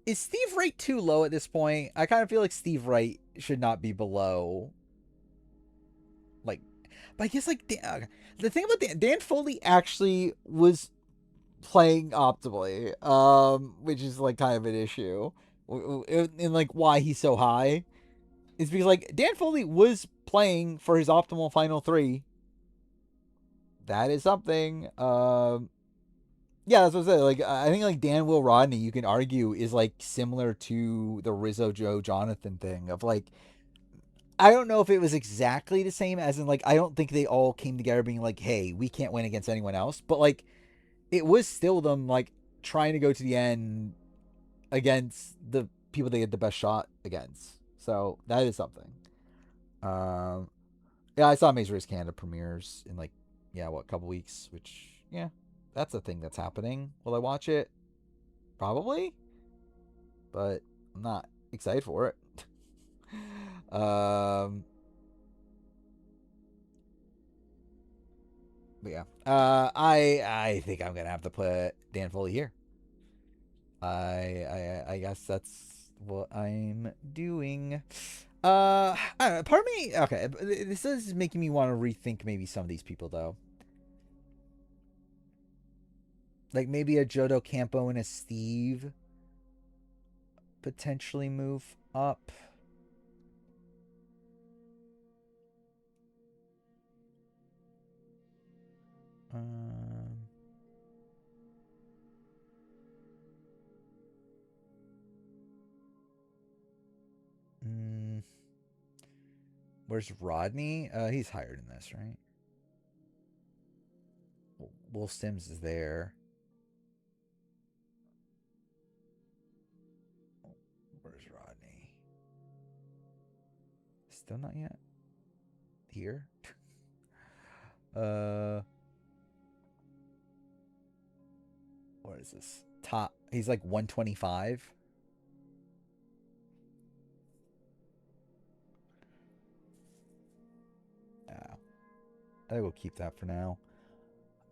Is Steve Wright too low at this point? I kind of feel like Steve Wright should not be below. Like, but I guess like the thing about Dan Foley actually was playing optimally, which is like kind of an issue, and like why he's so high is because like Dan Foley was playing for his optimal final three. That is something. Yeah, that's what I said. Like, I think like Dan Will Rodney, you can argue is like similar to the Rizzo Joe Jonathan thing of like, I don't know if it was exactly the same as in like, I don't think they all came together being like, hey, we can't win against anyone else, but like, it was still them like trying to go to the end against the people they had the best shot against. So that is something. Yeah, I saw Maze Race Canada premieres in like, yeah, what, a couple weeks, which, yeah, that's a thing that's happening. Will I watch it? Probably. But I'm not excited for it. But yeah. I think I'm gonna have to put Dan Foley here. I guess that's what I'm doing. I don't know, part of me, okay, this is making me want to rethink maybe some of these people though. Like maybe a Jodo Campo and a Steve potentially move up. Where's Rodney? He's higher than this, right? Will Sims is there. Where's Rodney? Still not yet. Here. What is this? Top. He's like 125. I think we'll keep that for now.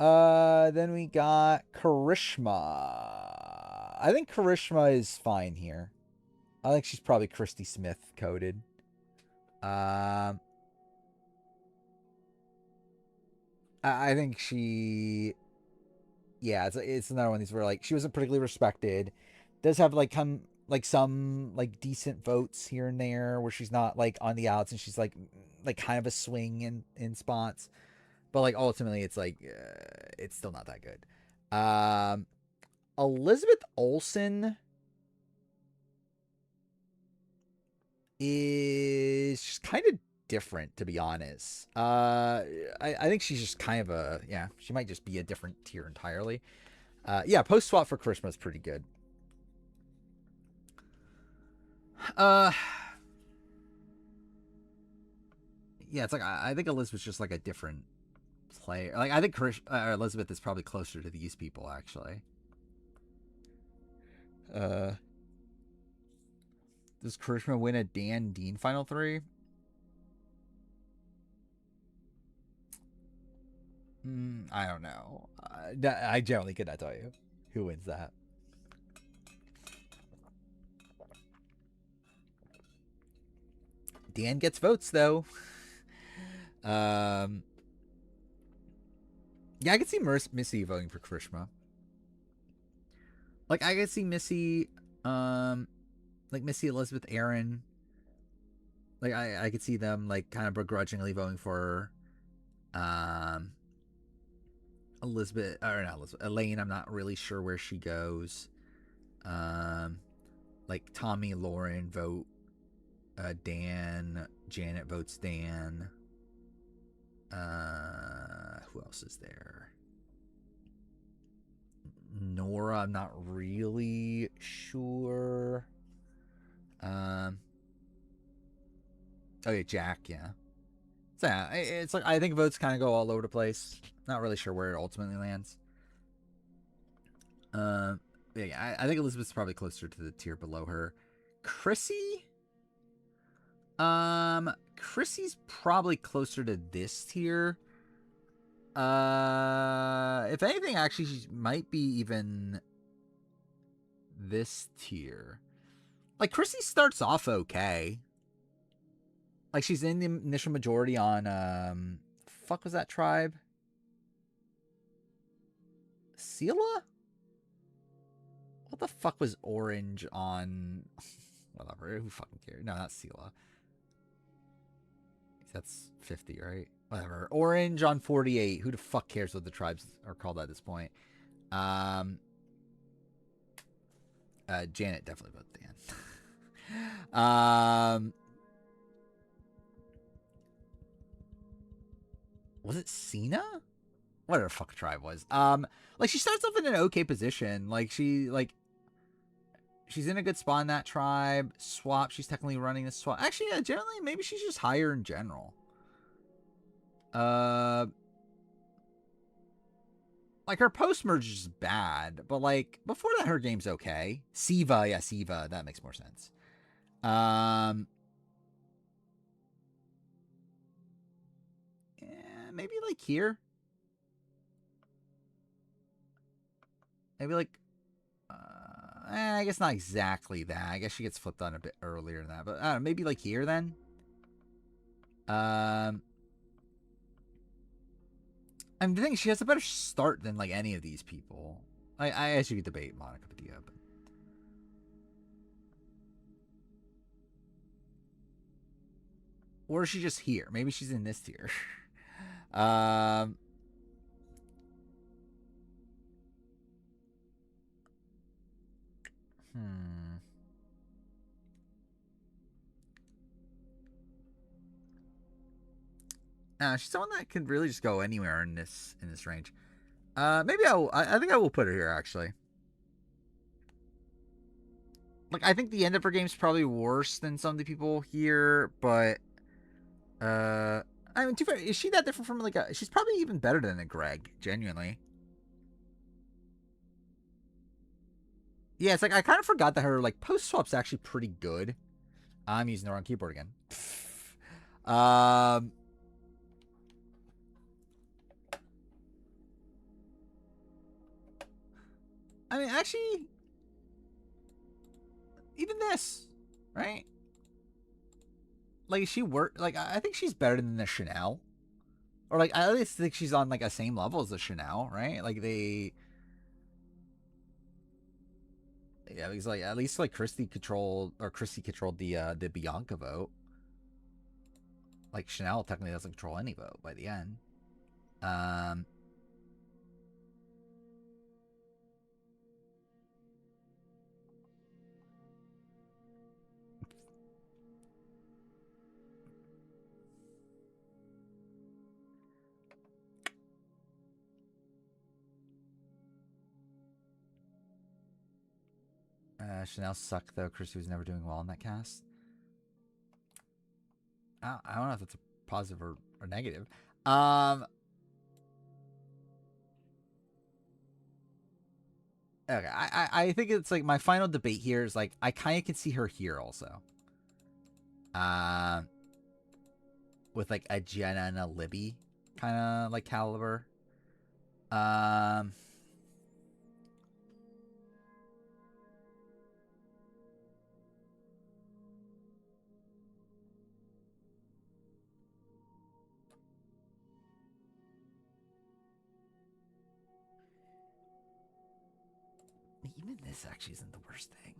Then we got Karishma. I think Karishma is fine here. I think she's probably Christy Smith coded. I think she, yeah, it's another one of these where like she wasn't particularly respected. Does have like some like decent votes here and there where she's not like on the outs and she's like kind of a swing in spots, but like ultimately it's like it's still not that good. Elizabeth Olsen is just kind of different, to be honest. I think she's just kind of a, yeah, she might just be a different tier entirely. Yeah, post swap for Karishma is pretty good. Yeah, it's like I think Elizabeth's just like a different player. Like I think Elizabeth is probably closer to these people actually. Does Karishma win a Dan Dean final three? I don't know. I generally could not tell you who wins that. Dan gets votes though. Um, yeah, I could see Missy voting for Krishma. Like I could see Missy, like Missy, Elizabeth, Aaron. Like I could see them like kind of begrudgingly voting for Elizabeth, or not Elizabeth, Elaine. I'm not really sure where she goes. Like Tommy, Lauren vote Dan. Janet votes Dan. Who else is there? Nora, I'm not really sure. Oh yeah, Jack, yeah. So yeah, it's like I think votes kind of go all over the place. Not really sure where it ultimately lands. Yeah, I think Elizabeth's probably closer to the tier below her. Chrissy, Chrissy's probably closer to this tier. If anything, actually, she might be even this tier. Like Chrissy starts off okay. Like she's in the initial majority on fuck was that tribe? Sela? What the fuck was Orange on? Whatever. Who fucking cares? No, not Sela. That's 50, right? Whatever. Orange on 48. Who the fuck cares what the tribes are called at this point? Janet definitely votes Dan. Was it Cena? Whatever the fuck tribe was. Like she starts off in an okay position. Like she's in a good spot in that tribe. Swap, she's technically running the swap. Actually, yeah, generally maybe she's just higher in general. Like her post merge is bad, but like before that her game's okay. Siva, yeah, Siva, that makes more sense. Yeah, maybe like here. Maybe like I guess not exactly that. I guess she gets flipped on a bit earlier than that, but I don't know, maybe like here then. I mean, the thing is, she has a better start than like any of these people. I guess you could debate Monica Padilla, but or is she just here? Maybe she's in this tier. Hmm. She's someone that could really just go anywhere in this range. Maybe I think I will put her here actually. Like I think the end of her game is probably worse than some of the people here, but I mean, too far, is she that different from like a? She's probably even better than a Greg, genuinely. Yeah, it's like I kind of forgot that her like post swap's actually pretty good. I'm using the wrong keyboard again. I mean, actually, even this, right? Like she worked. Like I think she's better than the Chanel, or like I at least think she's on like a same level as the Chanel, right? Like they, yeah, because like at least like Chrissy controlled the Bianca vote. Like Chanel technically doesn't control any vote by the end. Um, Chanel sucked though. Chrissy was never doing well in that cast. I don't know if that's a positive or negative. Okay, I think it's like my final debate here is like I kind of can see her here also. With like a Jenna and a Libby kind of like caliber. Um, Even this actually isn't the worst thing.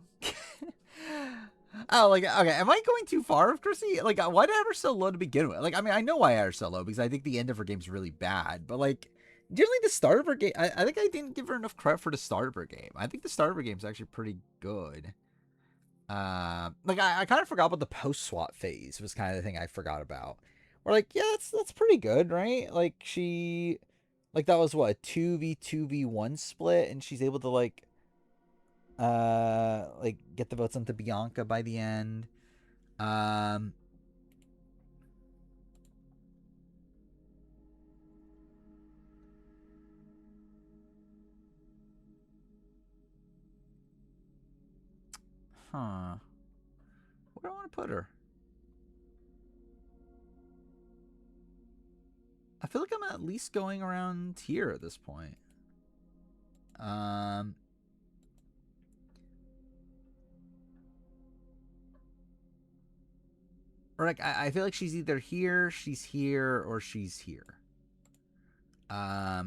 Oh, like, okay, am I going too far with Chrissy? Like, why did I have her so low to begin with? Like, I mean, I know why I had her so low, because I think the end of her game is really bad, but, like, generally the start of her game, I think I didn't give her enough credit for the start of her game. I think the start of her game is actually pretty good. Like, I kind of forgot about the post-swap phase, was kind of the thing I forgot about. We're like, yeah, that's pretty good, right? Like, like, that was, what, a 2v2v1 split, and she's able to, like, get the votes onto Bianca by the end. Huh. Where do I want to put her? I feel like I'm at least going around here at this point. Or like I feel like she's either here, she's here, or she's here. I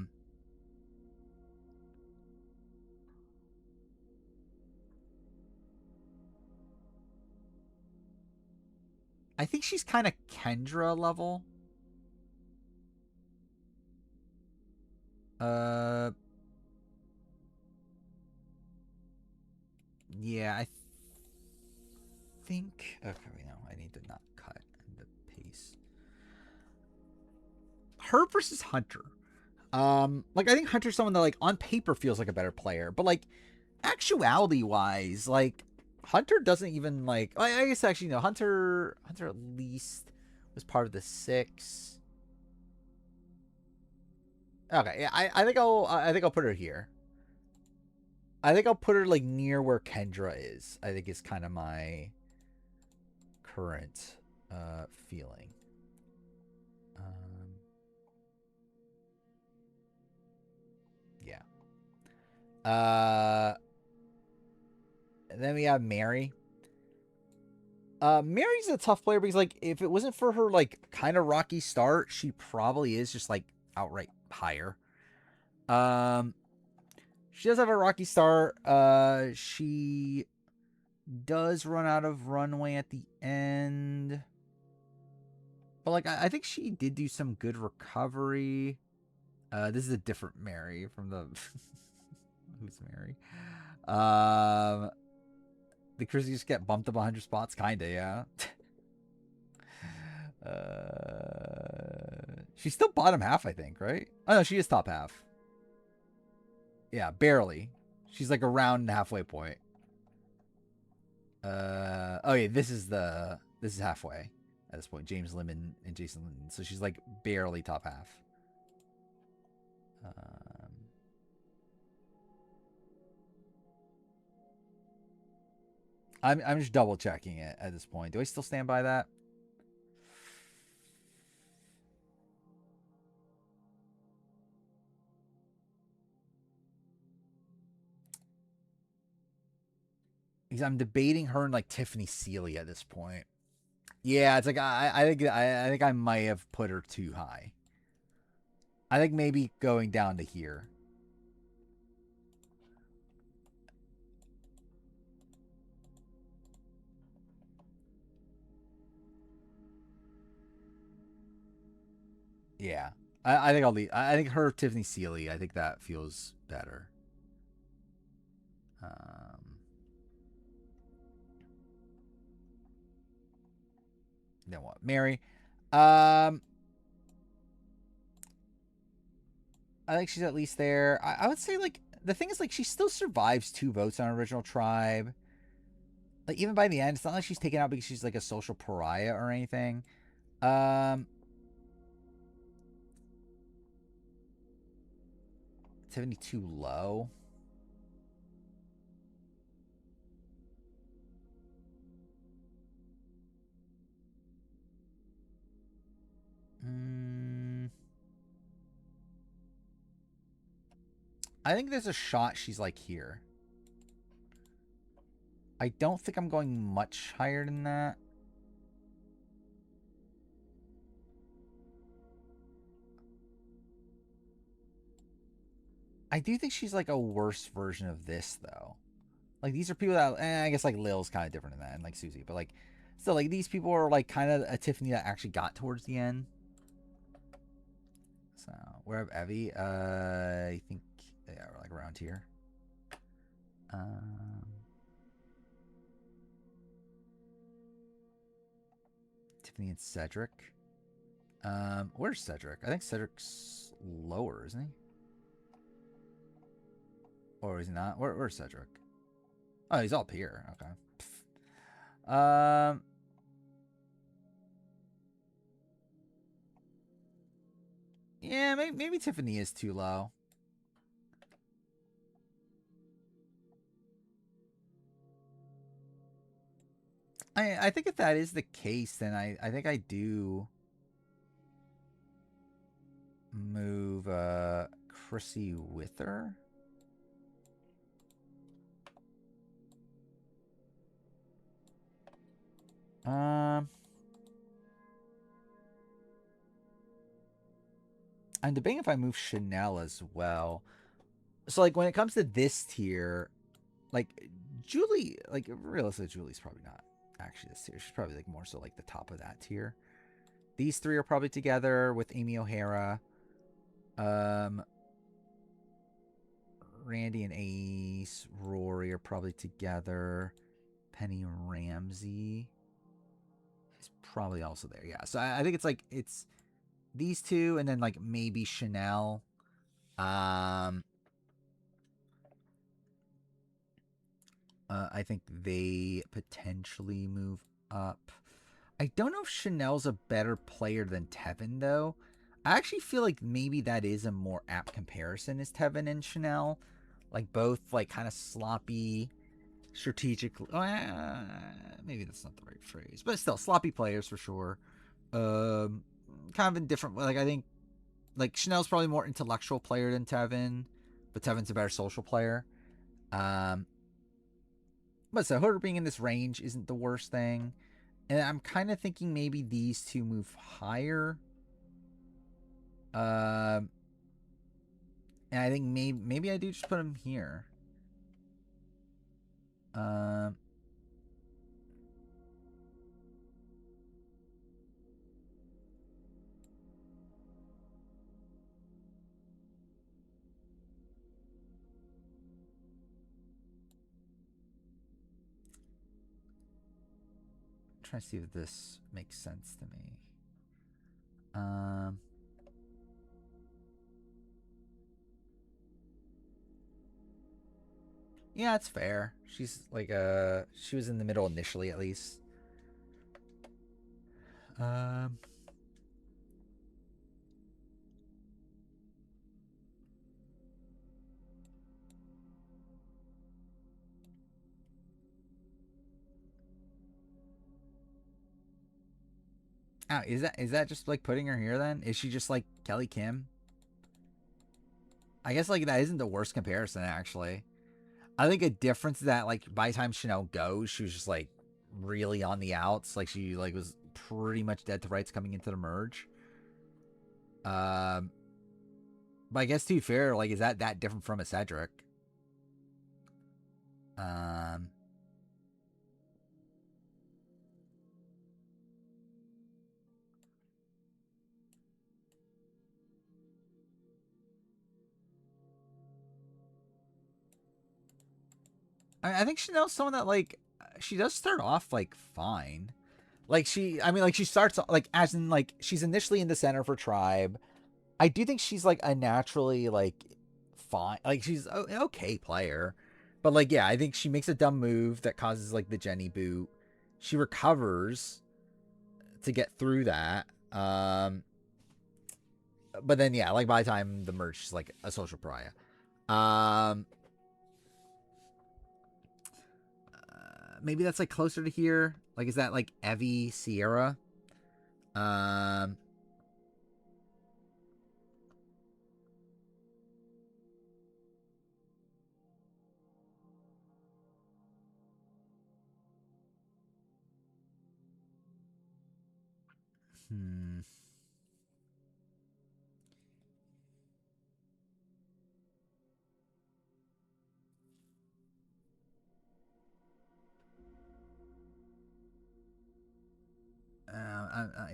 think she's kind of Kendra level. Yeah, I think. Okay, wait, no, I need to not cut the pace. Her versus Hunter. Like I think Hunter's someone that like on paper feels like a better player, but like actuality wise, like Hunter doesn't even like. I guess actually no. Hunter at least was part of the 6. Okay, yeah, I think I'll put her here. I think I'll put her like near where Kendra is. I think is kind of my current feeling. Yeah. And then we have Mary. Mary's a tough player because like if it wasn't for her like kind of rocky start, she probably is just like outright higher. She does have a rocky start. She does run out of runway at the end. But like I think she did do some good recovery. This is a different Mary from the who's Mary? The Chrissy just get bumped up 100 spots, kinda, yeah. She's still bottom half, I think, right? Oh no, she is top half. Yeah, barely. She's like around the halfway point. Oh yeah, this is halfway at this point. James Lemon and Jason Linden. So she's like barely top half. I'm just double checking it at this point. Do I still stand by that? Because I'm debating her and like Tiffany Seeley at this point. Yeah, it's like I think I might have put her too high. I think maybe going down to here. Yeah, I think I'll leave. I think her Tiffany Seeley. I think that feels better. Then what? Mary. I think she's at least there. I would say like the thing is like she still survives 2 votes on Original Tribe. Like even by the end, it's not like she's taken out because she's like a social pariah or anything. 72 low. I think there's a shot she's like here. I don't think I'm going much higher than that. I do think she's like a worse version of this, though. Like these are people that I guess like Lil's kind of different than that, and like Susie, but like still like these people are like kind of a Tiffany that actually got towards the end. So where have Evie? I think yeah, we're like around here. Tiffany and Cedric. Where's Cedric? I think Cedric's lower, isn't he? Or is he not? Where's Cedric? Oh, he's up here. Okay. Yeah, maybe Tiffany is too low. I think if that is the case, then I think I do move Chrissy with her. I'm debating if I move Chanel as well. So like when it comes to this tier, like Julie, like realistically, Julie's probably not actually this tier. She's probably like more so like the top of that tier. These three are probably together with Amy O'Hara. Randy and Ace, Rory are probably together. Penny Ramsey is probably also there. Yeah. So I think it's these two and then like maybe Chanel. I think they potentially move up. I don't know if Chanel's a better player than Tevin, though. I actually feel like maybe that is a more apt comparison is Tevin and Chanel. Like both like kind of sloppy, strategic. Maybe that's not the right phrase, but still sloppy players for sure. Kind of in different. Like I think like Chanel's probably more intellectual player than Tevin, but Tevin's a better social player. But so her being in this range isn't the worst thing. And I'm kind of thinking maybe these two move higher. And I think maybe I do just put them here. Trying to see if this makes sense to me. Yeah, it's fair. She's like she was in the middle initially at least. Oh, is that just like putting her here then? Is she just like Kelly Kim? I guess like that isn't the worst comparison actually. I think a difference is that like by the time Chanel goes, she was just like really on the outs. Like she like was pretty much dead to rights coming into the merge. But I guess to be fair, like is that different from a Cedric? I think Chanel's someone that like she does start off like fine. Like she starts like as in like she's initially in the center for Tribe. I do think she's like a naturally like fine, like she's an okay player, but like yeah, I think she makes a dumb move that causes like the Jenny boot. She recovers to get through that. But then yeah, like by the time the merge, she's like a social pariah. Maybe that's like closer to here. Like, is that like Evie Sierra? Hmm.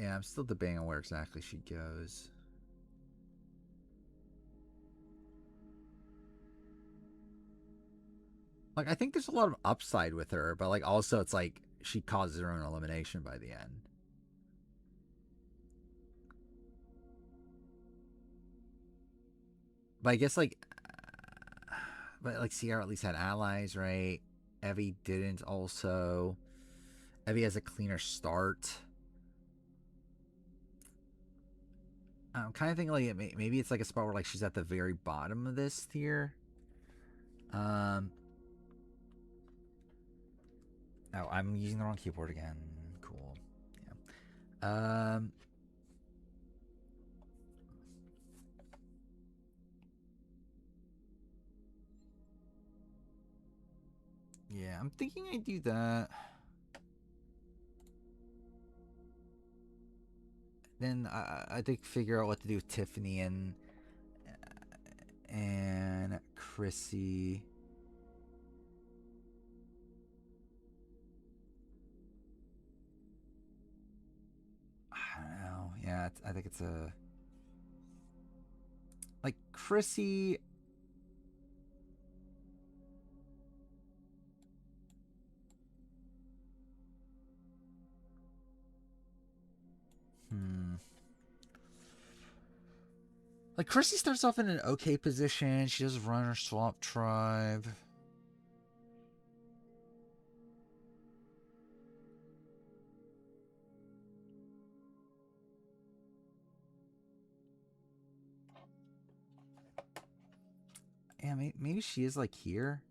Yeah, I'm still debating on where exactly she goes. Like, I think there's a lot of upside with her, but like also it's like she causes her own elimination by the end. But I guess like, but like Sierra at least had allies, right? Evie didn't. Also, Evie has a cleaner start. I'm kind of thinking like maybe it's like a spot where like she's at the very bottom of this tier. Oh, I'm using the wrong keyboard again. Cool. Yeah. Yeah, I'm thinking I do that. Then I think figure out what to do with Tiffany and Chrissy. I don't know. Yeah, I think it's a like Chrissy. Like Chrissy starts off in an okay position. She does run her swamp tribe. Yeah, maybe she is like here.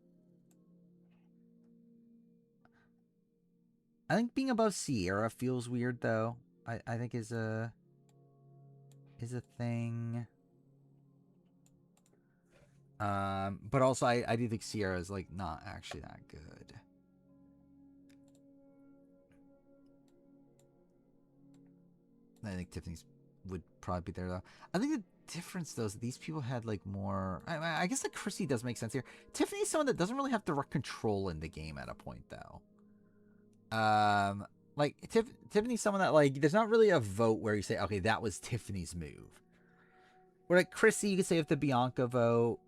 I think being above Sierra feels weird though. I think is a thing. But also I do think Sierra is like not actually that good. I think Tiffany's would probably be there though. I think the difference though is these people had like more. I guess like Chrissy does make sense here. Tiffany's someone that doesn't really have direct control in the game at a point though. Like Tiffany's someone that like there's not really a vote where you say okay that was Tiffany's move. Where like Chrissy you could say if the Bianca vote.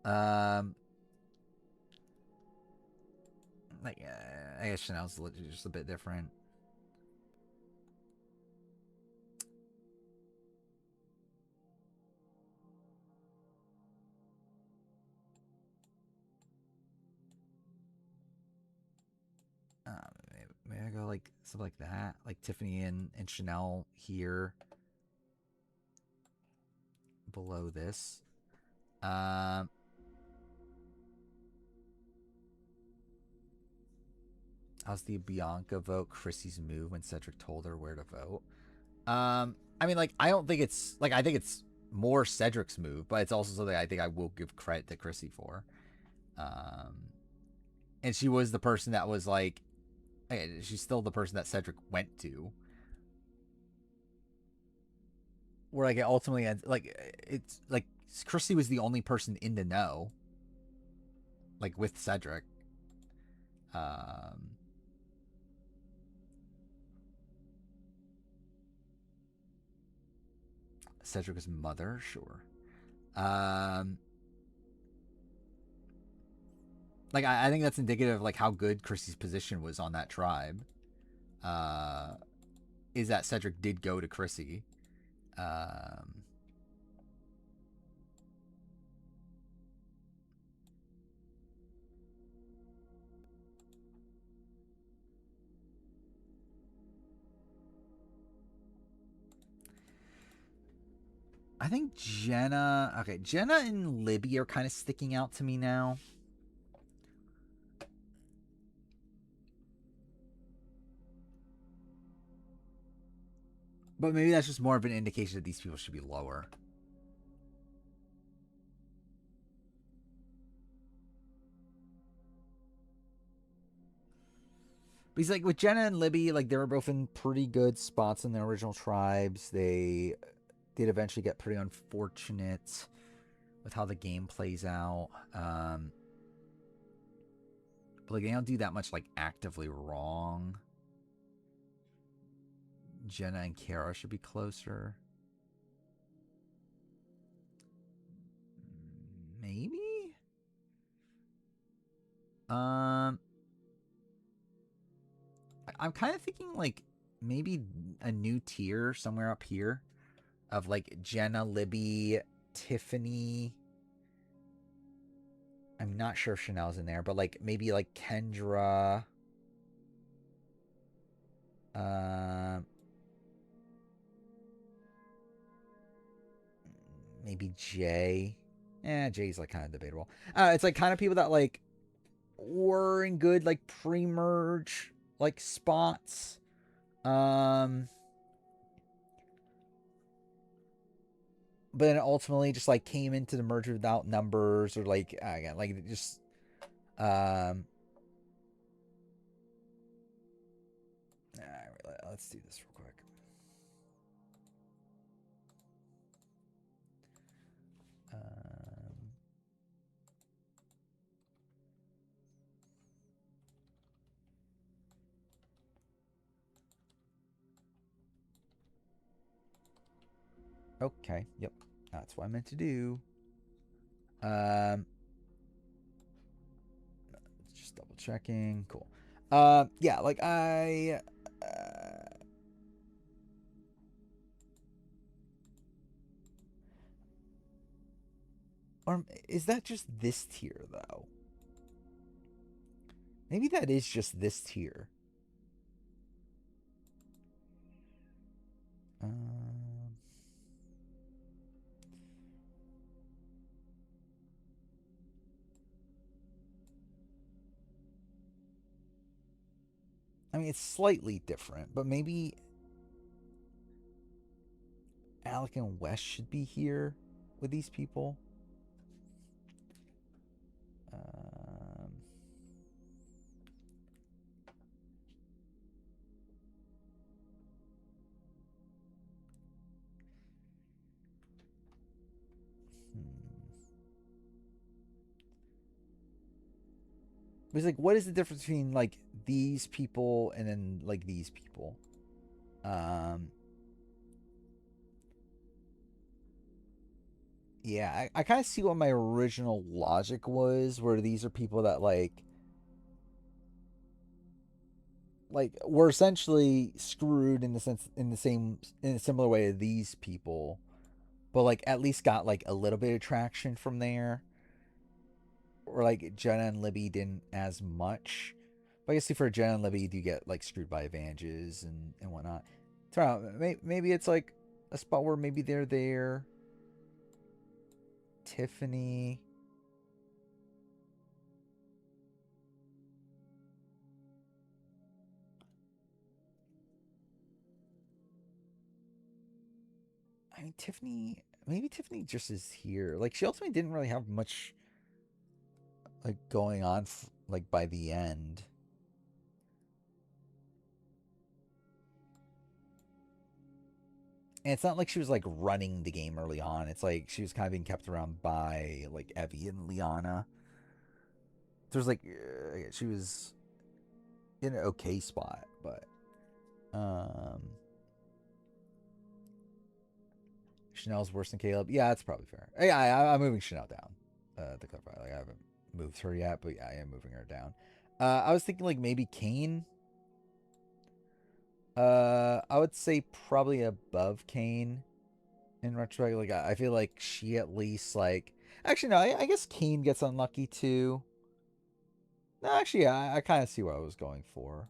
Like I guess Chanel's just a bit different. Maybe I go like something like that, like Tiffany and Chanel here below this. How's the Bianca vote Chrissy's move when Cedric told her where to vote? I mean, like, I don't think it's like I think it's more Cedric's move, but it's also something I think I will give credit to Chrissy for. And she was the person that was like, she's still the person that Cedric went to. Where like it ultimately ends, like it's like Chrissy was the only person in the know, like with Cedric. Cedric's mother, sure. Like I think that's indicative of like how good Chrissy's position was on that tribe. Is that Cedric did go to Chrissy. I think Jenna. Okay, Jenna and Libby are kind of sticking out to me now. But maybe that's just more of an indication that these people should be lower. But he's like with Jenna and Libby, like they were both in pretty good spots in their original tribes. They did eventually get pretty unfortunate with how the game plays out. But like they don't do that much like actively wrong. Jenna and Kara should be closer. Maybe? I'm kind of thinking like maybe a new tier somewhere up here of like Jenna, Libby, Tiffany. I'm not sure if Chanel's in there, but like maybe like Kendra. Maybe Jay. Jay's like kind of debatable. It's like kind of people that like were in good like pre-merge like spots. But then ultimately just like came into the merge without numbers or like again like just let's do this real quick. Okay, yep. That's what I meant to do. Just double checking. Cool. Yeah, like or is that just this tier though? Maybe that is just this tier. I mean, it's slightly different, but maybe Alec and Wes should be here with these people. But it's like, what is the difference between like these people and then like these people? Yeah, I kind of see what my original logic was, where these are people that like were essentially screwed in the sense in a similar way to these people, but like at least got like a little bit of traction from there. Or like Jenna and Libby didn't as much. But I guess for Jenna and Libby, you get like screwed by advantages and whatnot. Maybe it's like a spot where maybe they're there. Tiffany. I mean, maybe Tiffany just is here. Like, she ultimately didn't really have much like going on like by the end. And it's not like she was like running the game early on. It's like she was kind of being kept around by like Evie and Liana. There's like she was in an okay spot, but Chanel's worse than Caleb. Yeah, that's probably fair. Yeah, I'm moving Chanel down. To clarify, like I haven't moved her yet, but yeah, I am moving her down. I was thinking like maybe Kane. I would say probably above Kane. In retrospect, like I feel like she at least like. Actually, no, I guess Kane gets unlucky too. No, actually, yeah, I kind of see what I was going for.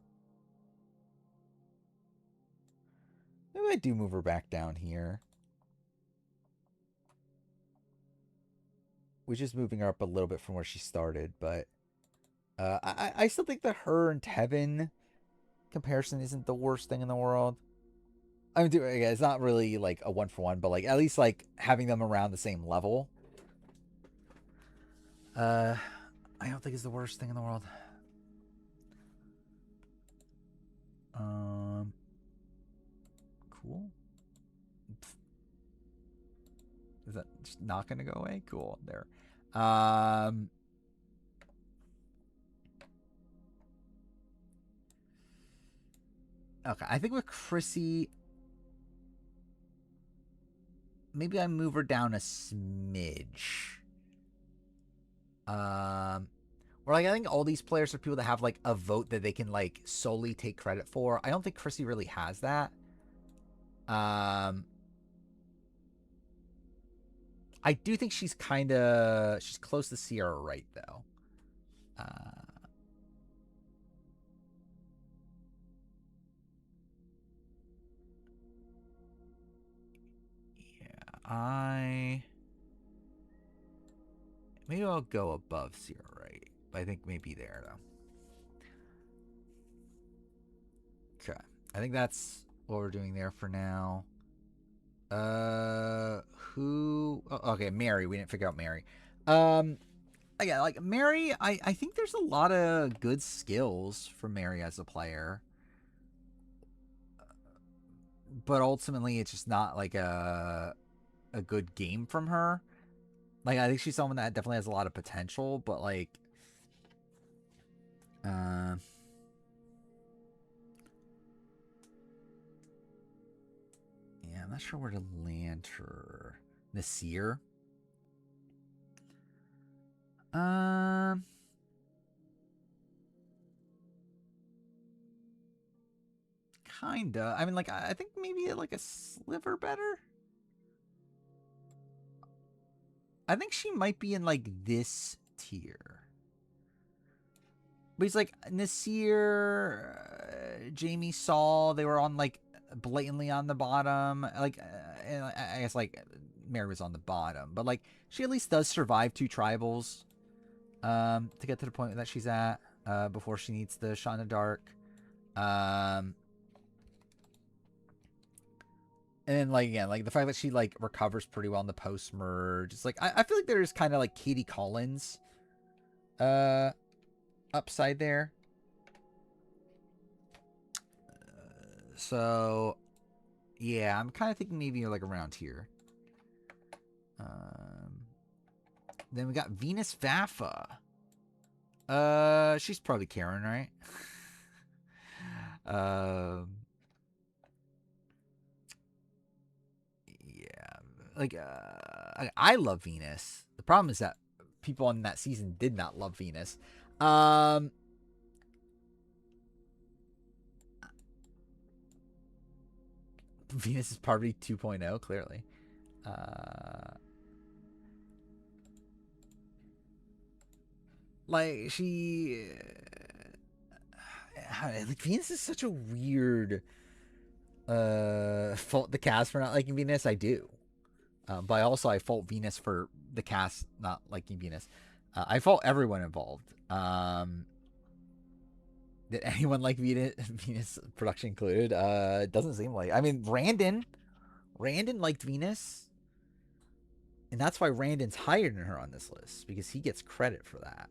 Maybe I do move her back down here. We're just moving her up a little bit from where she started, but I still think that her and Tevin comparison isn't the worst thing in the world. I mean, it's not really like a 1-for-1, but like at least like having them around the same level. I don't think it's the worst thing in the world. Cool. Is that just not going to go away? Cool. There. Okay, I think with Chrissy, maybe I move her down a smidge. Or like I think all these players are people that have like a vote that they can like solely take credit for. I don't think Chrissy really has that. I do think she's close to Sierra Wright though. Maybe I'll go above Sierra Wright. But I think maybe there though. Okay. I think that's what we're doing there for now. Okay, Mary. We didn't figure out Mary. Again, like Mary, I think there's a lot of good skills for Mary as a player. But ultimately it's just not like a good game from her. Like I think she's someone that definitely has a lot of potential, but like yeah, I'm not sure where to land her. Nasir. Kinda. I mean, like, I think maybe like a sliver better. I think she might be in like this tier. But he's like Nasir, Jamie Saul, they were on like blatantly on the bottom. Like, I guess like Mary was on the bottom, but like she at least does survive 2 tribals to get to the point that she's at before she needs the shot in the dark. And then like again, like the fact that she like recovers pretty well in the post merge. It's like I feel like there's kind of like Katie Collins upside there. So yeah, I'm kind of thinking maybe you're like around here. Then we got Venus Vaffa. She's probably Karen, right? Yeah, like I love Venus. The problem is that people on that season did not love Venus. Venus is Parvati 2.0, clearly. Like she, like Venus is such a weird fault the cast for not liking Venus. I do, but also I fault Venus for the cast not liking Venus. I fault everyone involved. Did anyone like Venus? Venus production included? It doesn't seem like. I mean, Randon liked Venus, and that's why Randon's higher than her on this list because he gets credit for that.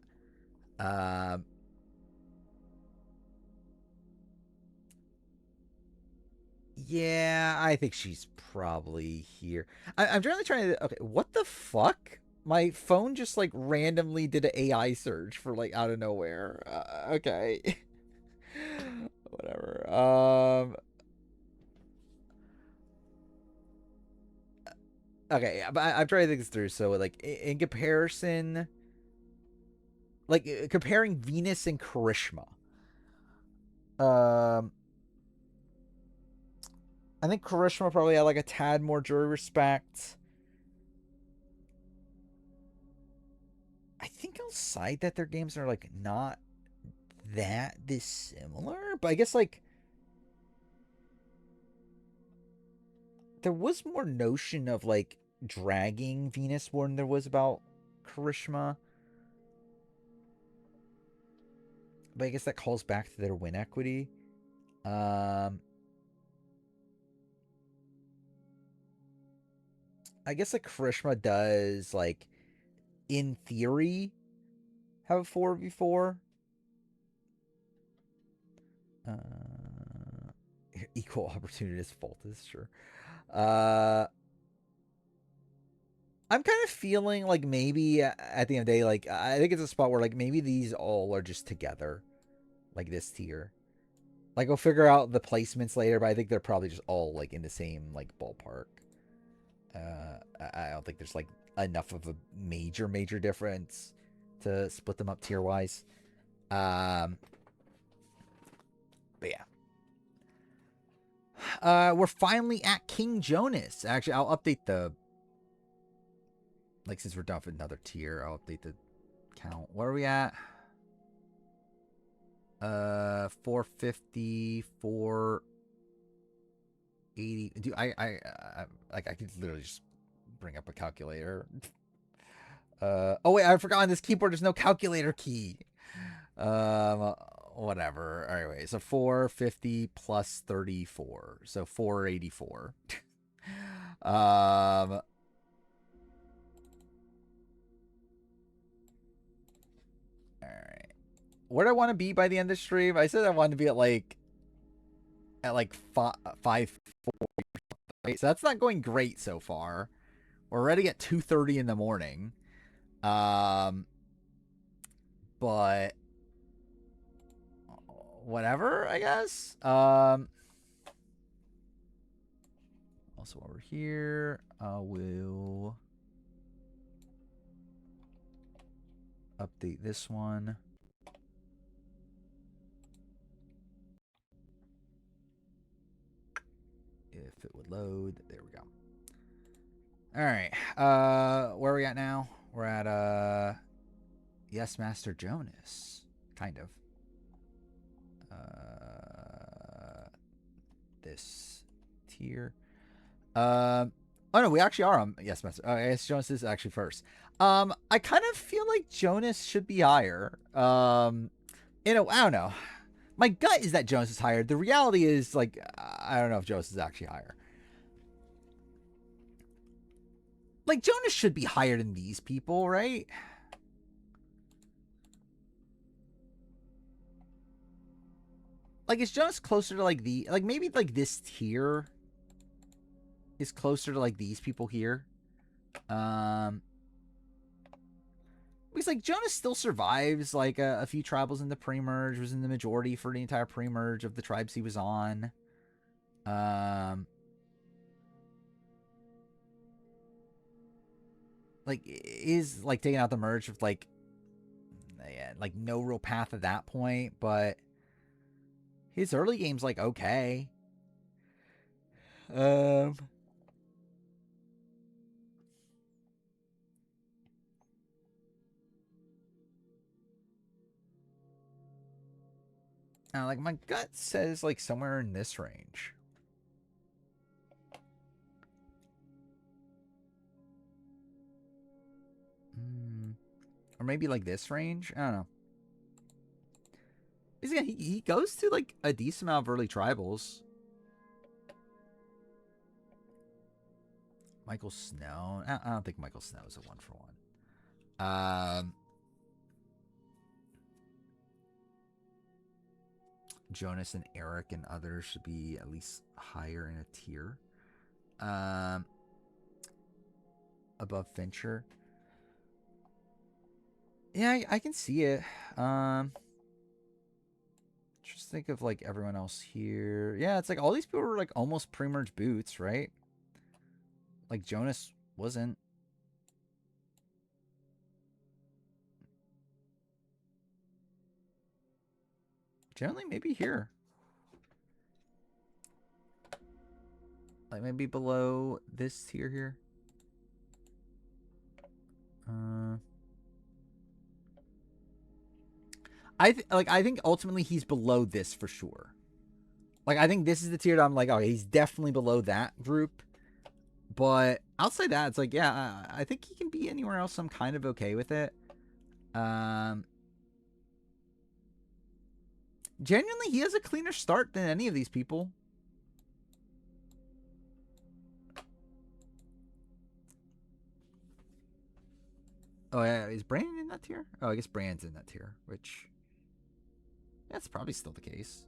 Yeah, I think she's probably here. I'm generally trying to. Okay, what the fuck? My phone just like randomly did an AI search for like out of nowhere. Okay. Whatever. Okay, but I'm trying to think this through. So, like, in comparison, like comparing Venus and Karishma, I think Karishma probably had like a tad more jury respect. I think I'll cite that their games are like not that dissimilar, but I guess like there was more notion of like dragging Venus more than there was about Karishma. But I guess that calls back to their win equity. I guess like Karishma does like in theory have a 4v4. Equal opportunity fault is sure. I'm kind of feeling like maybe at the end of the day, like I think it's a spot where like maybe these all are just together, like this tier. Like we'll figure out the placements later, but I think they're probably just all like in the same like ballpark. I don't think there's like enough of a major difference to split them up tier wise. But yeah. We're finally at King Jonas. Actually, I'll update the, like, since we're done with another tier, I'll update the count. Where are we at? 450, 480. Dude, I could literally just bring up a calculator. Oh wait, I forgot on this keyboard there's no calculator key. Whatever. Anyway, so 450 plus 34, so 484. All right. Where do I want to be by the end of the stream? I said I wanted to be at like 5 right? So that's not going great so far. We're already at 2:30 in the morning. But whatever, I guess. Also over here, I will update this one. If it would load, there we go. All right, where are we at now? We're at Yes, Master Jonas, kind of. This tier. Oh no, we actually are on Yes, Master. Yes, Jonas is actually first. I kind of feel like Jonas should be higher. I don't know. My gut is that Jonas is higher. The reality is, like, I don't know if Jonas is actually higher. Like, Jonas should be higher than these people, right? Like, is Jonas closer to, like, maybe, like, this tier is closer to, like, these people here? Because, like, Jonas still survives, like, a few tribals in the pre-merge, was in the majority for the entire pre-merge of the tribes he was on. Like, is, like, taking out the merge with, like, yeah, like, no real path at that point, but his early game's, like, okay. Like, my gut says, like, somewhere in this range. Or maybe, like, this range? I don't know. Yeah, he goes to, like, a decent amount of early tribals. Michael Snow. I don't think Michael Snow is a 1-for-1. Jonas and Eric and others should be at least higher in a tier. Above Fincher. Yeah, I can see it. Just think of, like, everyone else here. Yeah, it's like all these people were, like, almost pre-merge boots, right? Like, Jonas wasn't. Generally, maybe here. Like, maybe below this tier here. I think ultimately he's below this for sure. Like, I think this is the tier that I'm like, oh, he's definitely below that group. But outside that, it's like, yeah, I think he can be anywhere else. I'm kind of okay with it. Genuinely, he has a cleaner start than any of these people. Oh, yeah, is Brandon in that tier? Oh, I guess Brandon's in that tier, which that's probably still the case.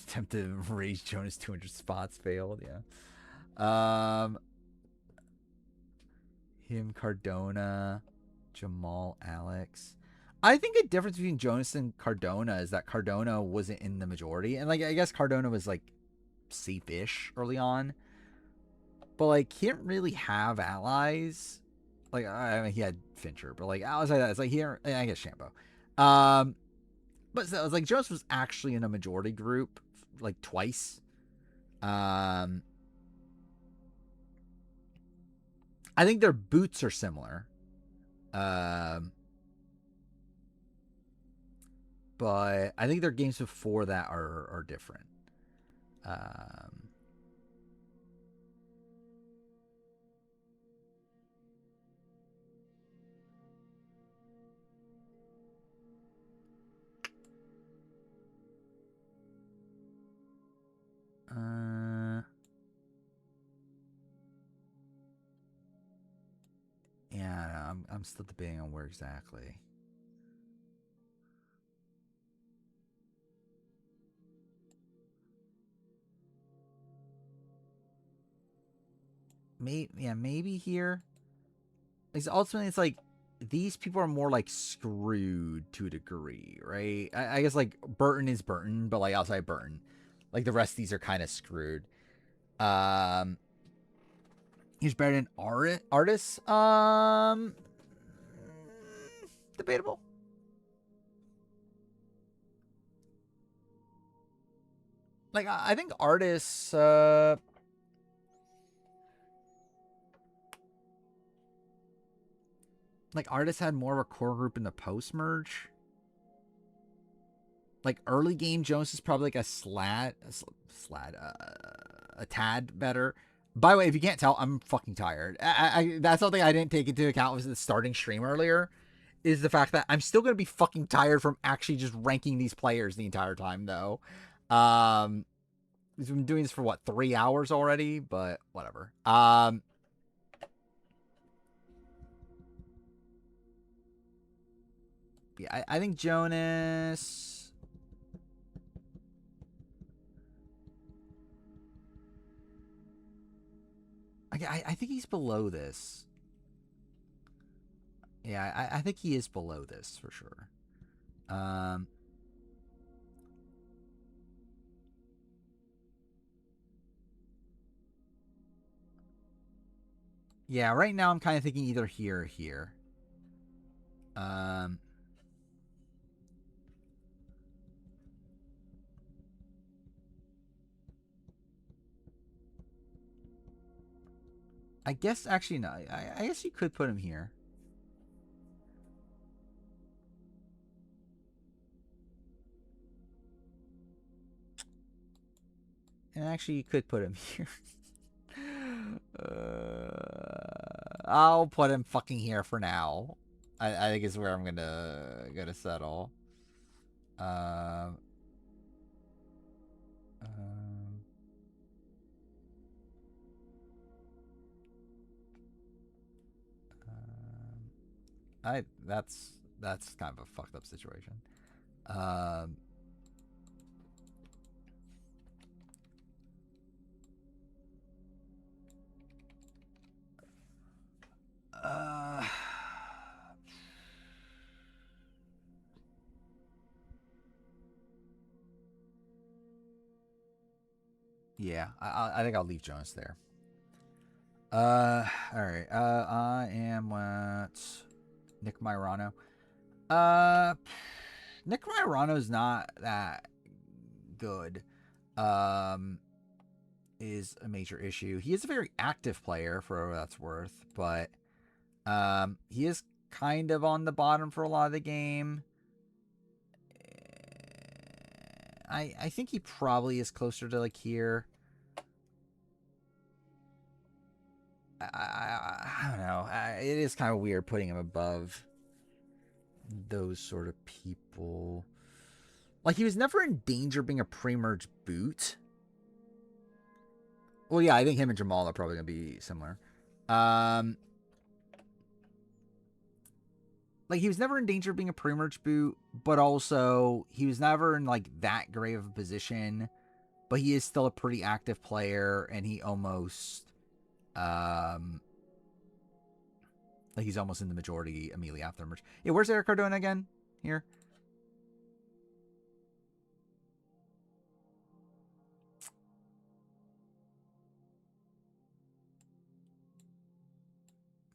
Attempt to raise Jonas 200 spots failed, yeah. Him, Cardona, Jamal, Alex. I think a difference between Jonas and Cardona is that Cardona wasn't in the majority, and like I guess Cardona was like safe-ish early on, but like he didn't really have allies. Like I mean, he had Fincher, but like outside that, it's like here I guess Shampoo. But so, it was like Jonas was actually in a majority group like twice. I think their boots are similar. But I think their games before that are different. Yeah, I'm still debating on where exactly. Maybe here. Because ultimately, it's like these people are more like screwed to a degree, right? I guess like Burton is Burton, but like outside Burton, like the rest of these are kind of screwed. He's better than artists. Debatable. Like I think artists. Like artists had more of a core group in the post merge. Like early game, Jones is probably like a tad better. By the way, if you can't tell, I'm fucking tired. That's something I didn't take into account was the starting stream earlier. Is the fact that I'm still gonna be fucking tired from actually just ranking these players the entire time, though. We've been doing this for what 3 hours already, but whatever. Yeah, I think Jonas. I think he's below this. Yeah, I think he is below this for sure. Yeah, right now I'm kind of thinking either here or here. I guess actually no. I guess you could put him here. And actually, you could put him here. I'll put him fucking here for now. I think is where I'm gonna settle. That's kind of a fucked up situation. Yeah, I think I'll leave Jonas there. All right. I am with Nick Myrano. Nick Myrano's not that good. Is a major issue. He is a very active player for what that's worth, but he is kind of on the bottom for a lot of the game. I think he probably is closer to like here. I don't know. It is kind of weird putting him above those sort of people. Like he was never in danger of being a pre-merge boot. Well, yeah, I think him and Jamal are probably gonna be similar. Like he was never in danger of being a pre-merge boot, but also he was never in like that great of a position. But he is still a pretty active player, and he almost, like he's almost in the majority immediately after the merge. Yeah, where's Eric Cardona again? here.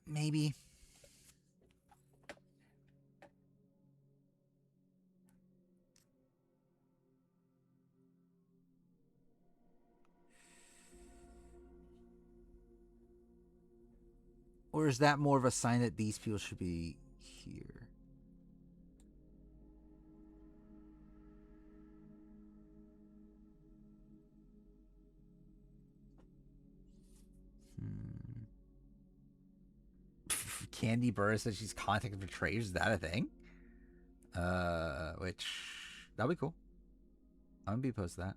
Maybe. Or is that more of a sign that these people should be here? Candy Burr says she's contacted betrayers. Is that a thing? Which that'll be cool. I'm gonna be opposed to that.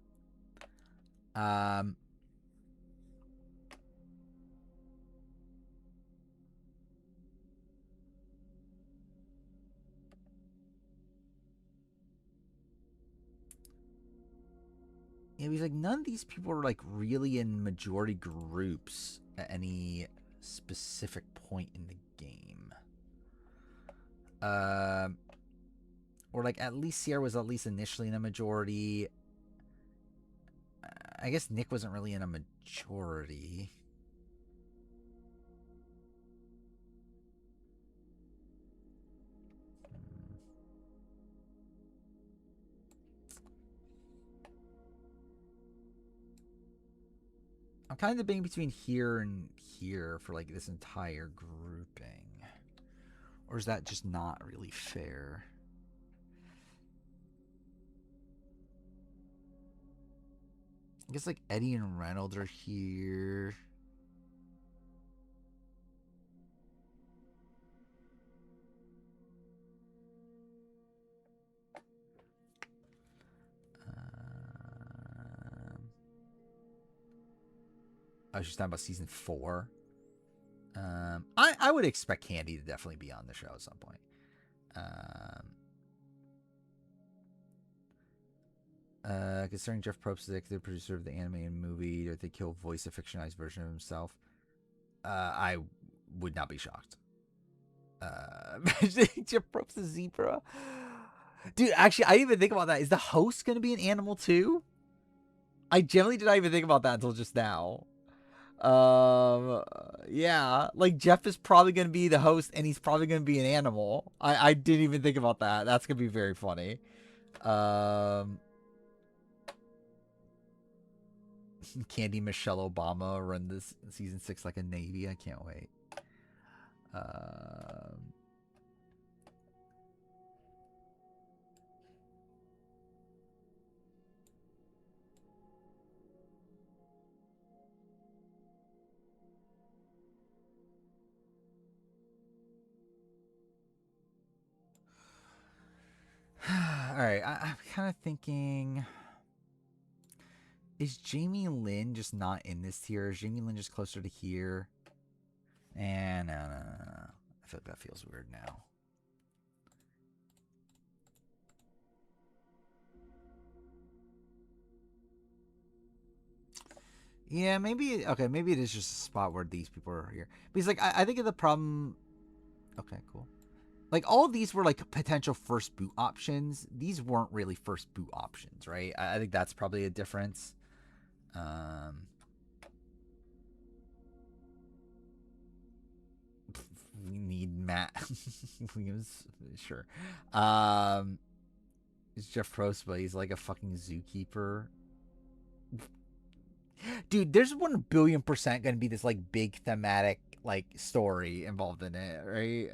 Yeah, he's like, none of these people are like really in majority groups at any specific point in the game. Or like at least Sierra was at least initially in a majority. I guess Nick wasn't really in a majority. I'm kind of debating between here and here for like this entire grouping. Or is that just not really fair? I guess like Eddie and Reynolds are here. I was just talking about season 4. I would expect Candy to definitely be on the show at some point. Concerning Jeff Probst, the producer of the animated movie, did they kill voice a fictionalized version of himself? I would not be shocked. Jeff Probst, a zebra. Dude, actually, I didn't even think about that. Is the host going to be an animal too? I generally did not even think about that until just now. Yeah, like Jeff is probably going to be the host and he's probably going to be an animal. I didn't even think about that. That's going to be very funny. Candy Michelle Obama run this season 6 like a Navy. I can't wait. All right, I'm kind of thinking, is Jamie Lynn just not in this tier? Is Jamie Lynn just closer to here? And no. I feel like that feels weird now. Yeah, maybe. Okay, maybe it is just a spot where these people are here. Because like I think of the problem. Okay, cool. Like all of these were like potential first boot options. These weren't really first boot options, right? I think that's probably a difference. We need Matt Williams, sure. It's Jeff Probst, but he's like a fucking zookeeper. Dude, there's 1,000,000,000% gonna be this like big thematic like story involved in it, right?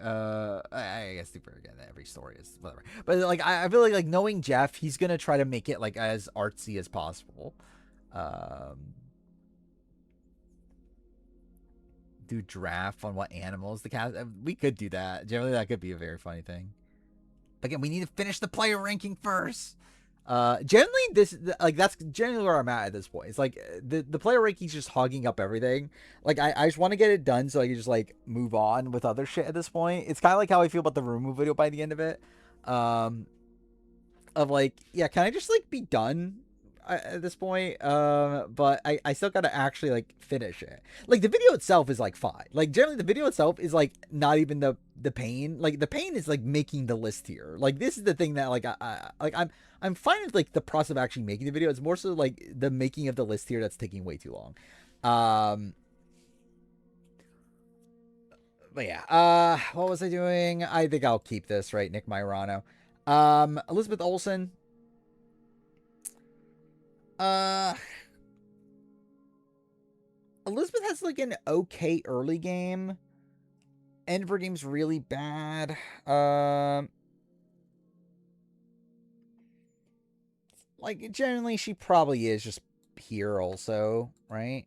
I guess super again, every story is whatever. But like I feel like knowing Jeff, he's gonna try to make it like as artsy as possible. Do draft on what animals the cat. We could do that. Generally, that could be a very funny thing. But again, we need to finish the player ranking first. Generally, that's generally where I'm at this point. It's like the player ranking's just hogging up everything. Like I just want to get it done so I can just like move on with other shit at this point. It's kind of like how I feel about the Rumu video by the end of it. Of like, yeah, can I just like be done at this point. But I still gotta actually like finish it. Like the video itself is like fine. Like generally the video itself is like not even the pain. Like the pain is like making the list here. Like this is the thing that like I'm fine with like the process of actually making the video. It's more so like the making of the list here that's taking way too long. But yeah, what was I doing? I think I'll keep this, right? Nick Myrano. Elizabeth Olsen. Elizabeth has like an okay early game. End of her game's really bad. Like generally she probably is just here also, right?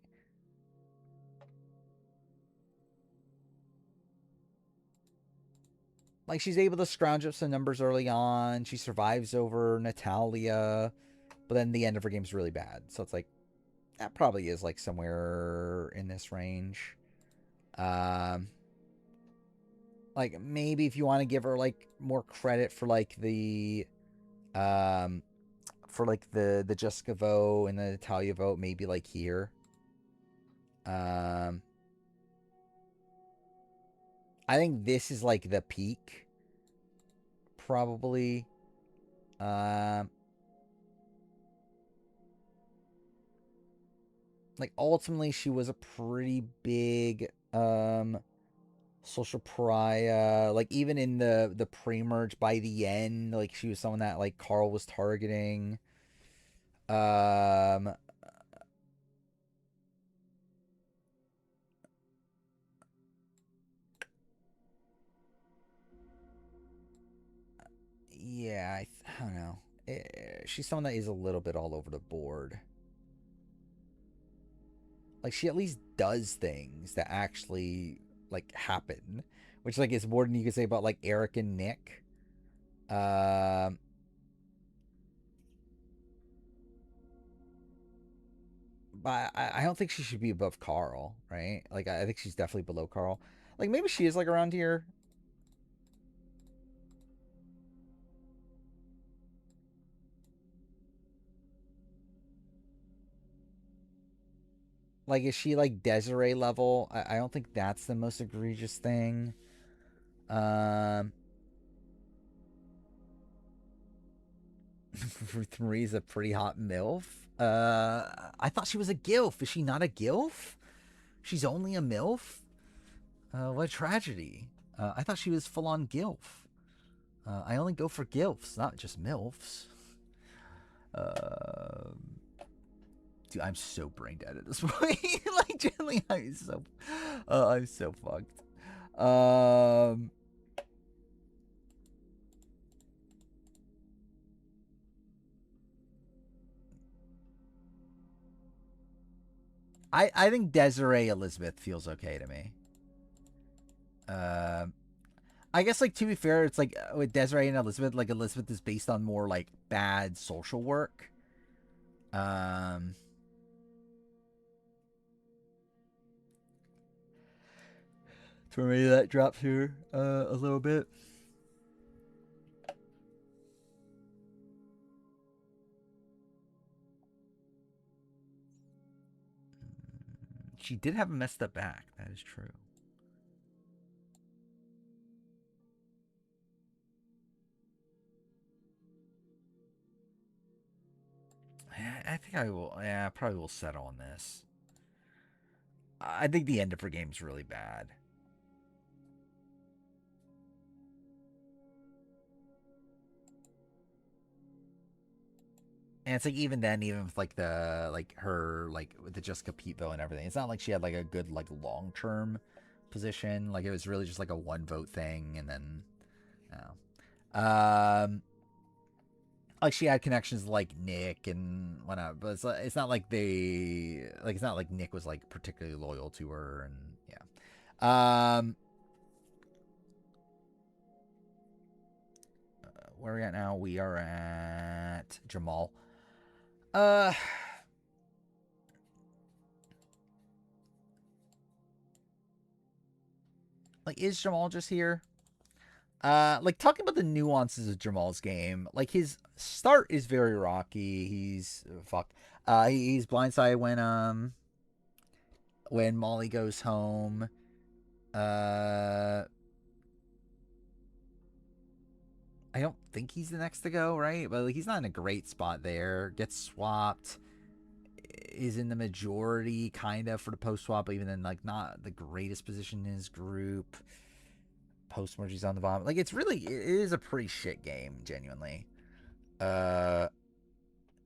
Like she's able to scrounge up some numbers early on. She survives over Natalia, but then the end of her game's really bad. So it's like that probably is like somewhere in this range. Like maybe if you want to give her like more credit for like the the Jessica vote and the Natalia vote, maybe like here. I think this is like the peak, probably. Like ultimately she was a pretty big social pariah. Like even in the pre-merge by the end, like she was someone that like Carl was targeting. Yeah, I don't know. She's someone that is a little bit all over the board. Like she at least does things that actually like happen, which like is more than you could say about like Eric and Nick. But I don't think she should be above Carl, right? Like I think she's definitely below Carl. Like maybe she is like around here. Like is she like Desiree level? I don't think that's the most egregious thing. Ruth Marie's a pretty hot MILF. I thought she was a GILF. Is she not a GILF? She's only a MILF? What a tragedy. I thought she was full on GILF. I only go for GILFs, not just MILFs. Dude, I'm so brain dead at this point. Like, generally, I'm so fucked. I think Desiree Elizabeth feels okay to me. I guess like to be fair, it's like with Desiree and Elizabeth, like Elizabeth is based on more like bad social work. To maybe that drops here a little bit. She did have a messed up back. That is true. I think I will. Yeah, I probably will settle on this. I think the end of her game is really bad. And it's like even then, even with like the like her like with the Jessica Peetville and everything, it's not like she had like a good like long term position. Like it was really just like a one vote thing, and then, you know. Like she had connections like Nick and whatnot, but it's not like it's not like Nick was like particularly loyal to her, and yeah. Where are we at now? We are at Jamal. Like is Jamal just here? Like talking about the nuances of Jamal's game, like his start is very rocky. He's blindsided when Molly goes home. I don't think he's the next to go, right? But like, he's not in a great spot there. Gets swapped, is in the majority kind of for the post swap, but even then, like, not the greatest position in his group. Post merge, he's on the bottom. Like, it is a pretty shit game, genuinely. Yeah,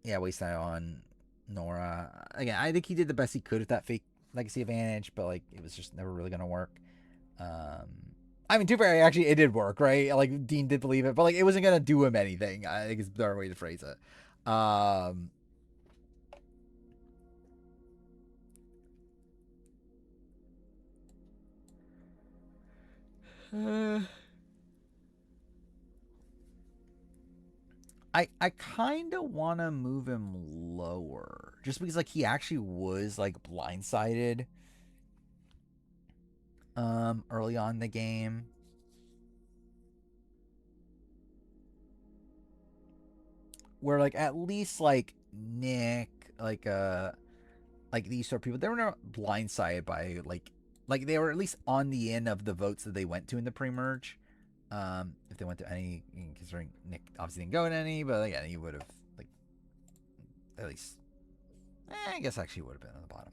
waste time on Nora. Again, I think he did the best he could with that fake legacy advantage, but like, it was just never really gonna work. I mean, too fair, actually, it did work, right? Like, Dean did believe it, but like, it wasn't gonna do him anything. I think it's a better way to phrase it. I kind of want to move him lower, just because like he actually was like blindsided early on in the game. Where like at least like Nick, like these sort of people, they were not blindsided by like they were at least on the end of the votes that they went to in the pre-merge. If they went to any, considering Nick obviously didn't go to any, but again, he would have like at least. I guess actually would have been on the bottom.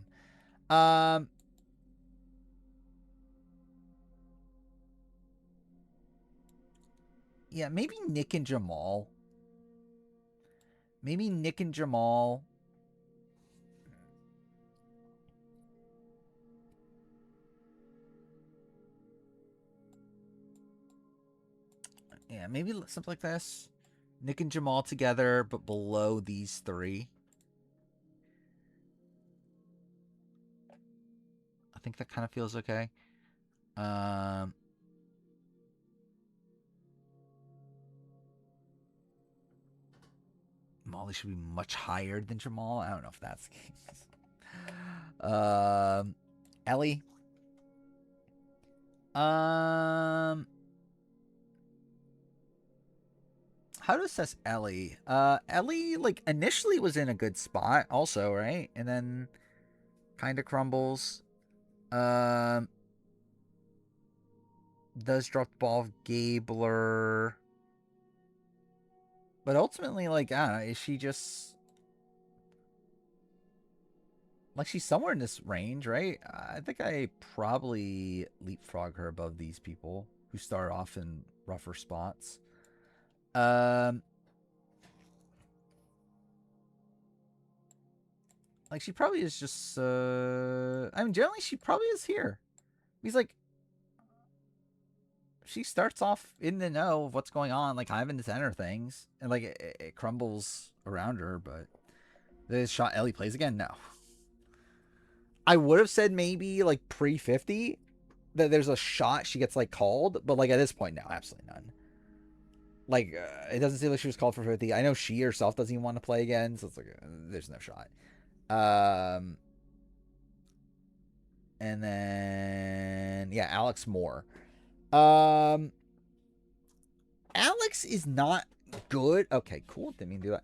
Yeah, maybe Nick and Jamal. Maybe Nick and Jamal. Yeah, maybe something like this. Nick and Jamal together, but below these three. I think that kind of feels okay. Molly should be much higher than Jamal. I don't know if that's the case. Ellie. How to assess Ellie? Ellie, like, initially was in a good spot also, right? And then kind of crumbles. Does drop the ball of Gabler. But ultimately, like, I don't know, is she just... Like, she's somewhere in this range, right? I think I probably leapfrog her above these people who start off in rougher spots. Like, she probably is just, I mean, generally, she probably is here. He's like, she starts off in the know of what's going on, like, kind of in the center of things. And, like, it crumbles around her, but the shot Ellie plays again? No. I would have said maybe, like, pre-50, that there's a shot she gets, like, called. But, like, at this point, no, absolutely none. Like, it doesn't seem like she was called for 50. I know she herself doesn't even want to play again, so it's like, there's no shot. And then, yeah, Alex Moore. Alex is not good. Okay, cool. Didn't mean to do that.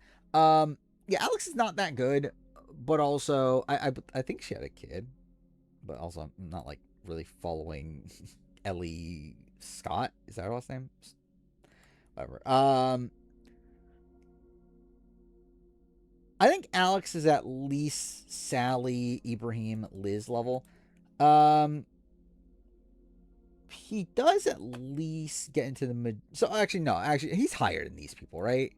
Yeah, Alex is not that good, but also I think she had a kid, but also I'm not like really following Ellie Scott. Is that her last name? Whatever. I think Alex is at least Sally, Ibrahim, Liz level. He does at least get into the mid. So actually, no. Actually, he's higher than these people, right?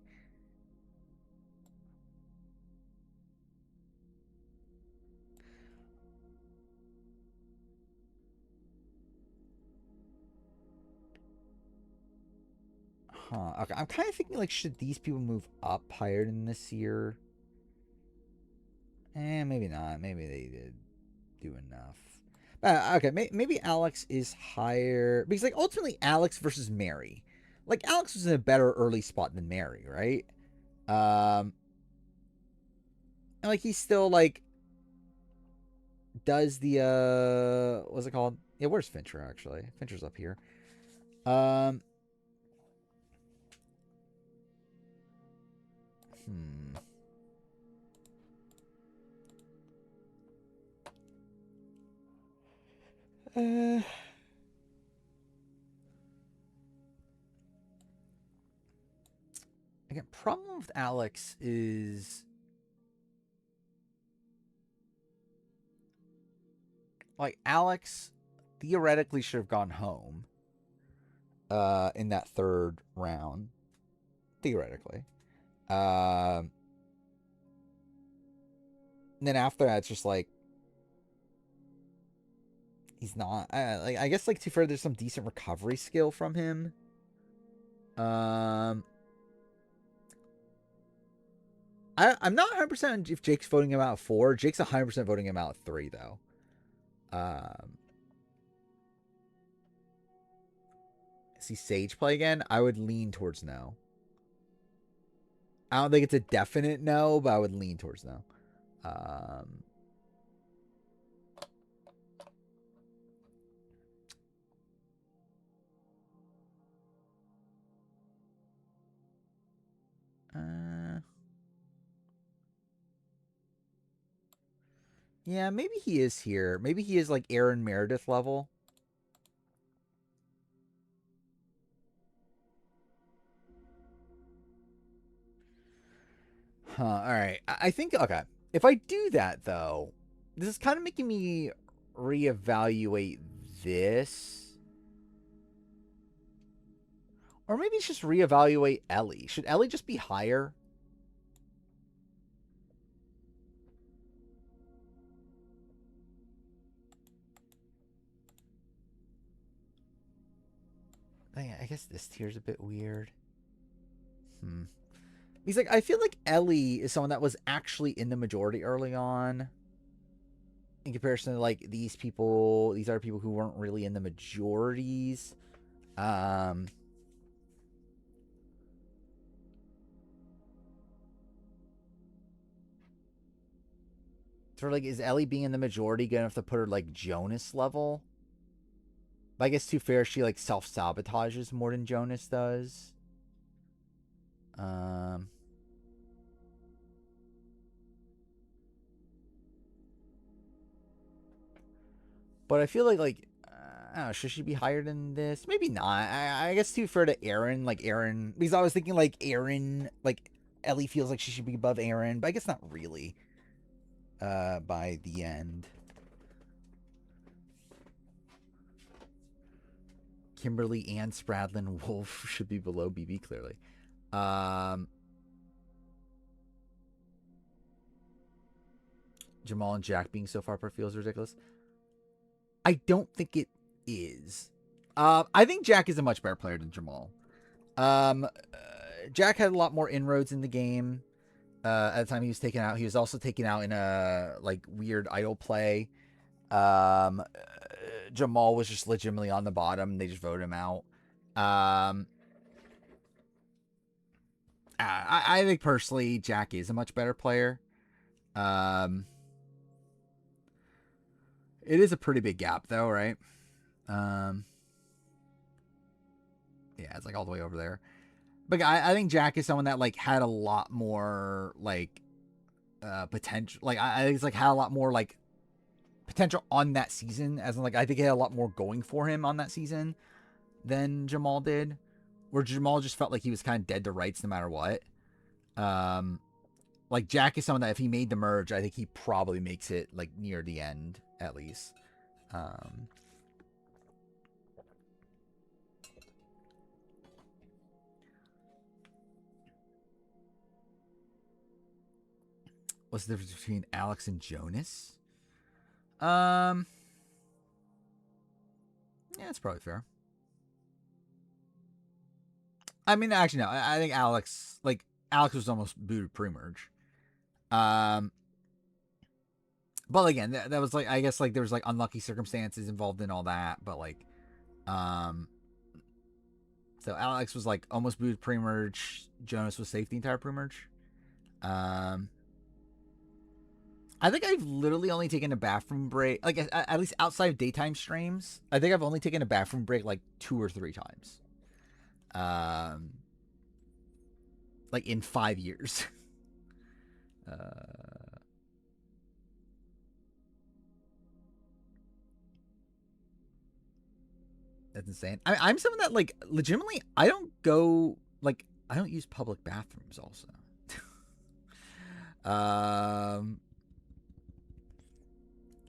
Huh. Okay. I'm kind of thinking like, should these people move up higher than this year? Maybe not. Maybe they did do enough. Okay, maybe Alex is higher because like ultimately Alex versus Mary, like Alex was in a better early spot than Mary, right? And like he still like does the what's it called? Yeah, where's Fincher actually? Fincher's up here. Hmm. Again, problem with Alex is like Alex theoretically should have gone home in that third round. Theoretically. And then after that, it's just like he's not. I guess like to fair, there's some decent recovery skill from him. I'm not 100% if Jake's voting him out at 4. Jake's 100% voting him out at 3 though. See Sage play again? I would lean towards no. I don't think it's a definite no, but I would lean towards no. Yeah, maybe he is here. Maybe he is like Aaron Meredith level. Huh, alright. I think, okay. If I do that, though, this is kind of making me reevaluate this. Or maybe it's just reevaluate Ellie. Should Ellie just be higher? I guess this tier's a bit weird. He's like, I feel like Ellie is someone that was actually in the majority early on. In comparison to like these people, these are people who weren't really in the majorities. Sort of like, is Ellie being in the majority good enough to put her like Jonas level? But I guess to fair, she like self-sabotages more than Jonas does. But I feel like I don't know, should she be higher than this? Maybe not. I guess too fair to Aaron, like Aaron, because I was thinking like Aaron, like Ellie feels like she should be above Aaron, but I guess not really. By the end. Kimberly and Spradlin Wolf should be below BB clearly. Jamal and Jack being so far apart feels ridiculous. I don't think it is. I think Jack is a much better player than Jamal. Jack had a lot more inroads in the game. At the time he was taken out, he was also taken out in a like weird idle play. Jamal was just legitimately on the bottom. They just voted him out. I think personally Jack is a much better player. It is a pretty big gap though, right? Yeah, it's like all the way over there. But I think Jack is someone that like had a lot more like potential. Like I think it's like had a lot more like potential on that season. As in like I think he had a lot more going for him on that season than Jamal did. Where Jamal just felt like he was kind of dead to rights no matter what. Like Jack is someone that if he made the merge, I think he probably makes it like near the end at least. What's the difference between Alex and Jonas? Yeah, that's probably fair. I mean, actually, no. I think Alex was almost booted pre-merge. But again, that was like, I guess like there was like unlucky circumstances involved in all that. But like, so Alex was like almost booted pre-merge. Jonas was safe the entire pre-merge. I think I've literally only taken a bathroom break, like at least outside of daytime streams. I think I've only taken a bathroom break like 2 or 3 times. Like in 5 years. That's insane. I'm someone that like legitimately I don't go like I don't use public bathrooms also. um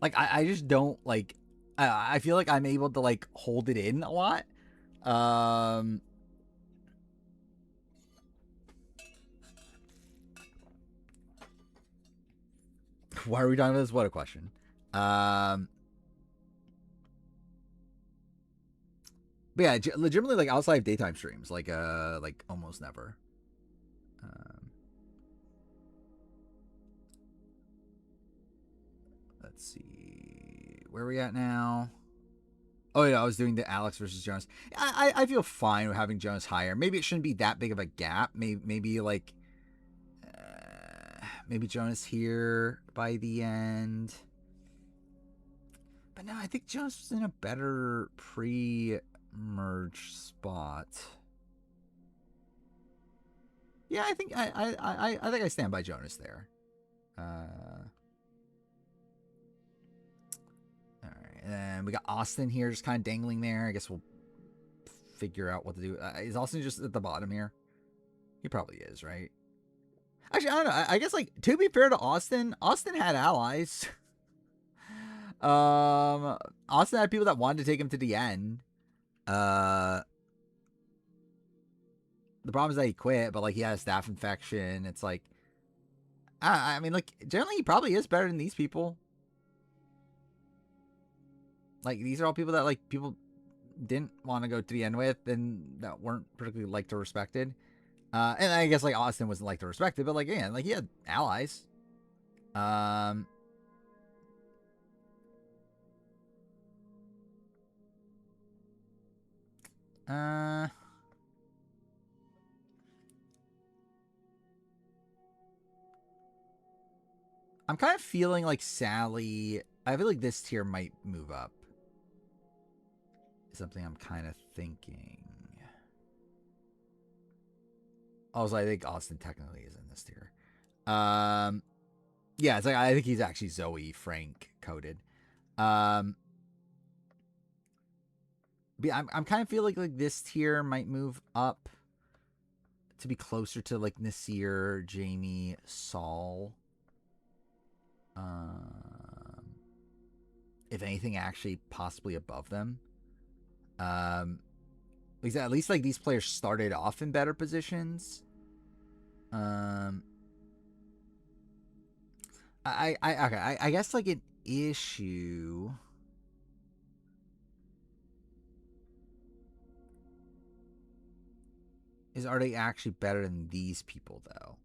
like I just don't like I feel like I'm able to like hold it in a lot. Um why are we talking about this? What a question. Um But yeah, legitimately, like outside of daytime streams, like almost never. Let's see, where are we at now? Oh yeah, I was doing the Alex versus Jonas. I feel fine with having Jonas higher. Maybe it shouldn't be that big of a gap. Maybe like maybe Jonas here by the end. But no, I think Jonas was in a better pre-merge spot. Yeah, I think I think I stand by Jonas there. All right, and then we got Austin here, just kind of dangling there. I guess we'll figure out what to do. Is Austin just at the bottom here? He probably is, right? Actually, I don't know. I guess like to be fair to Austin, Austin had allies. Austin had people that wanted to take him to the end. The problem is that he quit, but like he had a staph infection. It's like, I mean, like generally he probably is better than these people. Like these are all people that like people didn't want to go to the end with, and that weren't particularly liked or respected. And I guess like Austin wasn't liked or respected, but like again, like he had allies. I'm kind of feeling like Sally. I feel like this tier might move up. Something I'm kind of thinking. Also, I think Austin technically is in this tier. Yeah, it's like I think he's actually Zoe Frank coded. But yeah, I'm kind of feeling like this tier might move up to be closer to like Nasir, Jamie, Saul. If anything, actually possibly above them. Because at least like these players started off in better positions. I guess like an issue. Is are they actually better than these people though?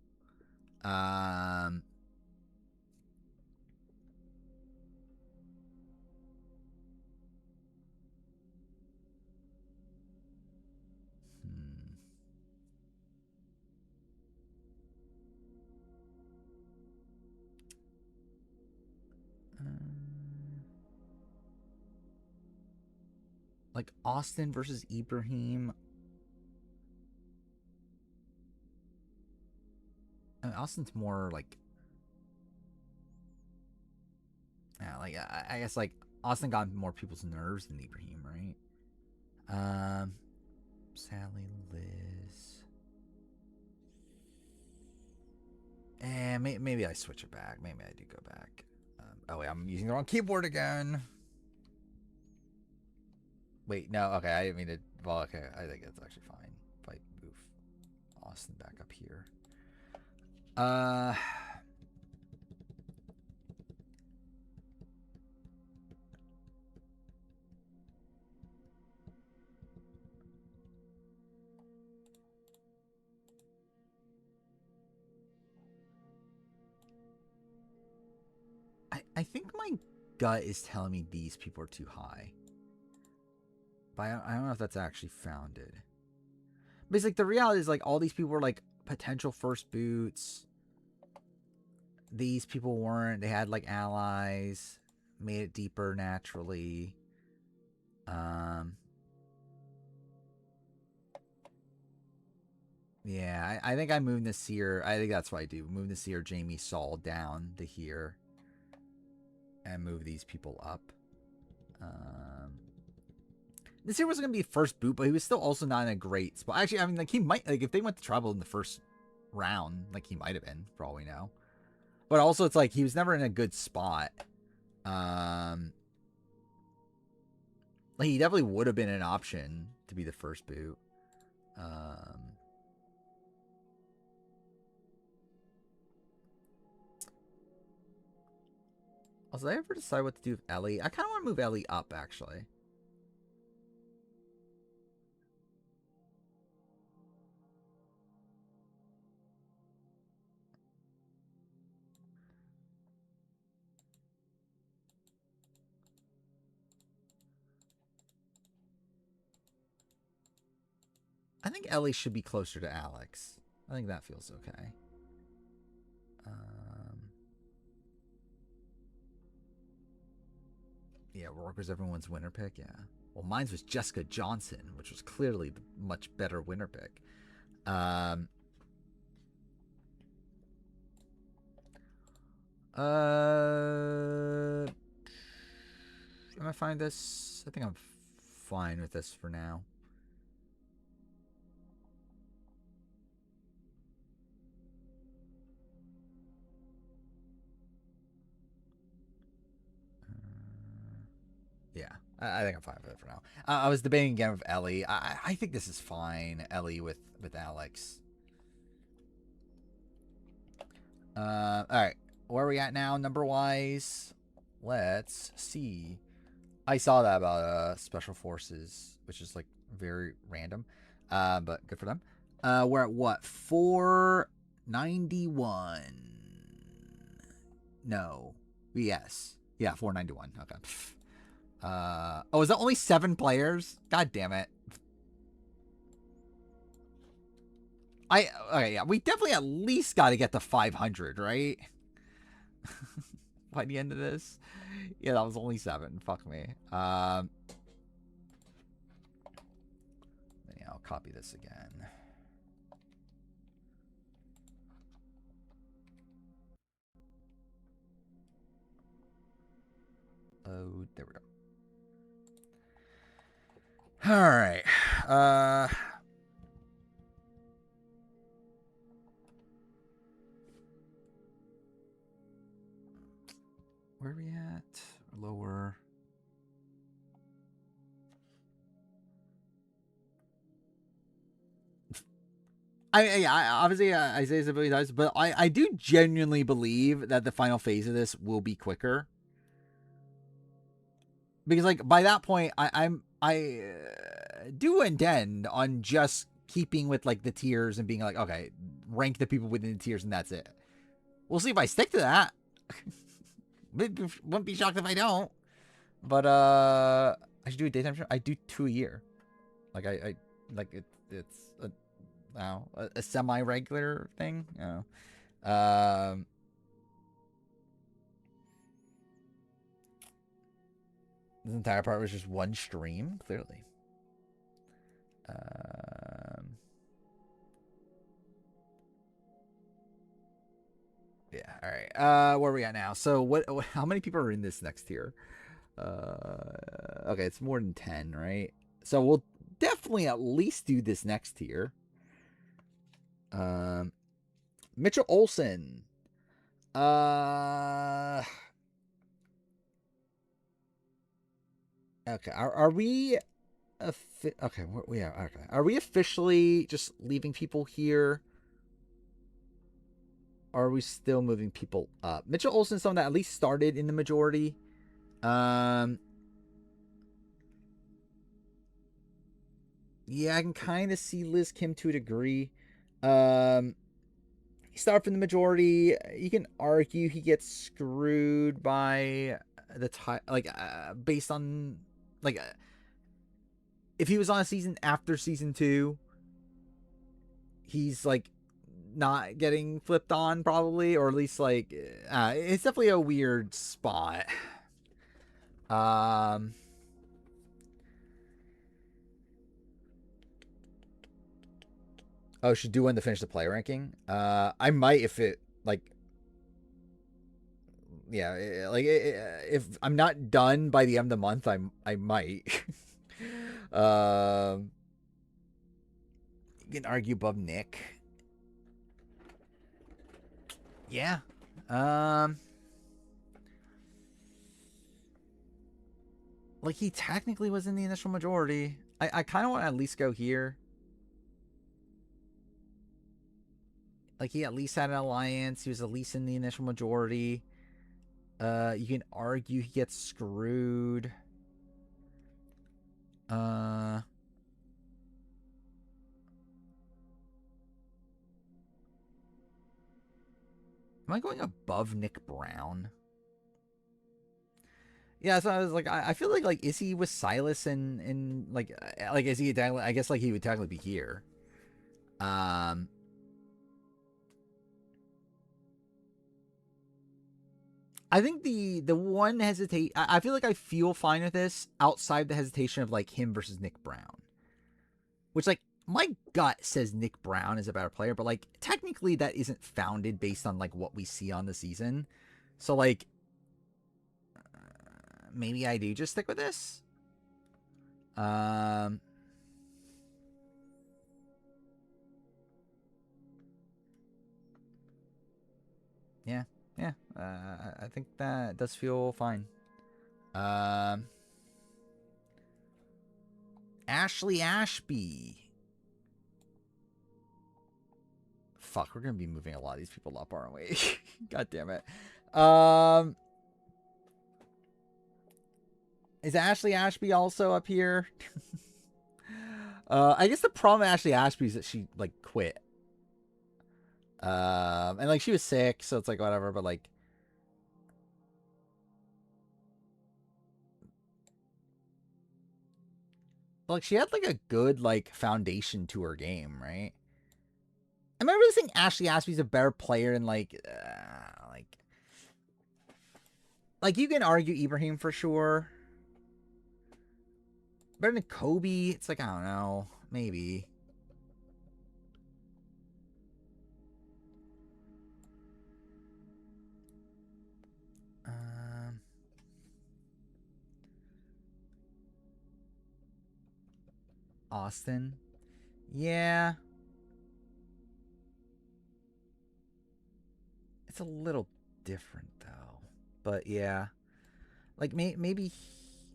Like Austin versus Ibrahim. I mean, Austin's more like, yeah, like I guess like Austin got more people's nerves than Ibrahim, right? Sally, Liz, and maybe I switch it back. Maybe I do go back. Oh wait, I'm using the wrong keyboard again. Wait, no, okay, I didn't mean to. Well, okay, I think that's actually fine if I move Austin back up here. I think my gut is telling me these people are too high. But I don't know if that's actually founded. But it's like the reality is like all these people were like potential first boots. These people weren't. They had like allies. Made it deeper naturally. Yeah, I think I move Nasir. I think that's what I do. Move Nasir, Jamie, Saul down to here, and move these people up. Nasir wasn't gonna be first boot, but he was still also not in a great spot. Actually, I mean, like he might, like if they went to tribal in the first round, like he might have been, for all we know. But also, it's like he was never in a good spot. Like he definitely would have been an option to be the first boot. Also, did I ever decide what to do with Ellie? I kind of want to move Ellie up, actually. I think Ellie should be closer to Alex. I think that feels okay. Yeah, Rourke was everyone's winner pick. Yeah. Well, mine was Jessica Johnson, which was clearly the much better winner pick. Am I fine with this? I think I'm fine with this for now. Yeah, I think I'm fine with it for now. I was debating again with Ellie. I think this is fine. Ellie with Alex. All right, where are we at now, number wise? Let's see. I saw that about special forces, which is like very random, but good for them. We're at what, 491? No, yes, yeah, 491. Okay. Oh, is that only 7 players? God damn it. Okay, yeah, we definitely at least got to get to 500, right? By the end of this. Yeah, that was only 7. Fuck me. Yeah, I'll copy this again. Oh, there we go. All right. Where are we at? Lower. Obviously Isaiah's ability dies, but I do genuinely believe that the final phase of this will be quicker. Because like by that point, I do intend on just keeping with like the tiers and being like, okay, rank the people within the tiers and that's it. We'll see if I stick to that. Wouldn't be shocked if I don't. But I should do a daytime show. I do 2 a year. Like I like it's a semi-regular thing. This entire part was just one stream, clearly. Yeah, all right. Where are we at now? So what how many people are in this next tier? Okay, it's more than 10, right? So we'll definitely at least do this next tier. Mitchell Olsen. Okay, are we okay, okay. Are we officially just leaving people here? Or are we still moving people up? Mitchell Olsen's someone that at least started in the majority. Yeah, I can kind of see Liz Kim to a degree. He started from the majority. You can argue he gets screwed by the time, like based on like if he was on a season after season 2, he's like not getting flipped on probably, or at least like it's definitely a weird spot. Oh, should do one to finish the play ranking. I might if it like. Yeah, if I'm not done by the end of the month, I might. You can argue above Nick. Yeah. Like he technically was in the initial majority. I kind of want to at least go here. Like he at least had an alliance. He was at least in the initial majority. You can argue he gets screwed. Am I going above Nick Brown? Yeah, so I was like, I feel like is he with Silas and like is he? I guess like he would technically be here. I think the one hesitate. I feel like I feel fine with this outside the hesitation of like him versus Nick Brown, which like my gut says Nick Brown is a better player, but like technically that isn't founded based on like what we see on the season. So like maybe I do just stick with this. Yeah. I think that does feel fine. Ashley Ashby. Fuck, we're gonna be moving a lot of these people up, aren't we? God damn it. Is Ashley Ashby also up here? I guess the problem with Ashley Ashby is that she like quit. And like she was sick, so it's like whatever, but like she had like a good like foundation to her game, right? Am I really saying Ashley Ashby's a better player than like you can argue Ibrahim for sure. Better than Kobe? It's like I don't know, maybe. Austin. Yeah. It's a little different though. But yeah. Like maybe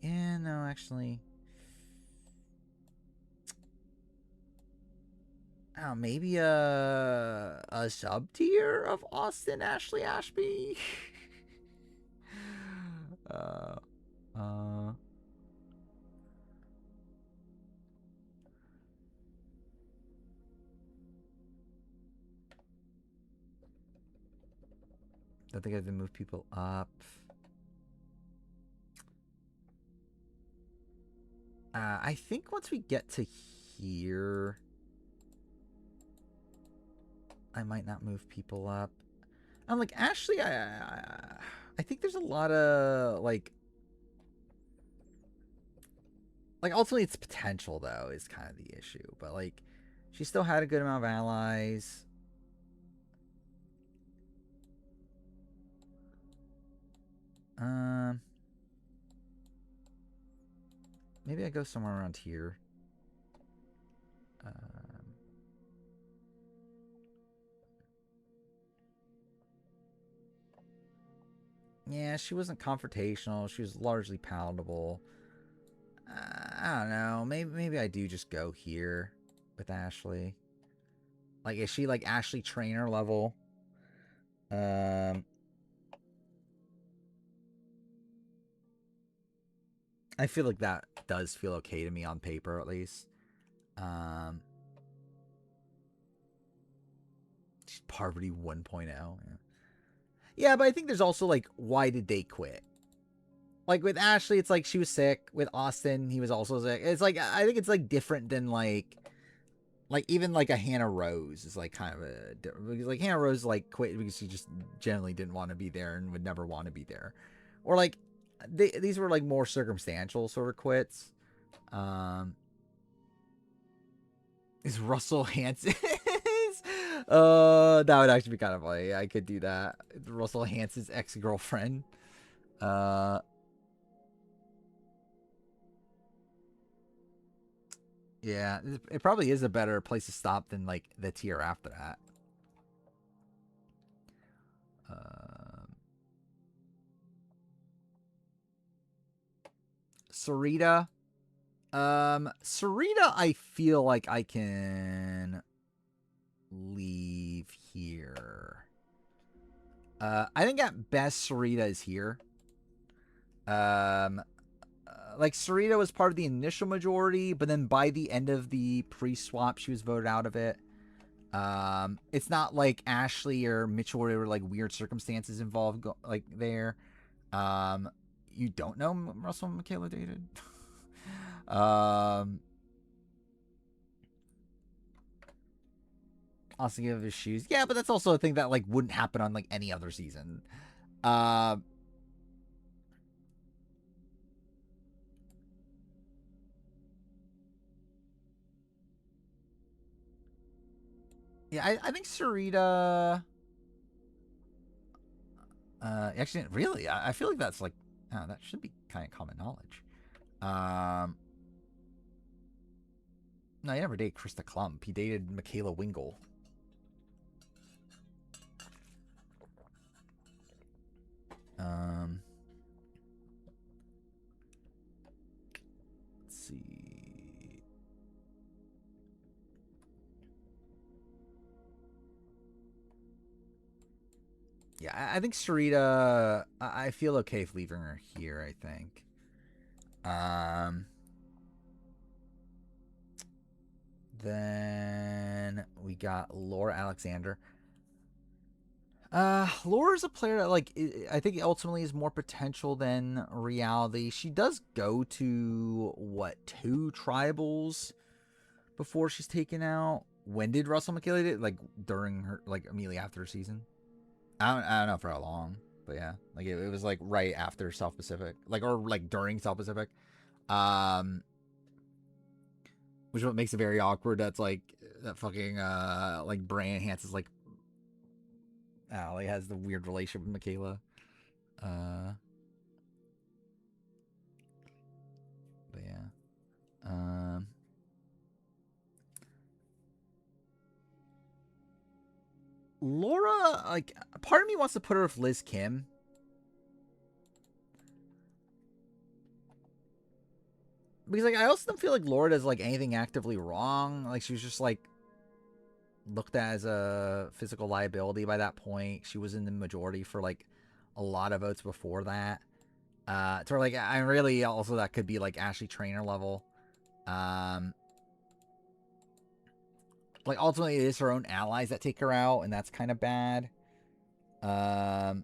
yeah, no, actually. Oh, maybe a sub tier of Austin Ashley Ashby. I think I have to move people up. I think once we get to here, I might not move people up. I'm like, Ashley, I think there's a lot of like ultimately it's potential though is kind of the issue, but like she still had a good amount of allies. Maybe I go somewhere around here. Yeah, she wasn't confrontational. She was largely palatable. I don't know. Maybe I do just go here with Ashley. Like, is she like Ashley Trainer level? I feel like that does feel okay to me on paper, at least. She's Poverty 1.0. Yeah, but I think there's also like, why did they quit? Like with Ashley, it's like she was sick. With Austin, he was also sick. It's like I think it's like different than like even like a Hannah Rose is like kind of a because like Hannah Rose like quit because she just generally didn't want to be there and would never want to be there, or like these were like more circumstantial sort of quits. Is Russell Hanson? That would actually be kind of funny. I could do that. Russell Hanson's ex-girlfriend. Yeah, it probably is a better place to stop than like the tier after that. Sarita. Sarita, I feel like I can leave here. I think at best Sarita is here. Like Sarita was part of the initial majority, but then by the end of the pre-swap, she was voted out of it. It's not like Ashley or Mitchell were like weird circumstances involved like there. You don't know Russell and Michaela dated? Also give his shoes. Yeah, but that's also a thing that like wouldn't happen on like any other season. Yeah, I think Sarita. Actually, really, I feel like that's like, oh, that should be kind of common knowledge. No, he never dated Krista Klump. He dated Michaela Wingle. Let's see. Yeah, I think Sarita, I feel okay with leaving her here, I think. Then we got Laura Alexander. Laura's a player that, like, I think ultimately is more potential than reality. She does go to, what, 2 tribals before she's taken out? When did Russell Michaela did? Like, during her, like, immediately after her season? I don't know for how long, but yeah. Like, it was, like, right after South Pacific. Like, or, like, during South Pacific. Which is what makes it very awkward. That's, like, that fucking, like, Brian Hansen's, like, like has the weird relationship with Michaela. But yeah. Laura, like, part of me wants to put her with Liz Kim. Because, like, I also don't feel like Laura does, like, anything actively wrong. Like, she was just, like, looked at as a physical liability by that point. She was in the majority for, like, a lot of votes before that. So, like, I really also that could be, like, Ashley Trainer level. Like, ultimately, it is her own allies that take her out, and that's kind of bad. But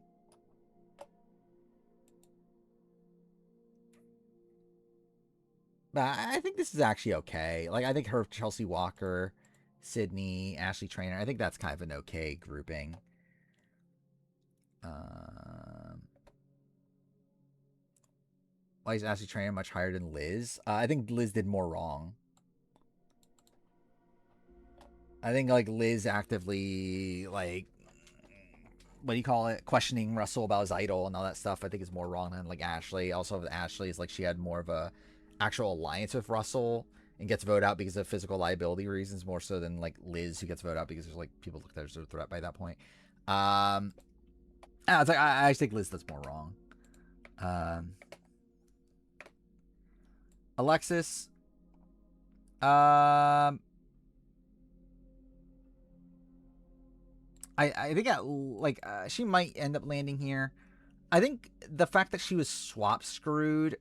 I think this is actually okay. Like, I think her, Chelsea Walker, Sydney, Ashley Trainer, I think that's kind of an okay grouping. Why is Ashley Trainer much higher than Liz? I think Liz did more wrong. I think, like, Liz actively, like, what do you call it? Questioning Russell about his idol and all that stuff, I think is more wrong than, like, Ashley. Also, with Ashley, is like she had more of a actual alliance with Russell and gets voted out because of physical liability reasons, more so than, like, Liz, who gets voted out because there's, like, people look at her as a threat by that point. It's like, I think Liz does more wrong. Alexis. I think she might end up landing here. I think the fact that she was swap screwed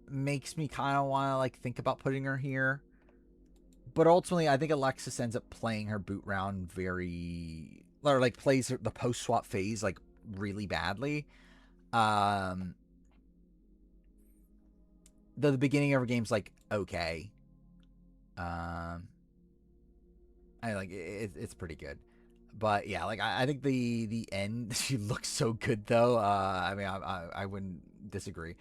makes me kind of want to, like, think about putting her here. But ultimately, I think Alexis ends up playing her boot round plays the post swap phase, like, really badly. The beginning of her game's, like, okay. I like it's pretty good, but yeah, like I think the end, she looks so good though. I mean, I wouldn't disagree.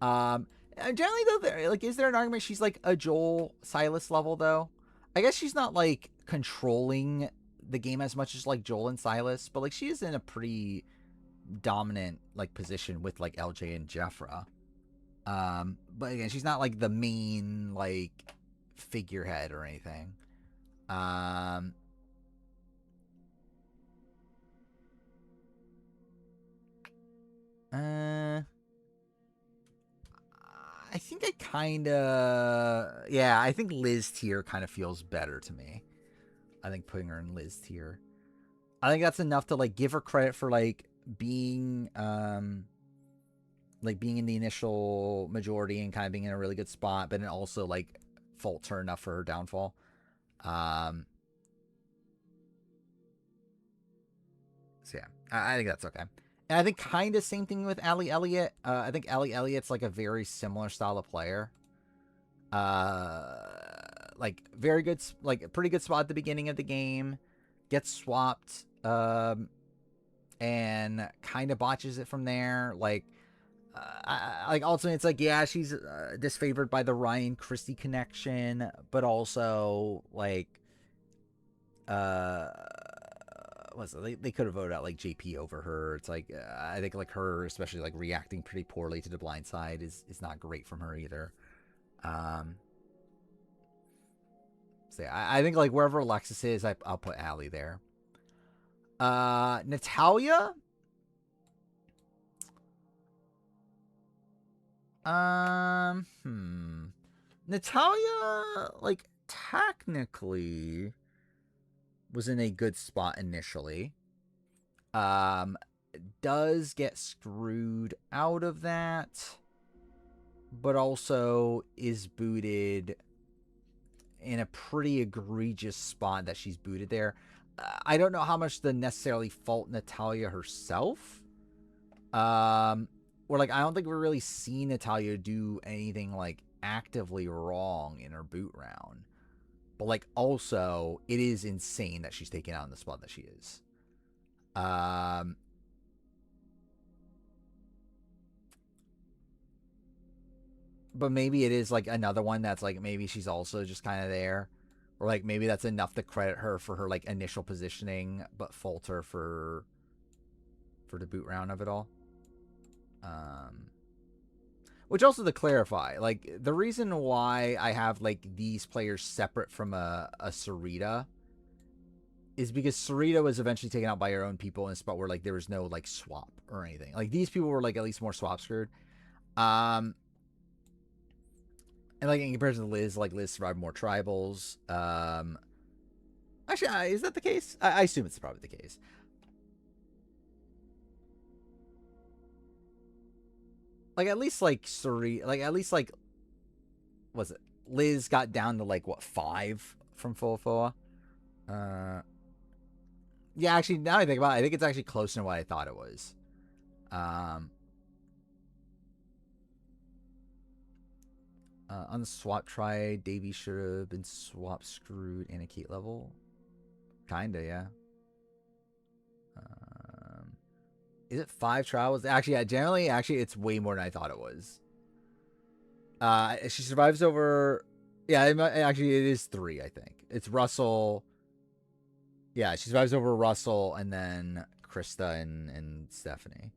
Generally though, like, is there an argument she's like a Joel Silas level though? I guess she's not like controlling the game as much as like Joel and Silas, but like she is in a pretty dominant like position with like LJ and Jeffra. But again, she's not like the main like figurehead or anything. I think I kind of, yeah, I think Liz tier kind of feels better to me. I think putting her in Liz tier. I think that's enough to like give her credit for like being being in the initial majority and kind of being in a really good spot, but then also like fault her enough for her downfall. So yeah, I think that's okay. And I think kind of same thing with Allie Elliott. I think Allie Elliott's like a very similar style of player. Like very good, like a pretty good spot at the beginning of the game, gets swapped, and kind of botches it from there. Like, like ultimately it's like, yeah, she's disfavored by the Ryan Christie connection, but also like, what's it? They could have voted out like JP over her. It's like I think like her, especially like reacting pretty poorly to the blind side, is not great from her either. So yeah, I think like wherever Alexis is, I'll put Allie there. Natalia. Natalia, like technically was in a good spot initially. Does get screwed out of that, but also is booted in a pretty egregious spot that she's booted there. I don't know how much to necessarily fault Natalia herself. Or like I don't think we really see Natalia do anything like actively wrong in her boot round. But like also it is insane that she's taken out in the spot that she is. But maybe it is like another one that's like maybe she's also just kind of there, or like maybe that's enough to credit her for her like initial positioning, but fault her for the boot round of it all. Which also to clarify, like the reason why I have like these players separate from a Sarita is because Sarita was eventually taken out by her own people in a spot where like there was no like swap or anything. Like these people were like at least more swap screwed. And like in comparison to Liz, like Liz survived more tribals. Actually, is that the case? I assume it's probably the case. Like at least like Suri, like at least like, was it Liz got down to like what 5 from Foa? Yeah, actually now I think about it, I think it's actually closer than what I thought it was. On the swap try, Davey should have been swap screwed in a Kate level. Kinda, yeah. Is it 5 trials? Actually, yeah, generally, actually, it's way more than I thought it was. She survives over... Yeah, actually, it is 3, I think. It's Russell... Yeah, she survives over Russell and then Krista and Stephanie.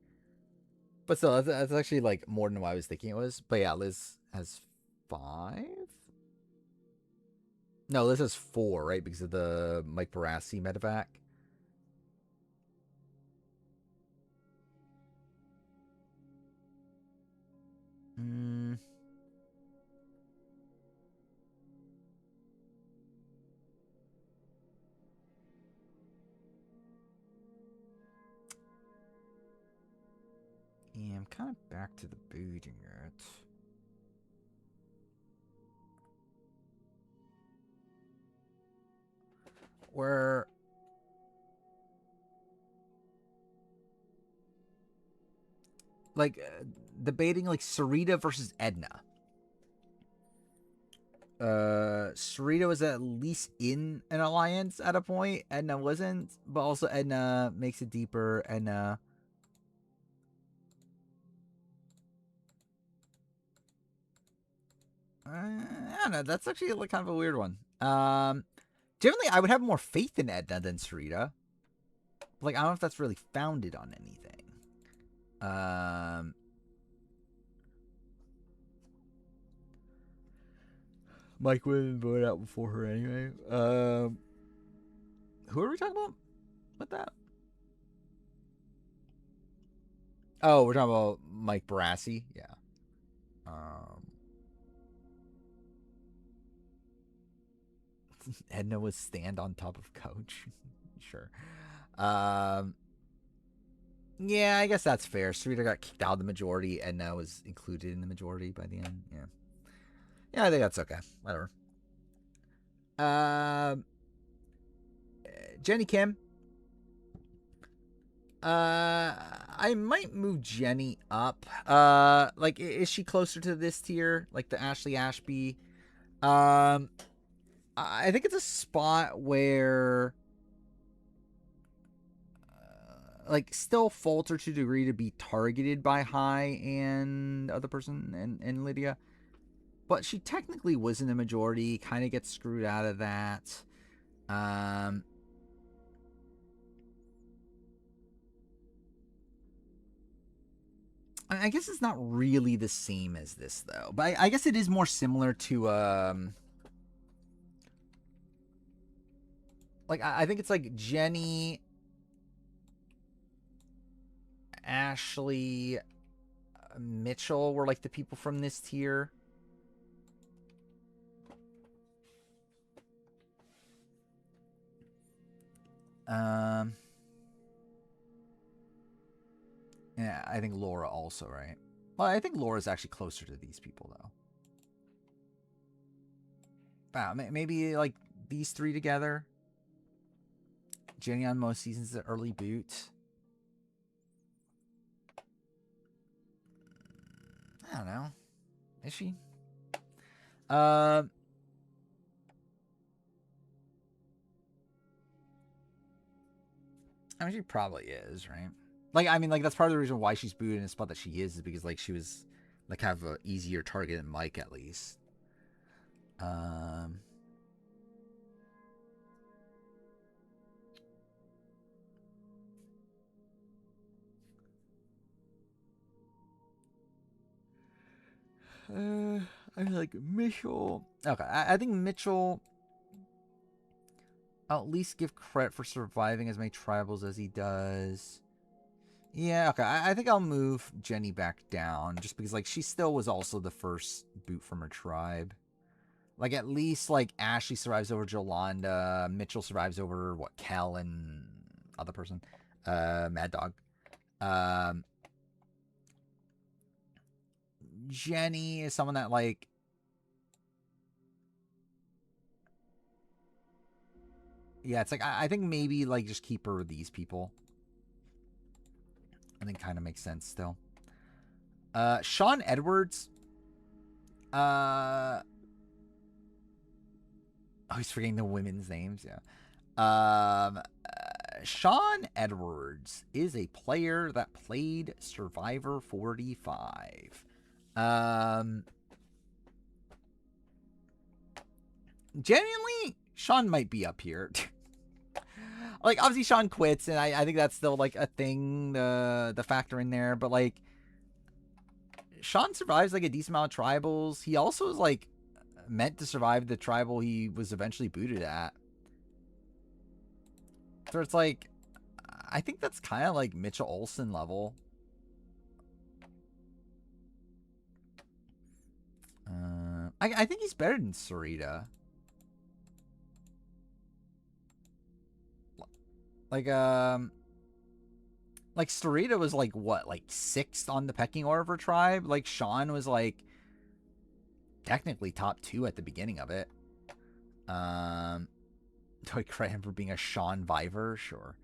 But still, that's actually, like, more than what I was thinking it was. But yeah, Liz has 5? No, Liz has 4, right? Because of the Mike Barassi medevac. Yeah, I'm kind of back to the booting it. We're like debating like Sarita versus Edna. Sarita was at least in an alliance at a point. Edna wasn't, but also Edna makes it deeper. Edna. I don't know. That's actually like kind of a weird one. Generally, I would have more faith in Edna than Sarita. Like, I don't know if that's really founded on anything. Mike would vote out before her anyway. Who are we talking about with that? Oh, we're talking about Mike Barassi. Yeah. Edna was stand on top of Coach. Sure. Yeah, I guess that's fair. Sarita got kicked out of the majority. Edna was included in the majority by the end. Yeah. Yeah, I think that's okay. Whatever. Jenny Kim. I might move Jenny up. Like, is she closer to this tier? Like the Ashley Ashby? I think it's a spot where, like, still falter to a degree to be targeted by High and other person and Lydia. But she technically was in the majority, kind of gets screwed out of that. I guess it's not really the same as this, though. But I guess it is more similar to, like, I think it's like Jenny, Ashley, Mitchell were like the people from this tier. Yeah, I think Laura also, right? Well, I think Laura's actually closer to these people, though. Wow, maybe like these three together. Jenny on most seasons, the early boot. I don't know. Is she? I mean, she probably is, right? Like, I mean, like, that's part of the reason why she's booed in the spot that she is because, like, she was, like, have an easier target than Mike, at least. I like Mitchell. Okay, I think Mitchell, I'll at least give credit for surviving as many tribals as he does. Yeah, okay. I think I'll move Jenny back down just because, like, she still was also the first boot from her tribe. Like, at least, like, Ashley survives over Jolanda. Mitchell survives over, what, Kel and other person? Mad Dog. Jenny is someone that, like, yeah, it's like, I think maybe, like, just keep her with these people. I think kind of makes sense still. Sean Edwards. Oh, he's forgetting the women's names. Yeah. Sean Edwards is a player that played Survivor 45. Genuinely, Sean might be up here. Like, obviously Sean quits, and I think that's still, like, a thing, the factor in there, but, like, Sean survives, like, a decent amount of tribals. He also is, like, meant to survive the tribal he was eventually booted at. So it's like, I think that's kind of like Mitchell Olsen level. I think he's better than Sarita. Like Sarita was like what, like 6th on the pecking order of her tribe. Like Sean was like technically top 2 at the beginning of it. Do I credit him for being a Sean Viver? Sure.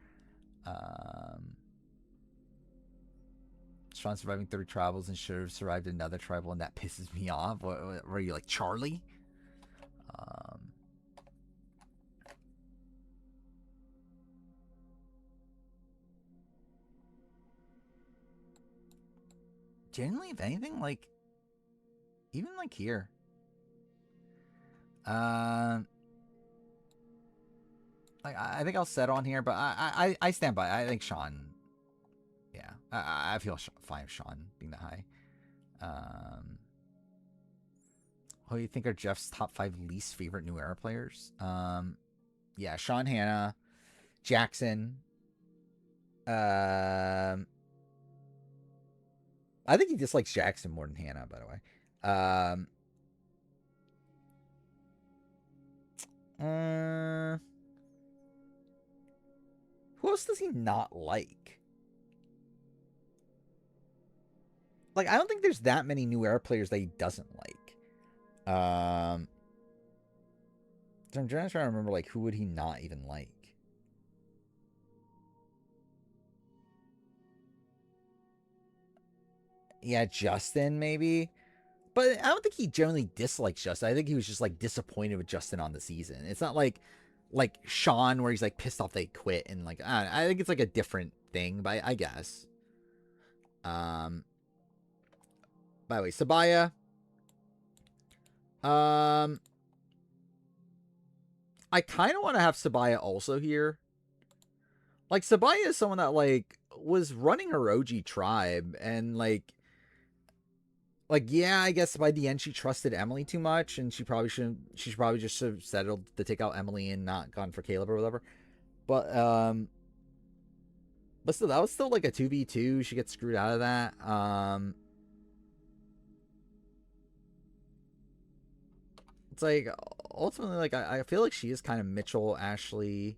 Sean surviving 30 tribals and should have survived another tribal, and that pisses me off. What are you, like Charlie? Generally, if anything, like, even like here. Like I think I'll settle on here, but I stand by. I think Sean. Yeah, I feel fine with Sean being the high. Who do you think are Jeff's top 5 least favorite New Era players? Yeah, Sean Hanna, Jackson. I think he dislikes Jackson more than Hanna, by the way. Who else does he not like? Like, I don't think there's that many New Era players that he doesn't like. So I'm trying to remember, like, who would he not even like? Yeah, Justin, maybe. But I don't think he generally dislikes Justin. I think he was just, like, disappointed with Justin on the season. It's not like Sean where he's, like, pissed off they quit. And, like, I think it's, like, a different thing, but I guess. By the way, Sabaya. I kind of want to have Sabaya also here. Like, Sabaya is someone that, like, was running her OG tribe, and, like, yeah, I guess by the end she trusted Emily too much, and she probably just have settled to take out Emily and not gone for Caleb or whatever. But still, that was still, like, a 2v2. She gets screwed out of that. It's like, ultimately, like, I feel like she is kind of Mitchell, Ashley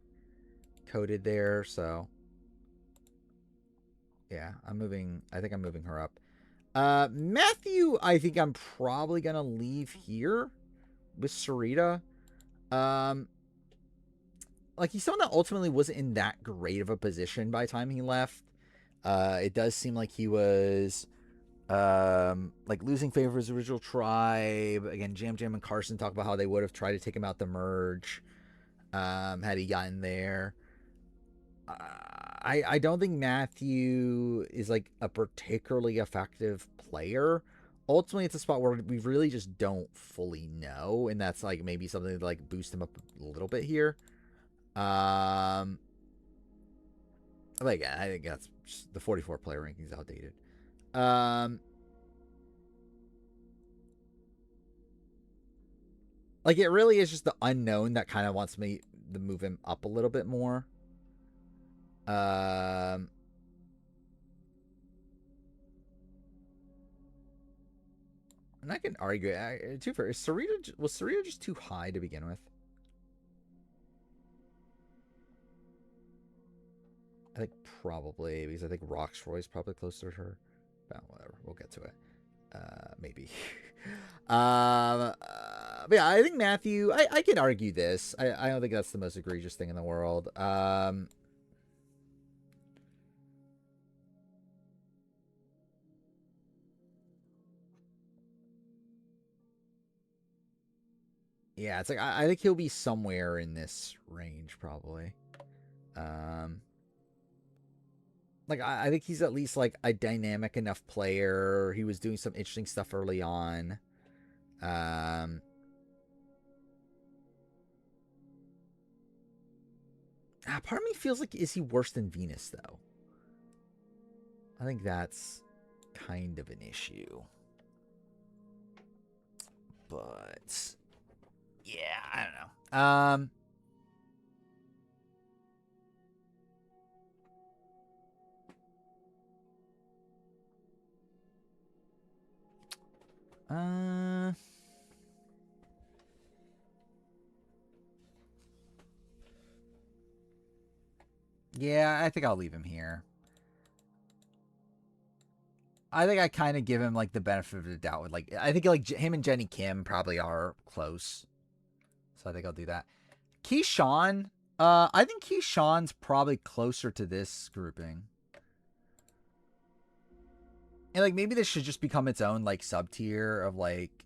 coded there, so yeah, I think I'm moving her up. Matthew, I think I'm probably gonna leave here with Sarita. Like, he's someone that ultimately wasn't in that great of a position by the time he left. It does seem like he was like losing favor of his original tribe. Again, Jam Jam and Carson talk about how they would have tried to take him out the merge had he gotten there. I don't think Matthew is, like, a particularly effective player. Ultimately, it's a spot where we really just don't fully know, and that's, like, maybe something to, like, boost him up a little bit here. Like, I think that's just, the 44 player ranking is outdated. Like, it really is just the unknown that kind of wants me to move him up a little bit more. And I can argue too. Was Sarita just too high to begin with? I think probably, because I think Roxroy's probably closer to her. But whatever, we'll get to it. Maybe. But yeah, I think Matthew. I can argue this. I don't think that's the most egregious thing in the world. Yeah, it's like I think he'll be somewhere in this range probably. Like I think he's at least, like, a dynamic enough player. He was doing some interesting stuff early on. Part of me feels like, is he worse than Venus though? I think that's kind of an issue. But yeah, I don't know. Yeah, I think I'll leave him here. I think I kind of give him, like, the benefit of the doubt with, like, I think, like, him and Jenny Kim probably are close. So I think I'll do that. Keyshawn, I think Keyshawn's probably closer to this grouping. And, like, maybe this should just become its own, like, sub-tier of, like...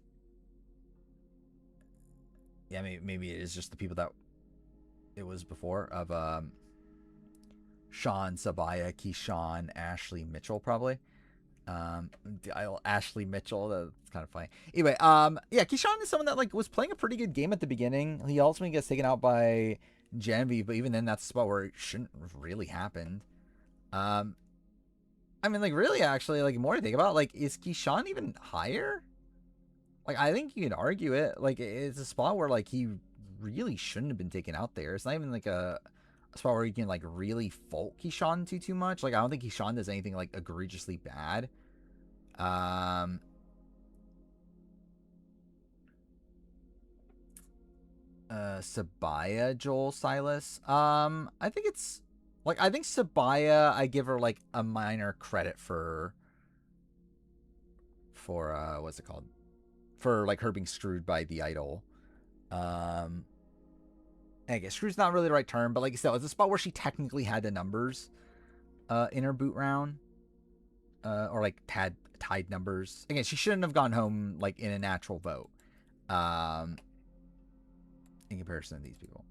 Yeah, maybe it is just the people that it was before of, Sean, Sabaya, Keyshawn, Ashley, Mitchell, probably. Ashley Mitchell, that's kind of funny. Anyway, yeah, Keyshawn is someone that, like, was playing a pretty good game at the beginning. He ultimately gets taken out by Genevieve, but even then, that's a spot where it shouldn't have really happened. I mean, like, really, actually, like, more to think about, like, is Keyshawn even higher? Like, I think you can argue it. Like, it's a spot where, like, he really shouldn't have been taken out there. It's not even, like, a spot where you can, like, really fault Keyshawn too much. Like, I don't think Keyshawn does anything, like, egregiously bad. Sabaya, Joel, Silas. I think it's like, I think Sabaya, I give her like a minor credit for what's it called? For like her being screwed by the idol. I guess screw's not really the right term, but like still, it's a spot where she technically had the numbers in her boot round. Or like tied numbers. Again, she shouldn't have gone home like in a natural vote. In comparison to these people.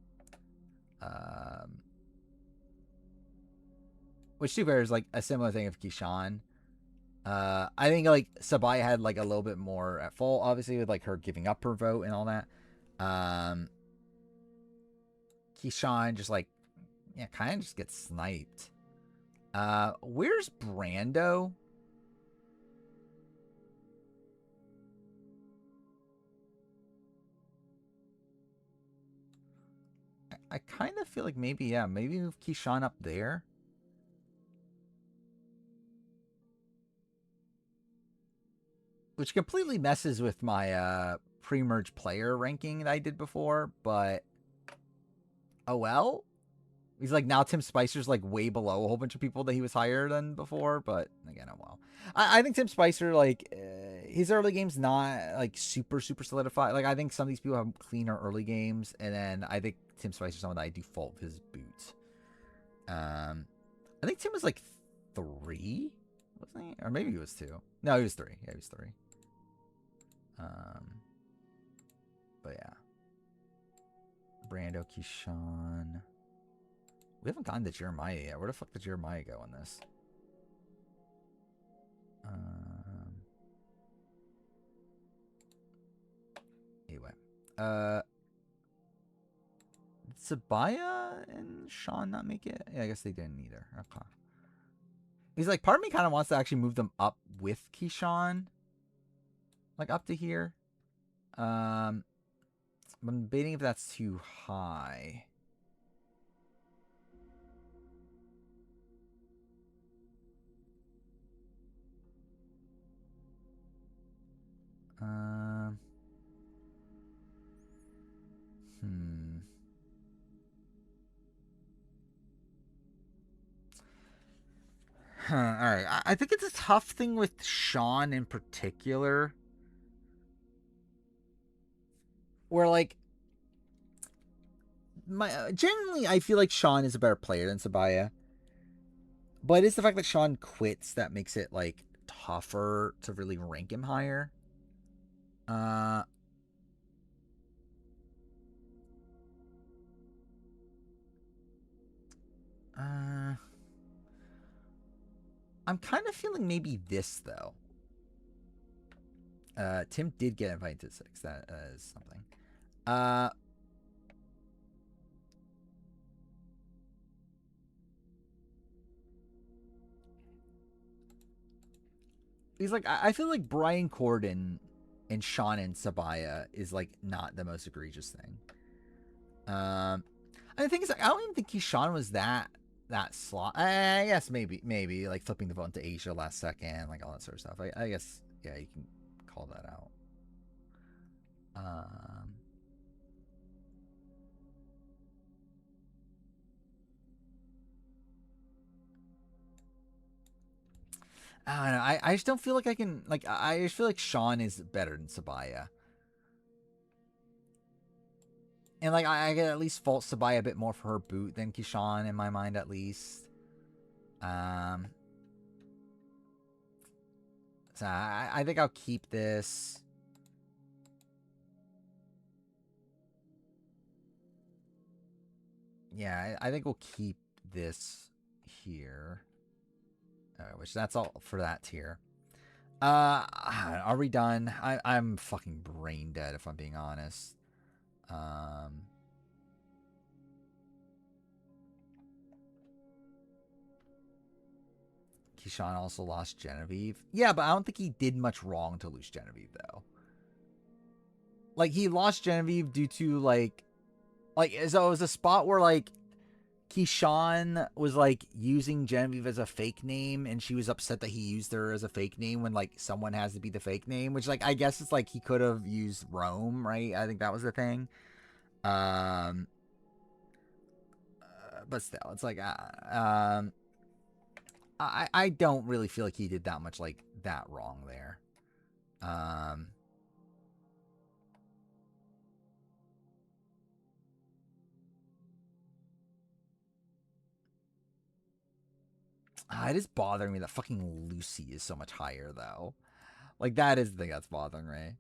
Which to be fair is like a similar thing of Keyshawn. I think like Sabaya had like a little bit more at fault, obviously, with like her giving up her vote and all that. Keyshawn just like, yeah, kind of just gets sniped. Where's Brando? I kind of feel like maybe, yeah, maybe move Keyshawn up there. Which completely messes with my pre-merge player ranking that I did before, but oh well. He's like, now Tim Spicer's like way below a whole bunch of people that he was higher than before, but again, oh well. I think Tim Spicer, like, his early game's not like super solidified. Like, I think some of these people have cleaner early games, and then I think Tim Spicer's someone that I do fault his boots. I think Tim was like 3, wasn't he? Or maybe he was 2. No, he was 3. Yeah, he was 3. But yeah. Brando, Keyshawn. We haven't gotten to Jeremiah yet. Where the fuck did Jeremiah go on this? Anyway. Did Sabaya and Sean not make it? Yeah, I guess they didn't either. Okay. He's like, part of me kind of wants to actually move them up with Keyshawn. Like, up to here. I'm debating if that's too high. All right. I think it's a tough thing with Sean in particular. Where, like, generally, I feel like Sean is a better player than Sabaya. But it's the fact that Sean quits that makes it, like, tougher to really rank him higher. I'm kind of feeling maybe this, though. Tim did get invited to 6. That is something. He's like, I feel like Brian Corden and Sean and Sabaya is like not the most egregious thing. And the thing is, I don't even think Keyshawn was that slot. I guess maybe like flipping the vote into Asia last second, like all that sort of stuff. I guess, yeah, you can call that out. I don't know. I just don't feel like I can, like, I just feel like Sean is better than Sabaya. And, like, I can at least fault Sabaya a bit more for her boot than Keyshawn, in my mind, at least. So I think I'll keep this. Yeah, I think we'll keep this here. Which that's all for that tier. Are we done? I'm fucking brain dead, if I'm being honest. Keyshawn also lost Genevieve. Yeah, but I don't think he did much wrong to lose Genevieve, though. Like, he lost Genevieve due to, like, so it was a spot where, like, Keyshawn was, like, using Genevieve as a fake name, and she was upset that he used her as a fake name when, like, someone has to be the fake name, which, like, I guess it's, like, he could have used Rome, right? I think that was the thing. But still, it's like, I don't really feel like he did that much, like, that wrong there. It is bothering me that fucking Lucy is so much higher, though. Like, that is the thing that's bothering me.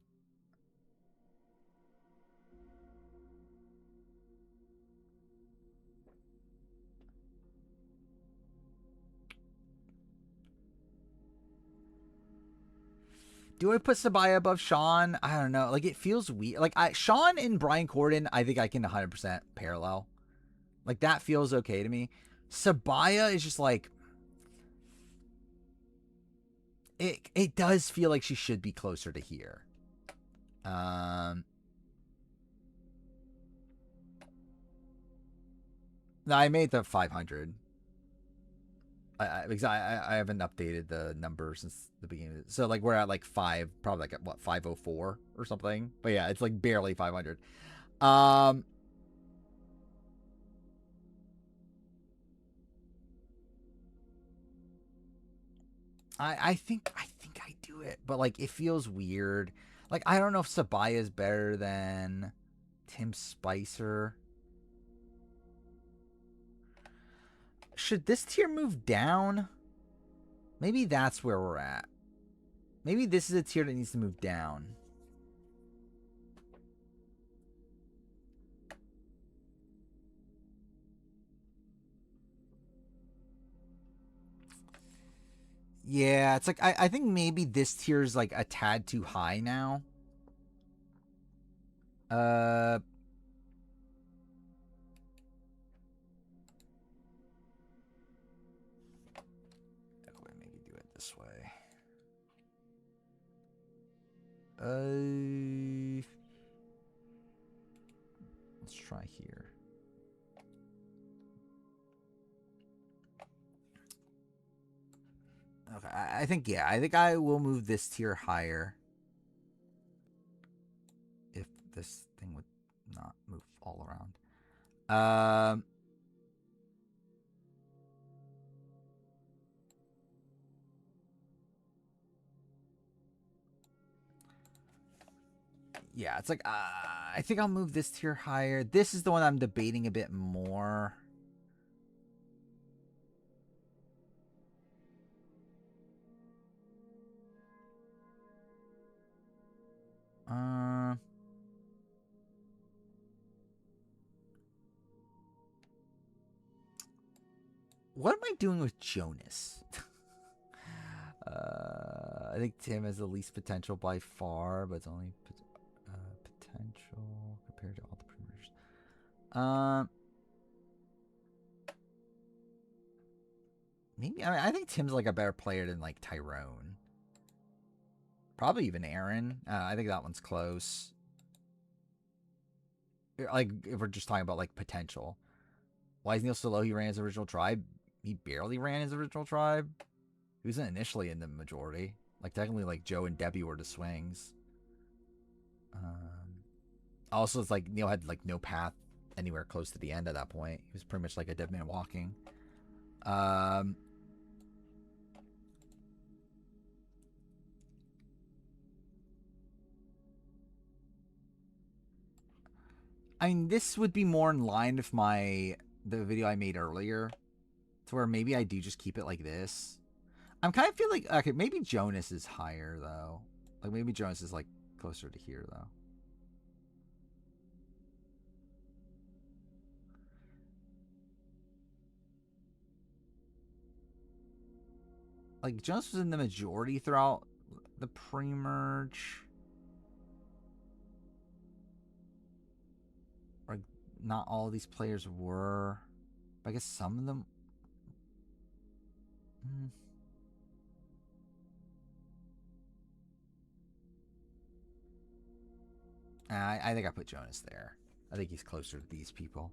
Do I put Sabaya above Sean? I don't know. Like, it feels weird. Like, Sean and Brian Corden, I think I can 100% parallel. Like, that feels okay to me. Sabaya is just like... It does feel like she should be closer to here. No, I made the 500. Because I haven't updated the number since the beginning. So, like, we're at, like, 5, probably, like, at, what, 504 or something? But, yeah, it's, like, barely 500. I think I do it, but, like, it feels weird. Like, I don't know if Sabaya is better than Tim Spicer. Should this tier move down? Maybe that's where we're at. Maybe this is a tier that needs to move down. Yeah, it's like, I think maybe this tier is, like, a tad too high now. Maybe do it this way. Let's try here. Okay, I think, yeah, I think I will move this tier higher. If this thing would not move all around. Yeah, it's like, I think I'll move this tier higher. This is the one I'm debating a bit more. What am I doing with Jonas? I think Tim has the least potential by far, but it's only potential compared to all the premiers. Maybe, I think Tim's like a better player than like Tyrone. Probably even Aaron. I think that one's close. Like, if we're just talking about like potential. Why is Neil so low? He ran his original tribe. He barely ran his original tribe. He wasn't initially in the majority. Like, technically, like, Joe and Debbie were the swings. Also, it's like Neil had like no path anywhere close to the end at that point. He was pretty much like a dead man walking. I mean, this would be more in line with the video I made earlier, to where maybe I do just keep it like this. I'm kind of feel like, okay, maybe Jonas is higher though. Like, maybe Jonas is like closer to here though. Like, Jonas was in the majority throughout the pre-merge. Like, not all of these players were. But I guess some of them... I think I put Jonas there. I think he's closer to these people.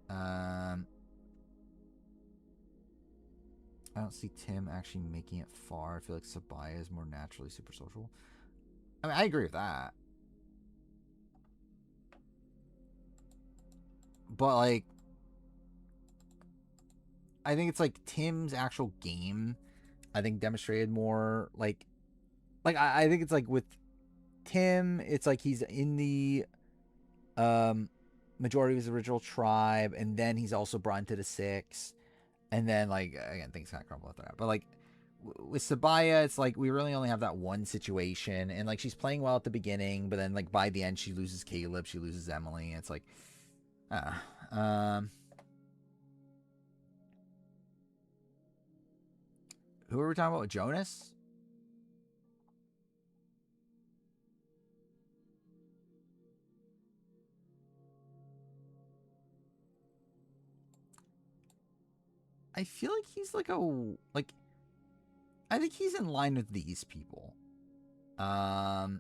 I don't see Tim actually making it far. I feel like Sabaya is more naturally super social. I mean, I agree with that. But, like, I think it's, like, Tim's actual game, I think, demonstrated more, like I think it's, like, with Tim, it's, like, he's in the, majority of his original tribe, and then he's also brought into the Six, and then, like, again, things kind of crumble after that. But, like, with Sabaya, it's, like, we really only have that one situation, and, like, she's playing well at the beginning, but then, like, by the end, she loses Caleb, she loses Emily, and it's, like, who are we talking about? Jonas? I feel like he's like I think he's in line with these people. I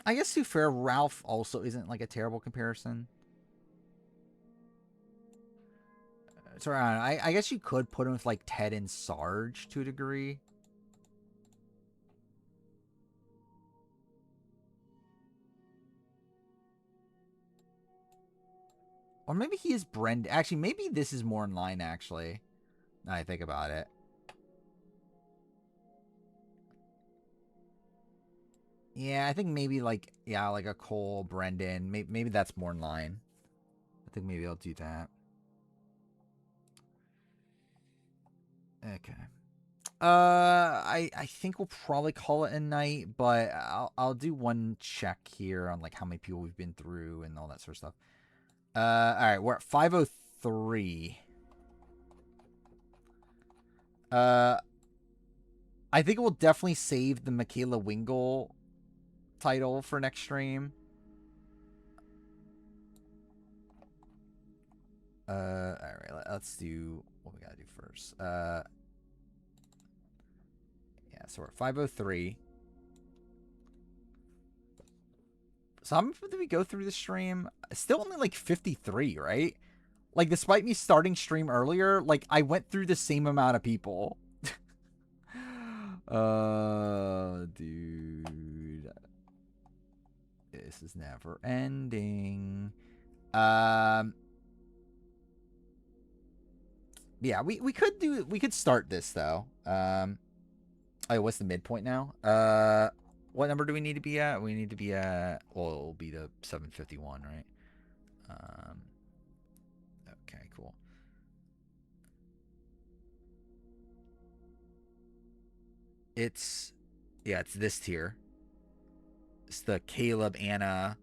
guess to fair, Ralph also isn't like a terrible comparison. Sorry, I guess you could put him with like Ted and Sarge to a degree. Or maybe he is Brendan. Actually, maybe this is more in line, actually. Now I think about it. Yeah, I think maybe like, yeah, like a Cole, Brendan. Maybe that's more in line. I think maybe I'll do that. Okay. I think we'll probably call it a night, but I'll do one check here on like how many people we've been through and all that sort of stuff. All right, we're at 503. I think we'll definitely save the Michaela Wingle title for next stream. All right, let's do what we gotta do first. Yeah, so we're at 503. So how many did we go through the stream? Still only like 53, right? Like, despite me starting stream earlier, like, I went through the same amount of people. Dude. This is never ending. Yeah, we could start this, though. Oh, what's the midpoint now? What number do we need to be at? We need to be at, well, it'll be the 751, right? Okay, cool. It's this tier. It's the Caleb, Anna,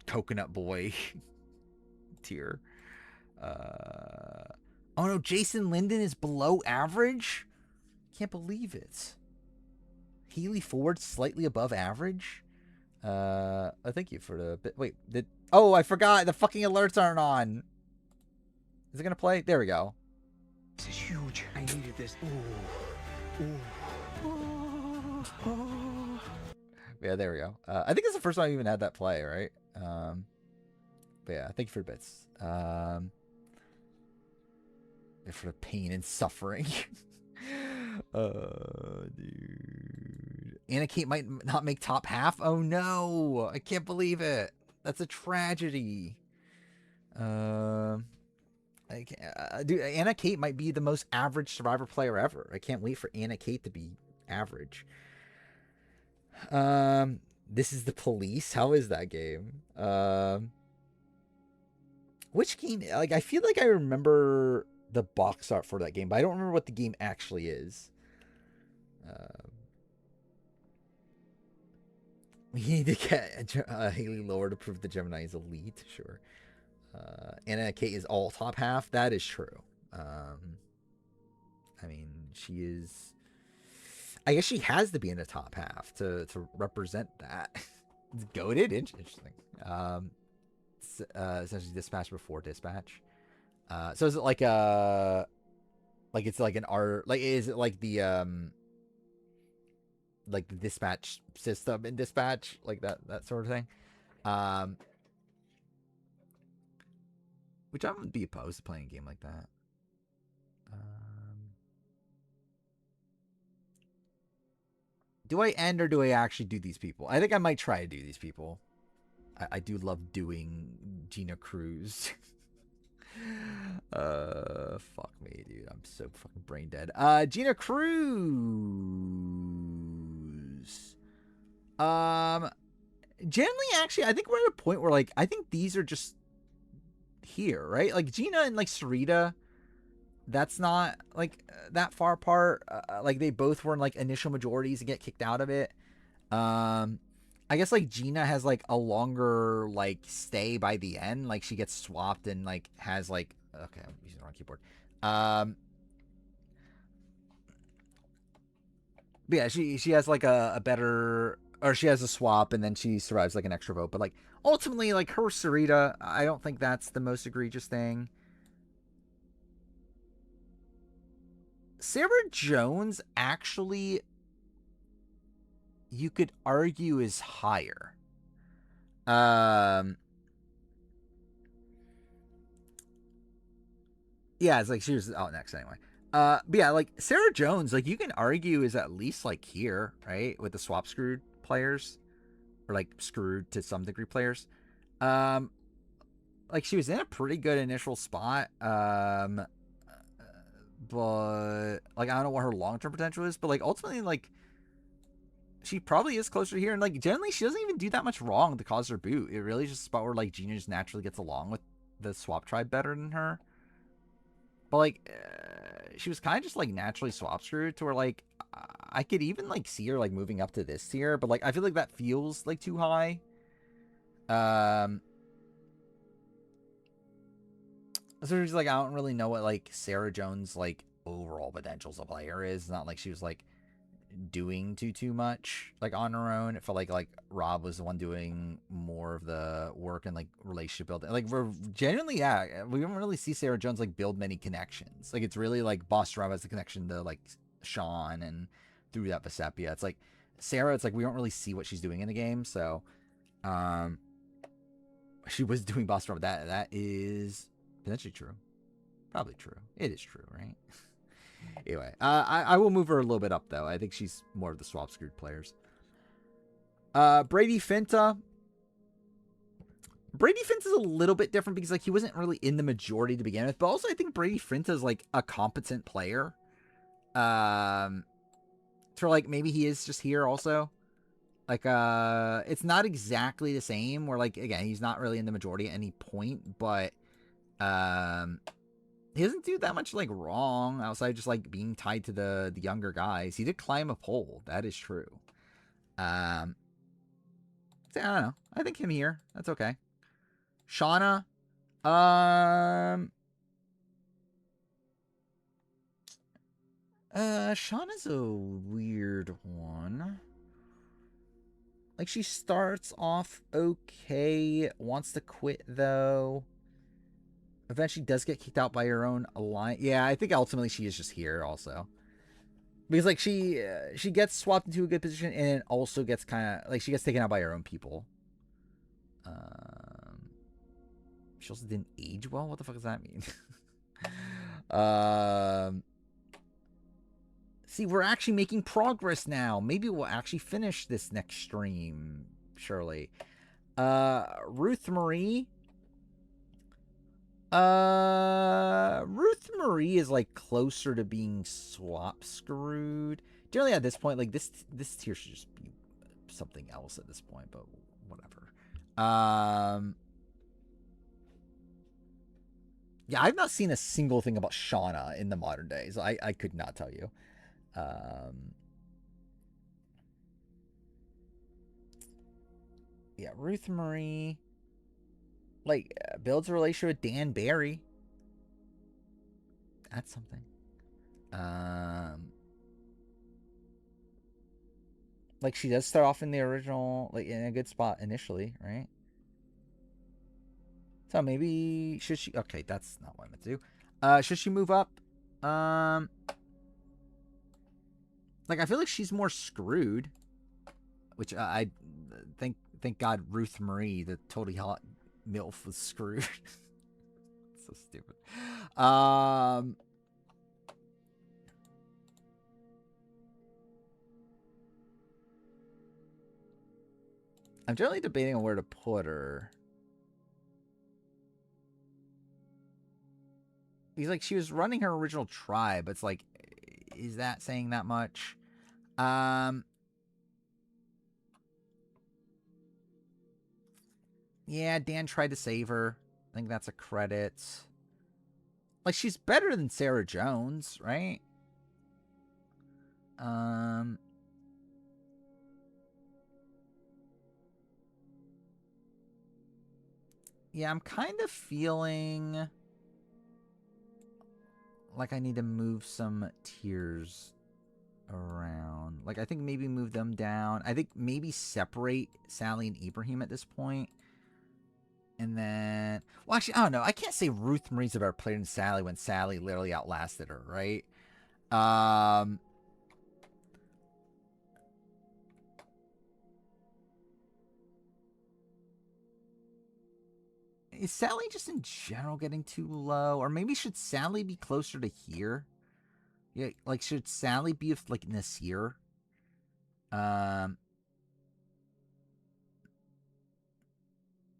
Coconut Boy tier. Oh no, Jason Linden is below average? Can't believe it. Healy Ford slightly above average? Thank you for the bit. Wait, oh, I forgot. The fucking alerts aren't on. Is it gonna play? There we go. This is huge. I needed this. Ooh. Yeah, there we go. I think it's the first time I even had that play, right? But yeah, thank you for the bits. For the pain and suffering. Dude. Anna Kate might not make top half. Oh no, I can't believe it. That's a tragedy. Dude, Anna Kate might be the most average Survivor player ever. I can't wait for Anna Kate to be average. This is the police. How is that game? Which game? Like, I feel like I remember the box art for that game, but I don't remember what the game actually is. We need to get Haley lower to prove the Gemini is elite. Sure. Anna Kate is all top half. That is true. I mean, she is. I guess she has to be in the top half to represent that. It's goated. Interesting. Essentially dispatch before dispatch. So is it like a, like it's like an art, like is it like the like the dispatch system in dispatch, like that sort of thing. Um, which I wouldn't be opposed to playing a game like that. Do I end or do I actually do these people? I think I might try to do these people. I do love doing Gina Cruz. Fuck me, dude. I'm so fucking brain dead. Gina Cruz. Generally, actually, I think we're at a point where, like, I think these are just here, right? Like, Gina and, like, Sarita, that's not, like, that far apart. Like, they both were in, like, initial majorities and get kicked out of it. I guess, like, Gina has, like, a longer, like, stay by the end. Like, she gets swapped and, like, has, like... Okay, I'm using the wrong keyboard. But yeah, she has, like, a better... Or she has a swap, and then she survives, like, an extra vote. But, like, ultimately, like, her Sarita, I don't think that's the most egregious thing. Sarah Jones, actually... you could argue is higher. Yeah, it's like she was out next anyway. But yeah, like Sarah Jones, like you can argue is at least like here, right? With the swap screwed players. Or like screwed to some degree players. Like she was in a pretty good initial spot. But like I don't know what her long-term potential is, but like ultimately like she probably is closer here, and like generally she doesn't even do that much wrong to cause her boot. It really is just a spot where like Gina just naturally gets along with the swap tribe better than her. But like she was kind of just like naturally swap screwed to where like I could even like see her like moving up to this tier, but like I feel like that feels like too high. So it's like I don't really know what like Sarah Jones like overall potential as a player is. It's not like she was like doing too much like on her own. It felt like Rob was the one doing more of the work and like relationship building. Like we're genuinely, yeah, we don't really see Sarah Jones like build many connections. Like it's really like Boss Rob has the connection to like Sean and through that Vecepia. It's like Sarah, it's like we don't really see what she's doing in the game. So she was doing Boss Rob. That is potentially true. Probably true. It is true, right? Anyway, I will move her a little bit up, though. I think she's more of the swap screwed players. Brady Finta. Brady Finta is a little bit different because, like, he wasn't really in the majority to begin with. But also, I think Brady Finta is, like, a competent player. So, like, maybe he is just here also. Like, it's not exactly the same. Where, like, again, he's not really in the majority at any point. But, he doesn't do that much like wrong outside just like being tied to the younger guys. He did climb a pole, that is true. So I don't know. I think him here. That's okay. Shauna. Shauna's a weird one. Like she starts off okay, wants to quit though. Eventually does get kicked out by her own alliance. Yeah, I think ultimately she is just here also. Because, like, she gets swapped into a good position and also gets kind of, like, she gets taken out by her own people. She also didn't age well? What the fuck does that mean? See, we're actually making progress now. Maybe we'll actually finish this next stream, surely. Ruth Marie. Ruth Marie is like closer to being swap screwed. Generally at this point, like this tier should just be something else at this point, but whatever. Yeah, I've not seen a single thing about Shauna in the modern days. I could not tell you. Yeah, Ruth Marie. Like, builds a relationship with Dan Barry. That's something. Like, she does start off in the original, like, in a good spot initially, right? So maybe, should she, okay, that's not what I meant to do. Should she move up? Like, I feel like she's more screwed, which I thank God Ruth Marie, the totally hot MILF, was screwed. So stupid. I'm generally debating on where to put her. He's like, she was running her original tribe. It's like, is that saying that much? Yeah, Dan tried to save her. I think that's a credit. Like, she's better than Sarah Jones, right? Yeah, I'm kind of feeling like I need to move some tiers around. Like, I think maybe move them down. I think maybe separate Sally and Ibrahim at this point. And then, well, actually, I don't know. I can't say Ruth Marie's a better player than Sally when Sally literally outlasted her, right? Is Sally just in general getting too low? Or maybe should Sally be closer to here? Yeah, like, should Sally be, like, in this here?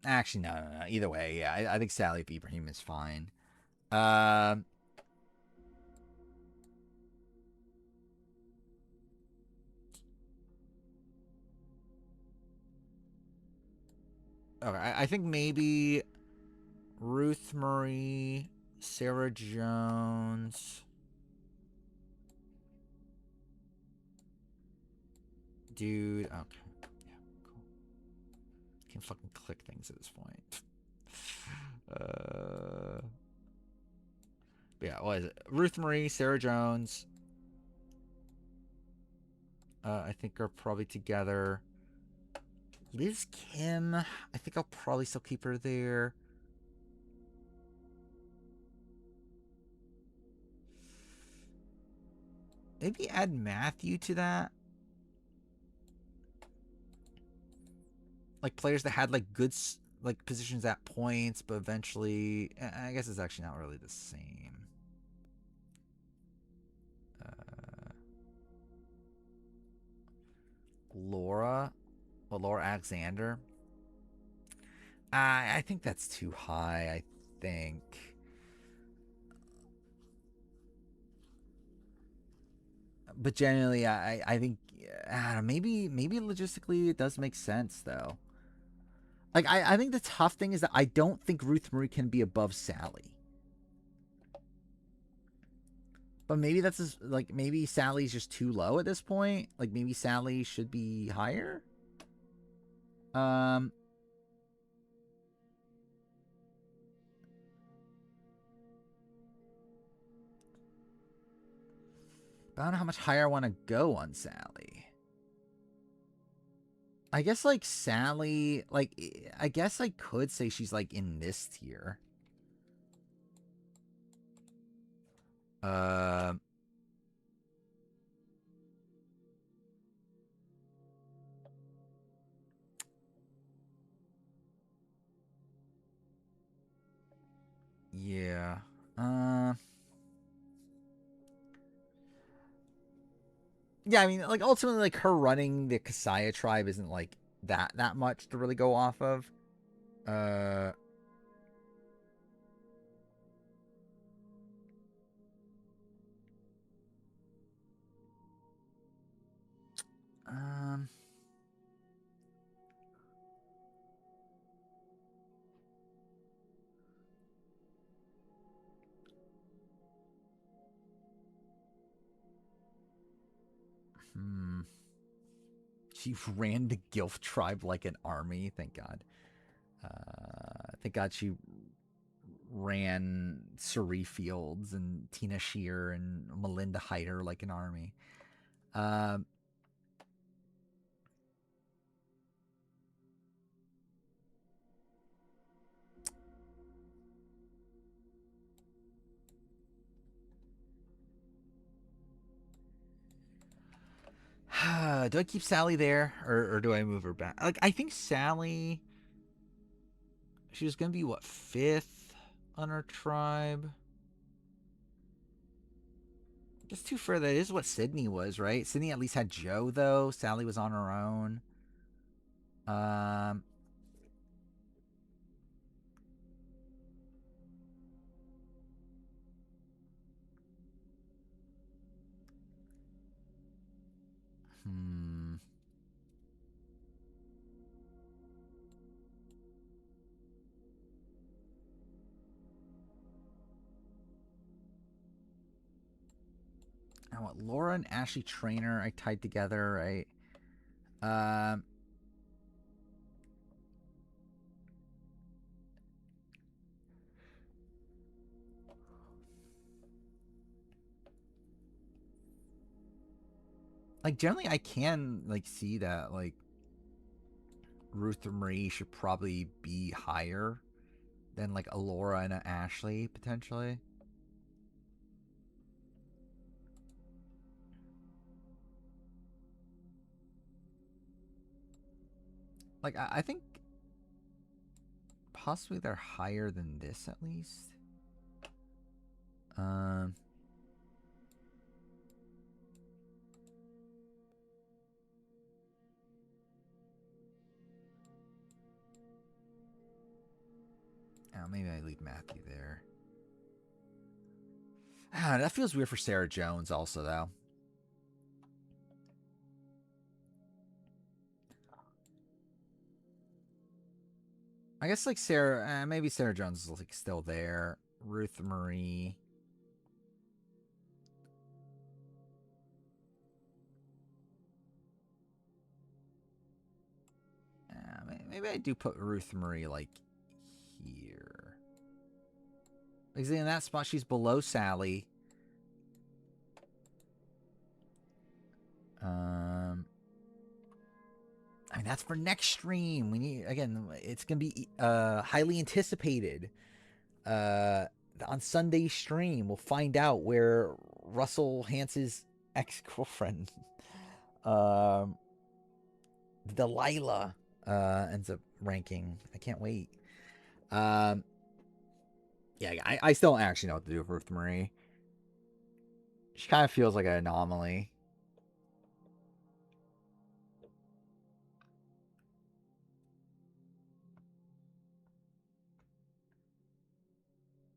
Actually, no. Either way, yeah, I think Sally of Ibrahim is fine. Okay, I think maybe Ruth Marie, Sarah Jones. Dude, okay. Yeah, cool. Can't fucking click things at this point. Yeah, what is it? Ruth Marie, Sarah Jones. I think are probably together. Liz Kim, I think I'll probably still keep her there. Maybe add Matthew to that. Like, players that had, like, good, like, positions at points, but eventually, I guess it's actually not really the same. Laura Alexander. I think that's too high. I think. But generally, I think maybe logistically it does make sense though. Like, I think the tough thing is that I don't think Ruth Marie can be above Sally. But maybe that's just, like, maybe Sally's just too low at this point. Like, maybe Sally should be higher. But I don't know how much higher I want to go on Sally. I guess, like, Sally, like, I guess I could say she's, like, in this tier. Yeah. Yeah, I mean, like, ultimately, like, her running the Kasaya tribe isn't, like, that much to really go off of. She ran the Gilf tribe like an army. Thank God. Thank God she ran Suri Fields and Tina Shear and Melinda Hyder like an army. Do I keep Sally there, or do I move her back? Like, I think Sally, she was gonna be what, 5th on our tribe. It's too far. That is what Sydney was, right? Sydney at least had Joe, though. Sally was on her own. Um. Hmm. I want Laura and Ashley Trainer. I tied together, right? Um. Like, generally, I can, like, see that, like, Ruth or Marie should probably be higher than, like, a Laura and an Ashley, potentially. Like, I think possibly they're higher than this, at least. Oh, maybe I leave Matthew there. Ah, that feels weird for Sarah Jones also, though. I guess, like, Sarah, maybe Sarah Jones is, like, still there. Ruth Marie. Maybe I do put Ruth Marie, like, here. Because in that spot, she's below Sally. I mean, that's for next stream. We need, again, it's going to be highly anticipated. On Sunday's stream, we'll find out where Russell Hance's ex-girlfriend, Delilah, ends up ranking. I can't wait. Yeah, I still don't actually know what to do with Ruth Marie. She kind of feels like an anomaly.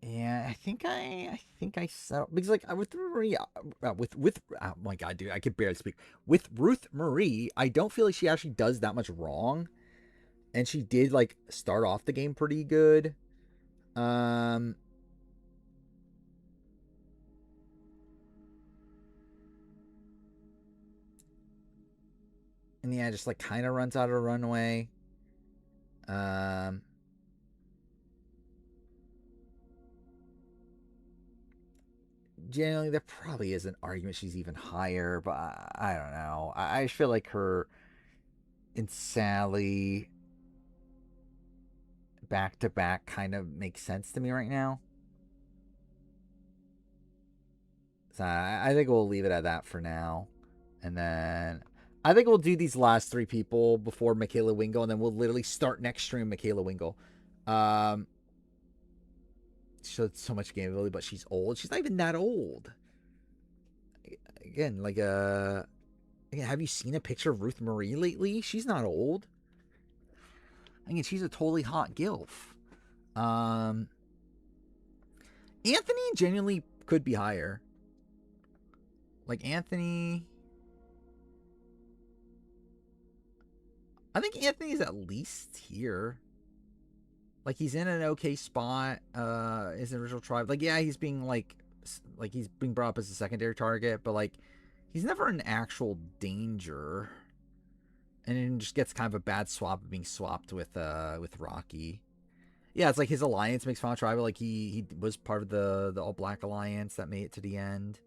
Yeah, I think I settled because, like, with Marie, with oh my god, dude, I could barely speak. With Ruth Marie, I don't feel like she actually does that much wrong, and she did, like, start off the game pretty good. And yeah, just, like, kind of runs out of runway. Generally, there probably is an argument she's even higher, but I don't know. I feel like her and Sally back to back kind of makes sense to me right now. So I think we'll leave it at that for now. And then I think we'll do these last 3 people before Michaela Wingle, and then we'll literally start next stream Michaela Wingle. She showed so much game ability, but she's old. She's not even that old. Again, like, again, have you seen a picture of Ruth Marie lately? She's not old. I mean, she's a totally hot gilf. Anthony genuinely could be higher. Like, Anthony, I think Anthony's at least here. Like, he's in an okay spot. His original tribe. Like, yeah, he's being, like he's being brought up as a secondary target, but, like, he's never in actual danger. And then just gets kind of a bad swap of being swapped with Rocky. Yeah, it's like his alliance makes fun of tribal. Like, he was part of the All Black Alliance that made it to the end.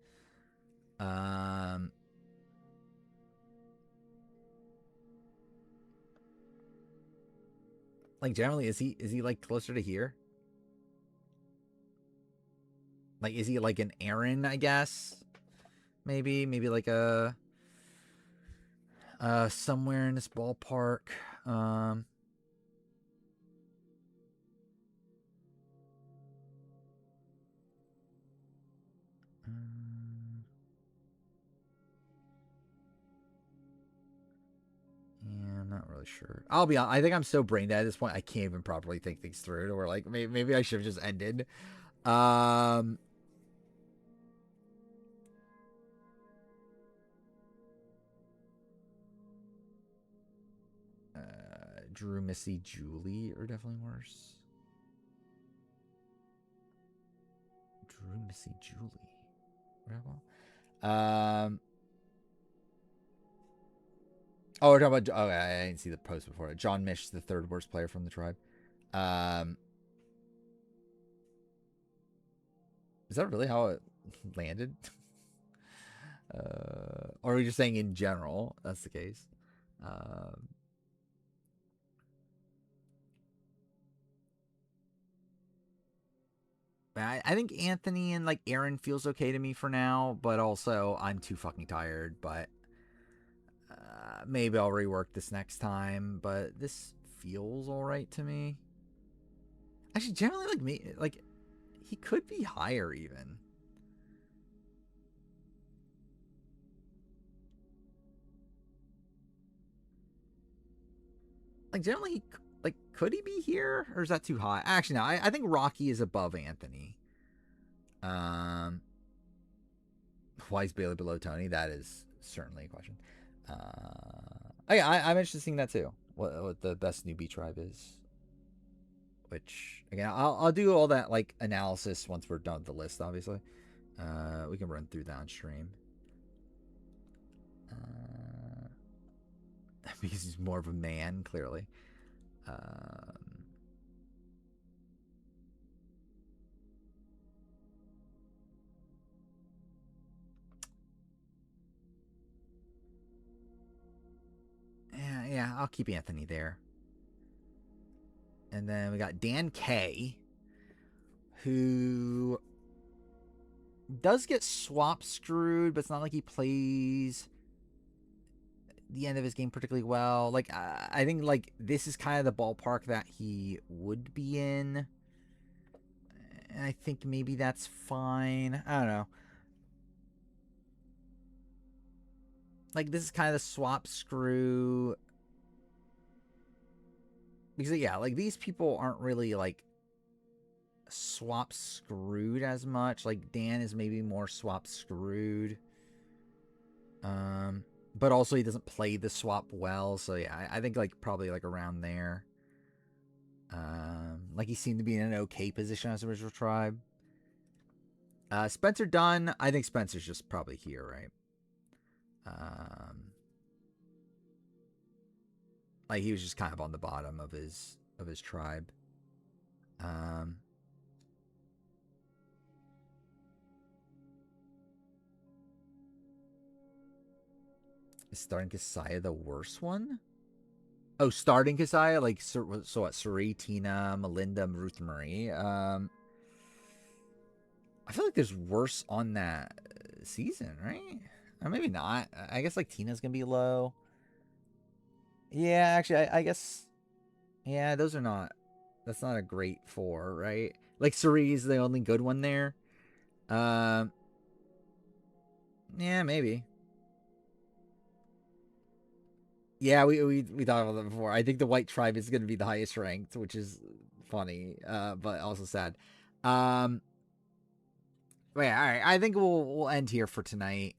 Like, generally, is he like closer to here? Like, is he like an Aaron, I guess? Maybe like a Somewhere in this ballpark. Yeah, I'm not really sure. I'll be honest. I think I'm so brain dead at this point. I can't even properly think things through. To where like maybe I should have just ended. Um, Drew, Missy, Julie are definitely worse. Drew, Missy, Julie. Oh, we're talking about. Oh, I didn't see the post before. John Mish, the third worst player from the tribe. Is that really how it landed? Or are we just saying in general that's the case? I think Anthony and like Aaron feels okay to me for now, but also I'm too fucking tired. But maybe I'll rework this next time. But this feels all right to me. Actually, generally, like me, like he could be higher even. Like generally, like could he be here or is that too high? Actually, no. I think Rocky is above Anthony. Why is Bailey below Tony? That is certainly a question. Oh yeah, I'm interested in seeing that too. What the best newbie tribe is. Which again, I'll do all that like analysis once we're done with the list. Obviously, we can run through that on stream. Because he's more of a man, clearly. Yeah, I'll keep Anthony there. And then we got Dan K, who does get swap screwed, but it's not like he plays the end of his game particularly well. Like, I think like this is kind of the ballpark that he would be in. And I think maybe that's fine. I don't know. Like, this is kind of the swap screw. Because, yeah, like, these people aren't really, like, swap screwed as much. Like, Dan is maybe more swap screwed. But also he doesn't play the swap well. So, yeah, I think, like, probably, like, around there. Like, he seemed to be in an okay position as original tribe. Spencer Dunn. I think Spencer's just probably here, right? Like he was just kind of on the bottom of his tribe. Is starting Kasaya the worst one? Oh, starting Kasaya, like so what? Suri, Tina, Melinda, Ruth Marie. I feel like there's worse on that season, right? Or maybe not. I guess like Tina's gonna be low. Yeah, actually, I guess. Yeah, those are not. That's not a great 4, right? Like Suri is the only good one there. Yeah, maybe. Yeah, we talked about that before. I think the White Tribe is going to be the highest ranked, which is funny, but also sad. But yeah, all right. I think we'll end here for tonight.